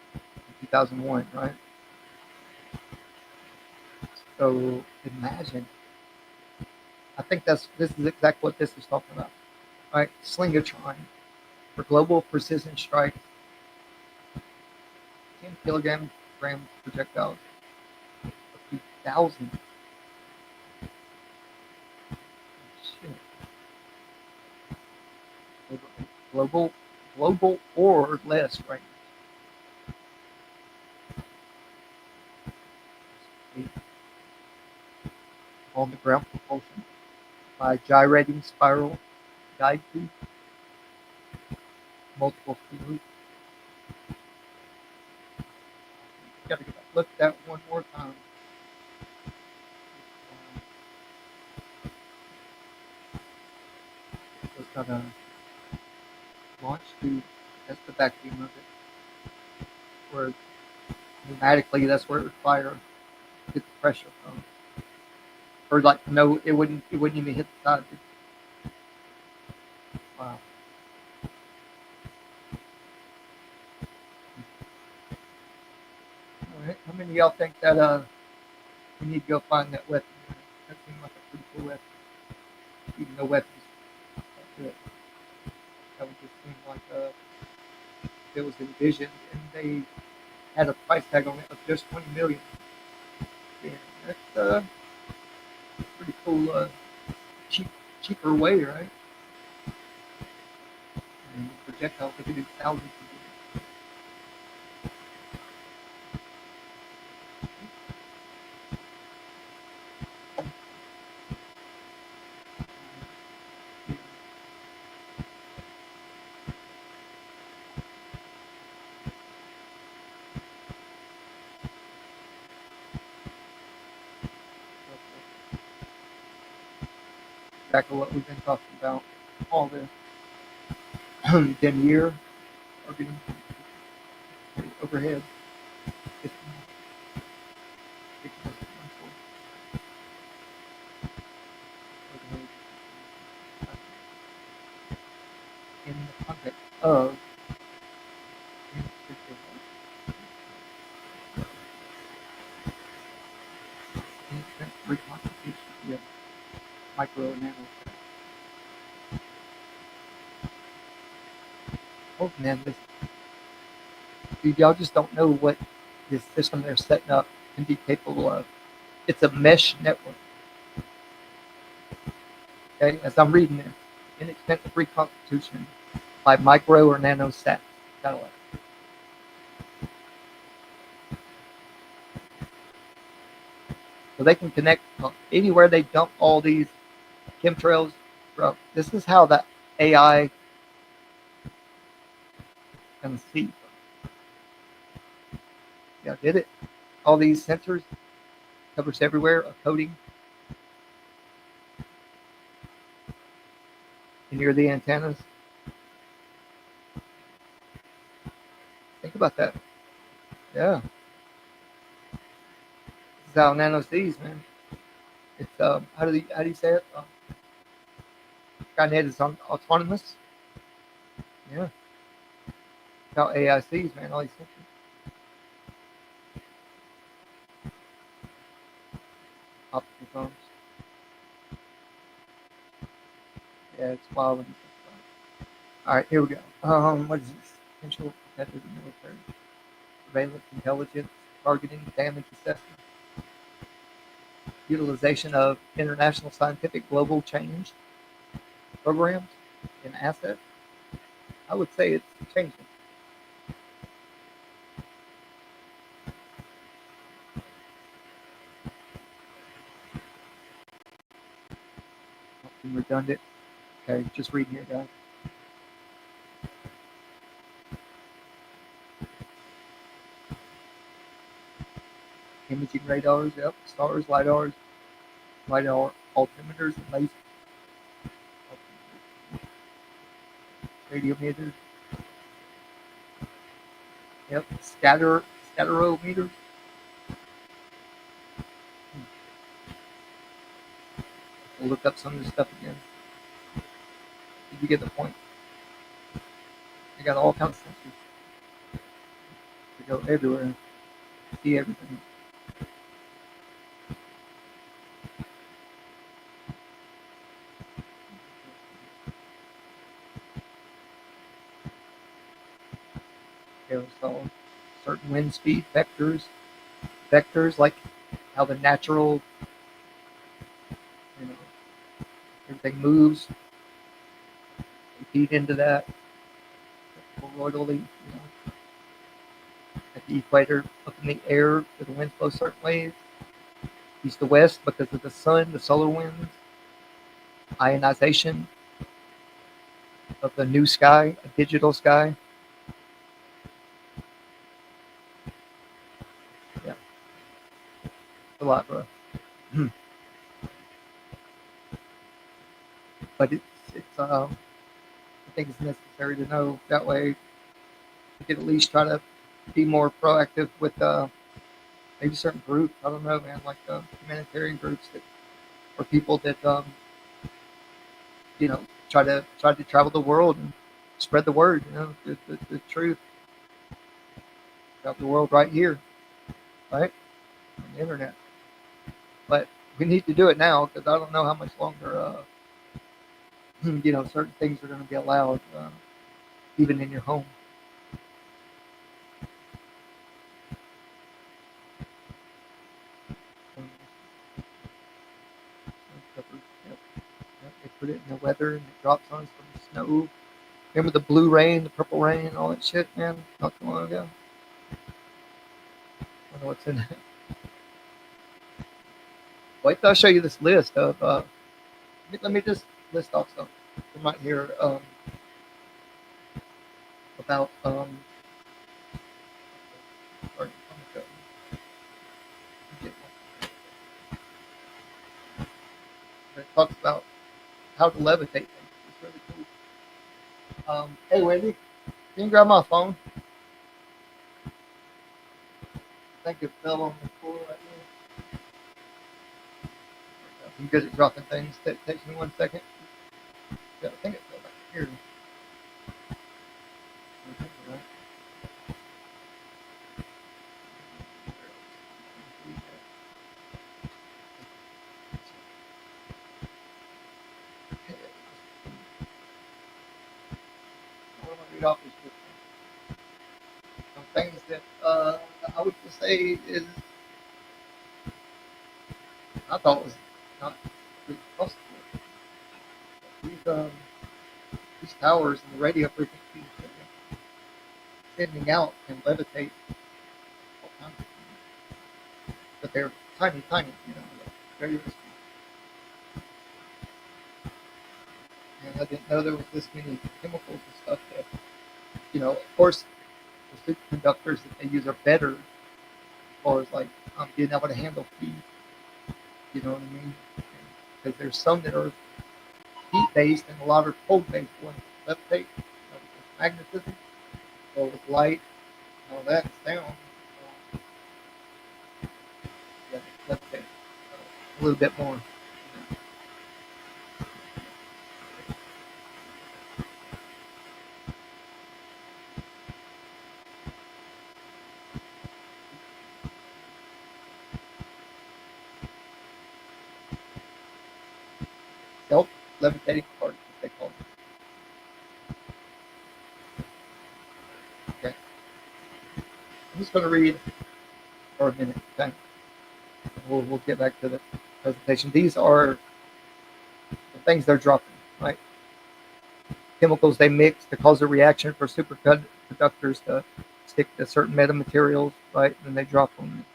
in 2001, right? So imagine. I think this is exactly what this is talking about. All right, Slingatron for global precision strikes, 10 kilogram projectiles, up to 1,000. Shit. Global, global or less range. On the ground propulsion by gyrating spiral guide tube, multiple fuels. Gotta look at that one more time. It's got a launch tube. That's the vacuum of it. Where pneumatically, that's where it would fire, get the pressure from. Or like no, it wouldn't even hit the side. Wow. All right. How many of y'all think that we need to go find that weapon? That seemed like a pretty cool weapon. Even though weapons do it. That would just seem like it was envisioned and they had a price tag on it of just 20 million. Yeah, that's pretty cool. Cheap, cheaper way, right? And projectiles they can do thousands of them. Exactly what we've been talking about. All the denier are getting overhead. It's in the context of reconstitution of micro and nano. Oh man, this dude, y'all just don't know what this system they're setting up can be capable of. It's a mesh network. Okay, as I'm reading this, inexpensive reconstitution by micro or nano satellite. So they can connect anywhere they dump all these chemtrails. Bro, this is how that AI can see. Yeah, did it? All these sensors covers everywhere, a coating, and near the antennas. Think about that. Yeah, this is how nano sees, man. It's how do you say it? Skynet is autonomous. Yeah, how AI sees, man. All these sensors. Optical phones. Yeah, it's wild when you think about it. All right, here we go. What is this? Potential competitive military surveillance, intelligence, targeting, damage assessment, utilization of international scientific global change programs and assets. I would say it's changing. Something redundant. Okay, just reading here, guys. Imaging radars, yep. Stars, lidar altimeters, and laser radiometers. Yep. Scatterometers. We'll look up some of this stuff again. Did you get the point? They got all kinds of sensors to go everywhere, see everything. So certain wind speed vectors like how the natural, you know, everything moves. They feed into that toroidally, at the equator, up in the air, the winds blow certain ways, east to west because of the sun, the solar winds, ionization of the new sky, a digital sky. Yeah, a lot, bro. But I think it's necessary to know that way we could at least try to be more proactive with maybe certain groups. I don't know, man, like humanitarian groups that or people that try to travel the world and spread the word. The truth. Travel the world right here, right on the internet. But we need to do it now because I don't know how much longer certain things are going to be allowed, even in your home. They put it in the weather and it drops on us from the snow. Remember the blue rain, the purple rain, all that shit, man? Not too long ago. I don't know what's in it. Wait till I show you this list of. Let me just list off some. You might hear about. Sorry, it talks about how to levitate things. It's really cool. Hey, Wendy, can you grab my phone? I think it fell on the floor right now. I'm good at dropping things. Takes me 1 second. Yeah, I think it fell back here. off is just some things that I would just say is I thought was not really possible. These these towers and the radio frequencies that they're sending out can levitate all kinds of things, but they're tiny, tiny, like very risky. And I didn't know there was this many chemicals and stuff that, of course, the superconductors that they use are better as far as like being able to handle heat. You know what I mean? Because there's some that are heat based and a lot are cold based ones that levitate, with magnetism or with light. All that's down. Yeah, levitate a little bit more. Self levitating particles, they call it. Okay. I'm just going to read for a minute. Okay. We'll get back to the presentation. These are the things they're dropping, right? Chemicals they mix to cause a reaction for superconductors to stick to certain metamaterials, right? And they drop them.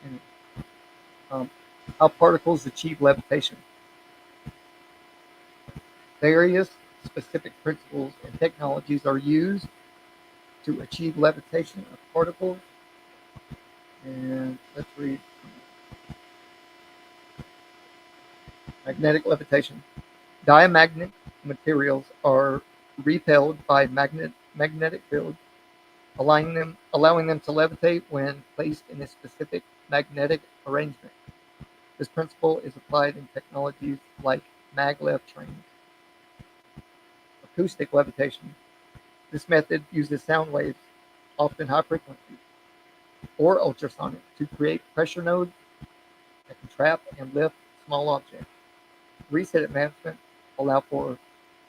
And, how particles achieve levitation. Various specific principles and technologies are used to achieve levitation of particles. And let's read magnetic levitation. Diamagnetic materials are repelled by magnetic fields, allowing them to levitate when placed in a specific magnetic arrangement. This principle is applied in technologies like maglev trains. Acoustic levitation. This method uses sound waves, often high frequency or ultrasonic, to create pressure nodes that can trap and lift small objects. Reset advancements allow for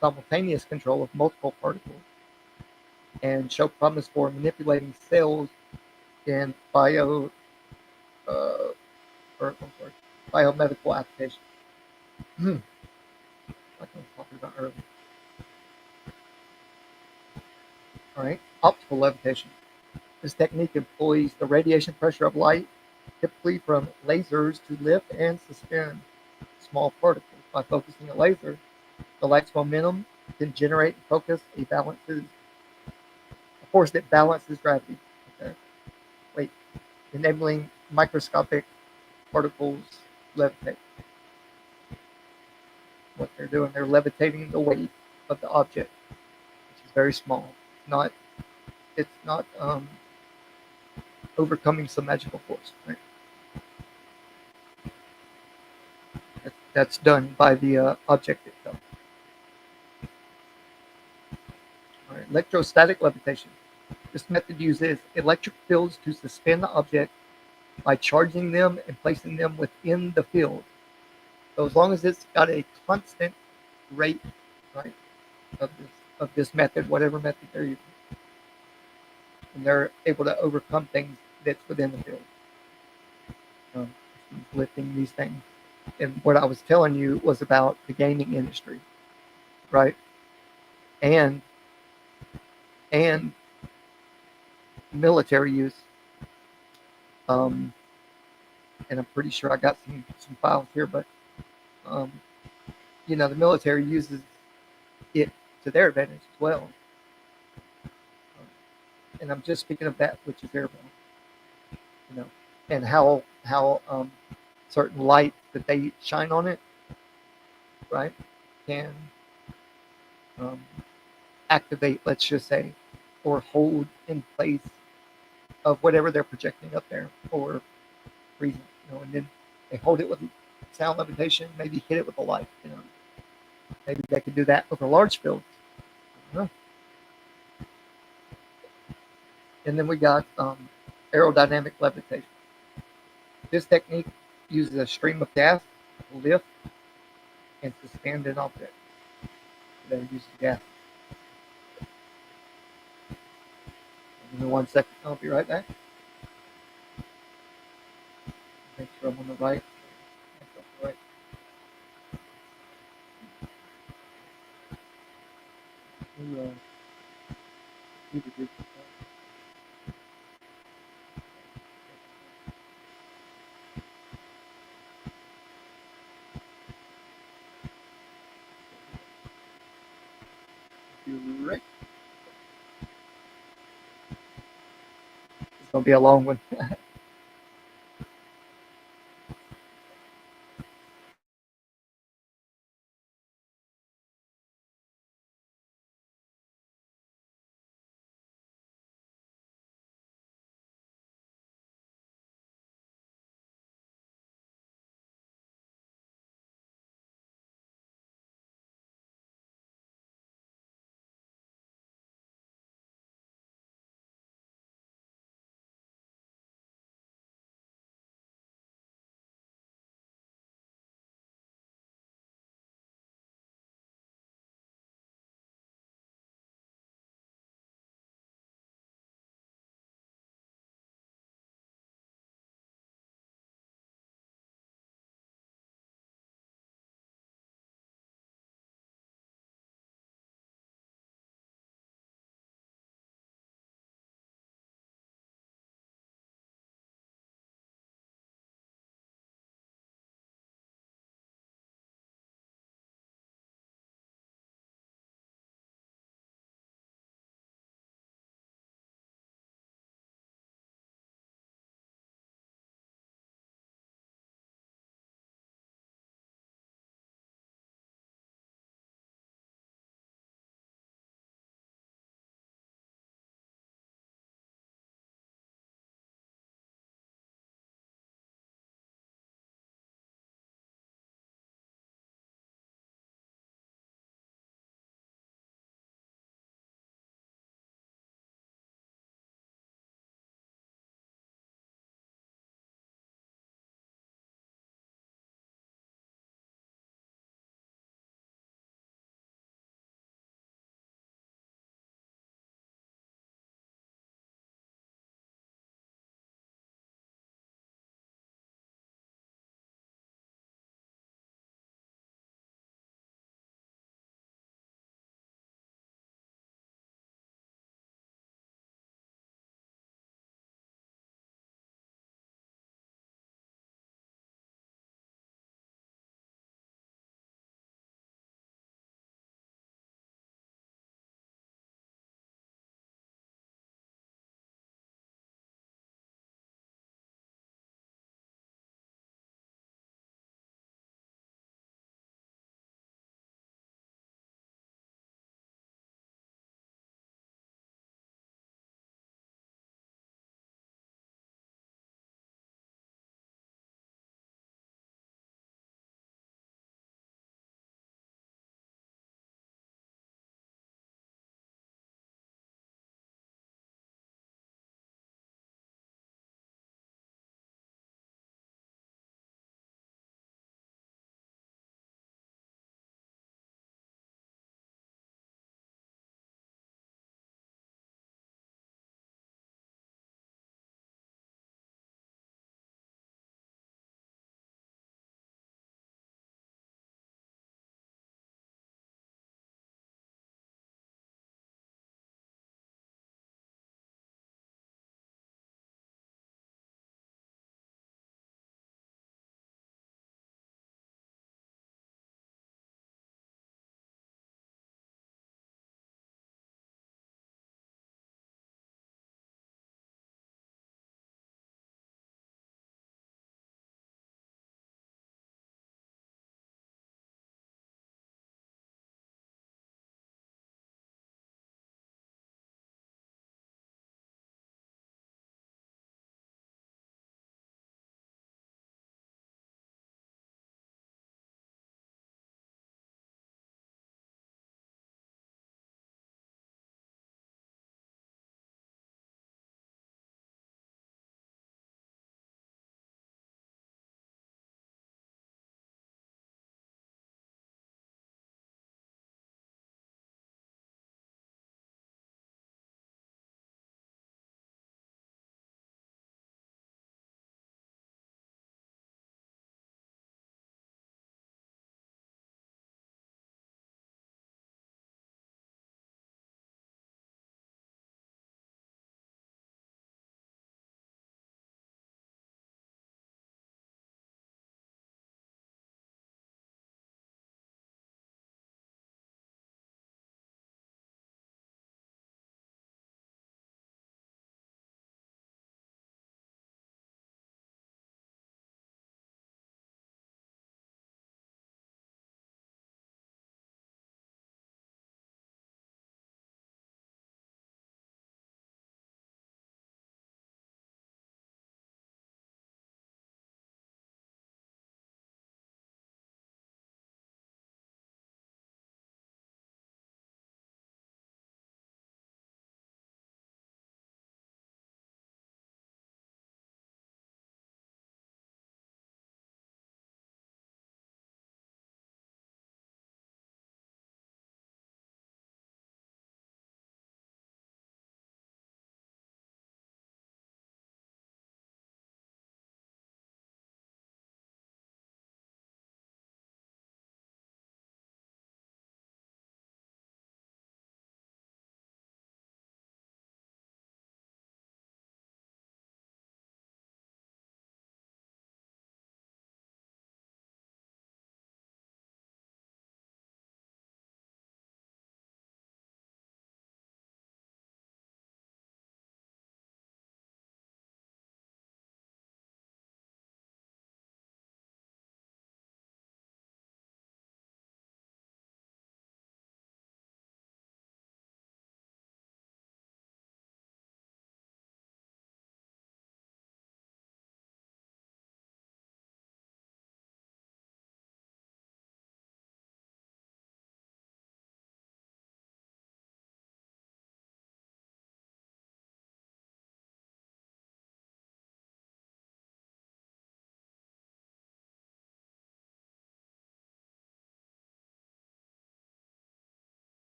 simultaneous control of multiple particles and show promise for manipulating cells in uh, biomedical applications. Like I was talking about earlier. All right, optical levitation. This technique employs the radiation pressure of light, typically from lasers, to lift and suspend small particles. By focusing a laser, the light's momentum can generate and focus a force that balances gravity. Okay, wait, enabling microscopic particles levitate. What they're doing, they're levitating the weight of the object, which is very small. It's not overcoming some magical force. Right? That's done by the object itself. All right. Electrostatic levitation. This method uses electric fields to suspend the object by charging them and placing them within the field. So as long as it's got a constant rate, right, of this method, whatever method they're using, and they're able to overcome things that's within the field. Lifting these things. And what I was telling you was about the gaming industry, right? And military use. And I'm pretty sure I got some files here, but the military uses it to their advantage as well. And I'm just speaking of that which is airborne, and how certain light that they shine on it, right, can activate, let's just say, or hold in place of whatever they're projecting up there for reason, and then they hold it with sound levitation, maybe hit it with a light, maybe they can do that over large fields. I don't know. And then we got aerodynamic levitation. This technique uses a stream of gas to lift and suspend an object. They use gas. Give me 1 second. I'll be right back. Make sure I'm on the right. Right. Right. It's gonna be a long one.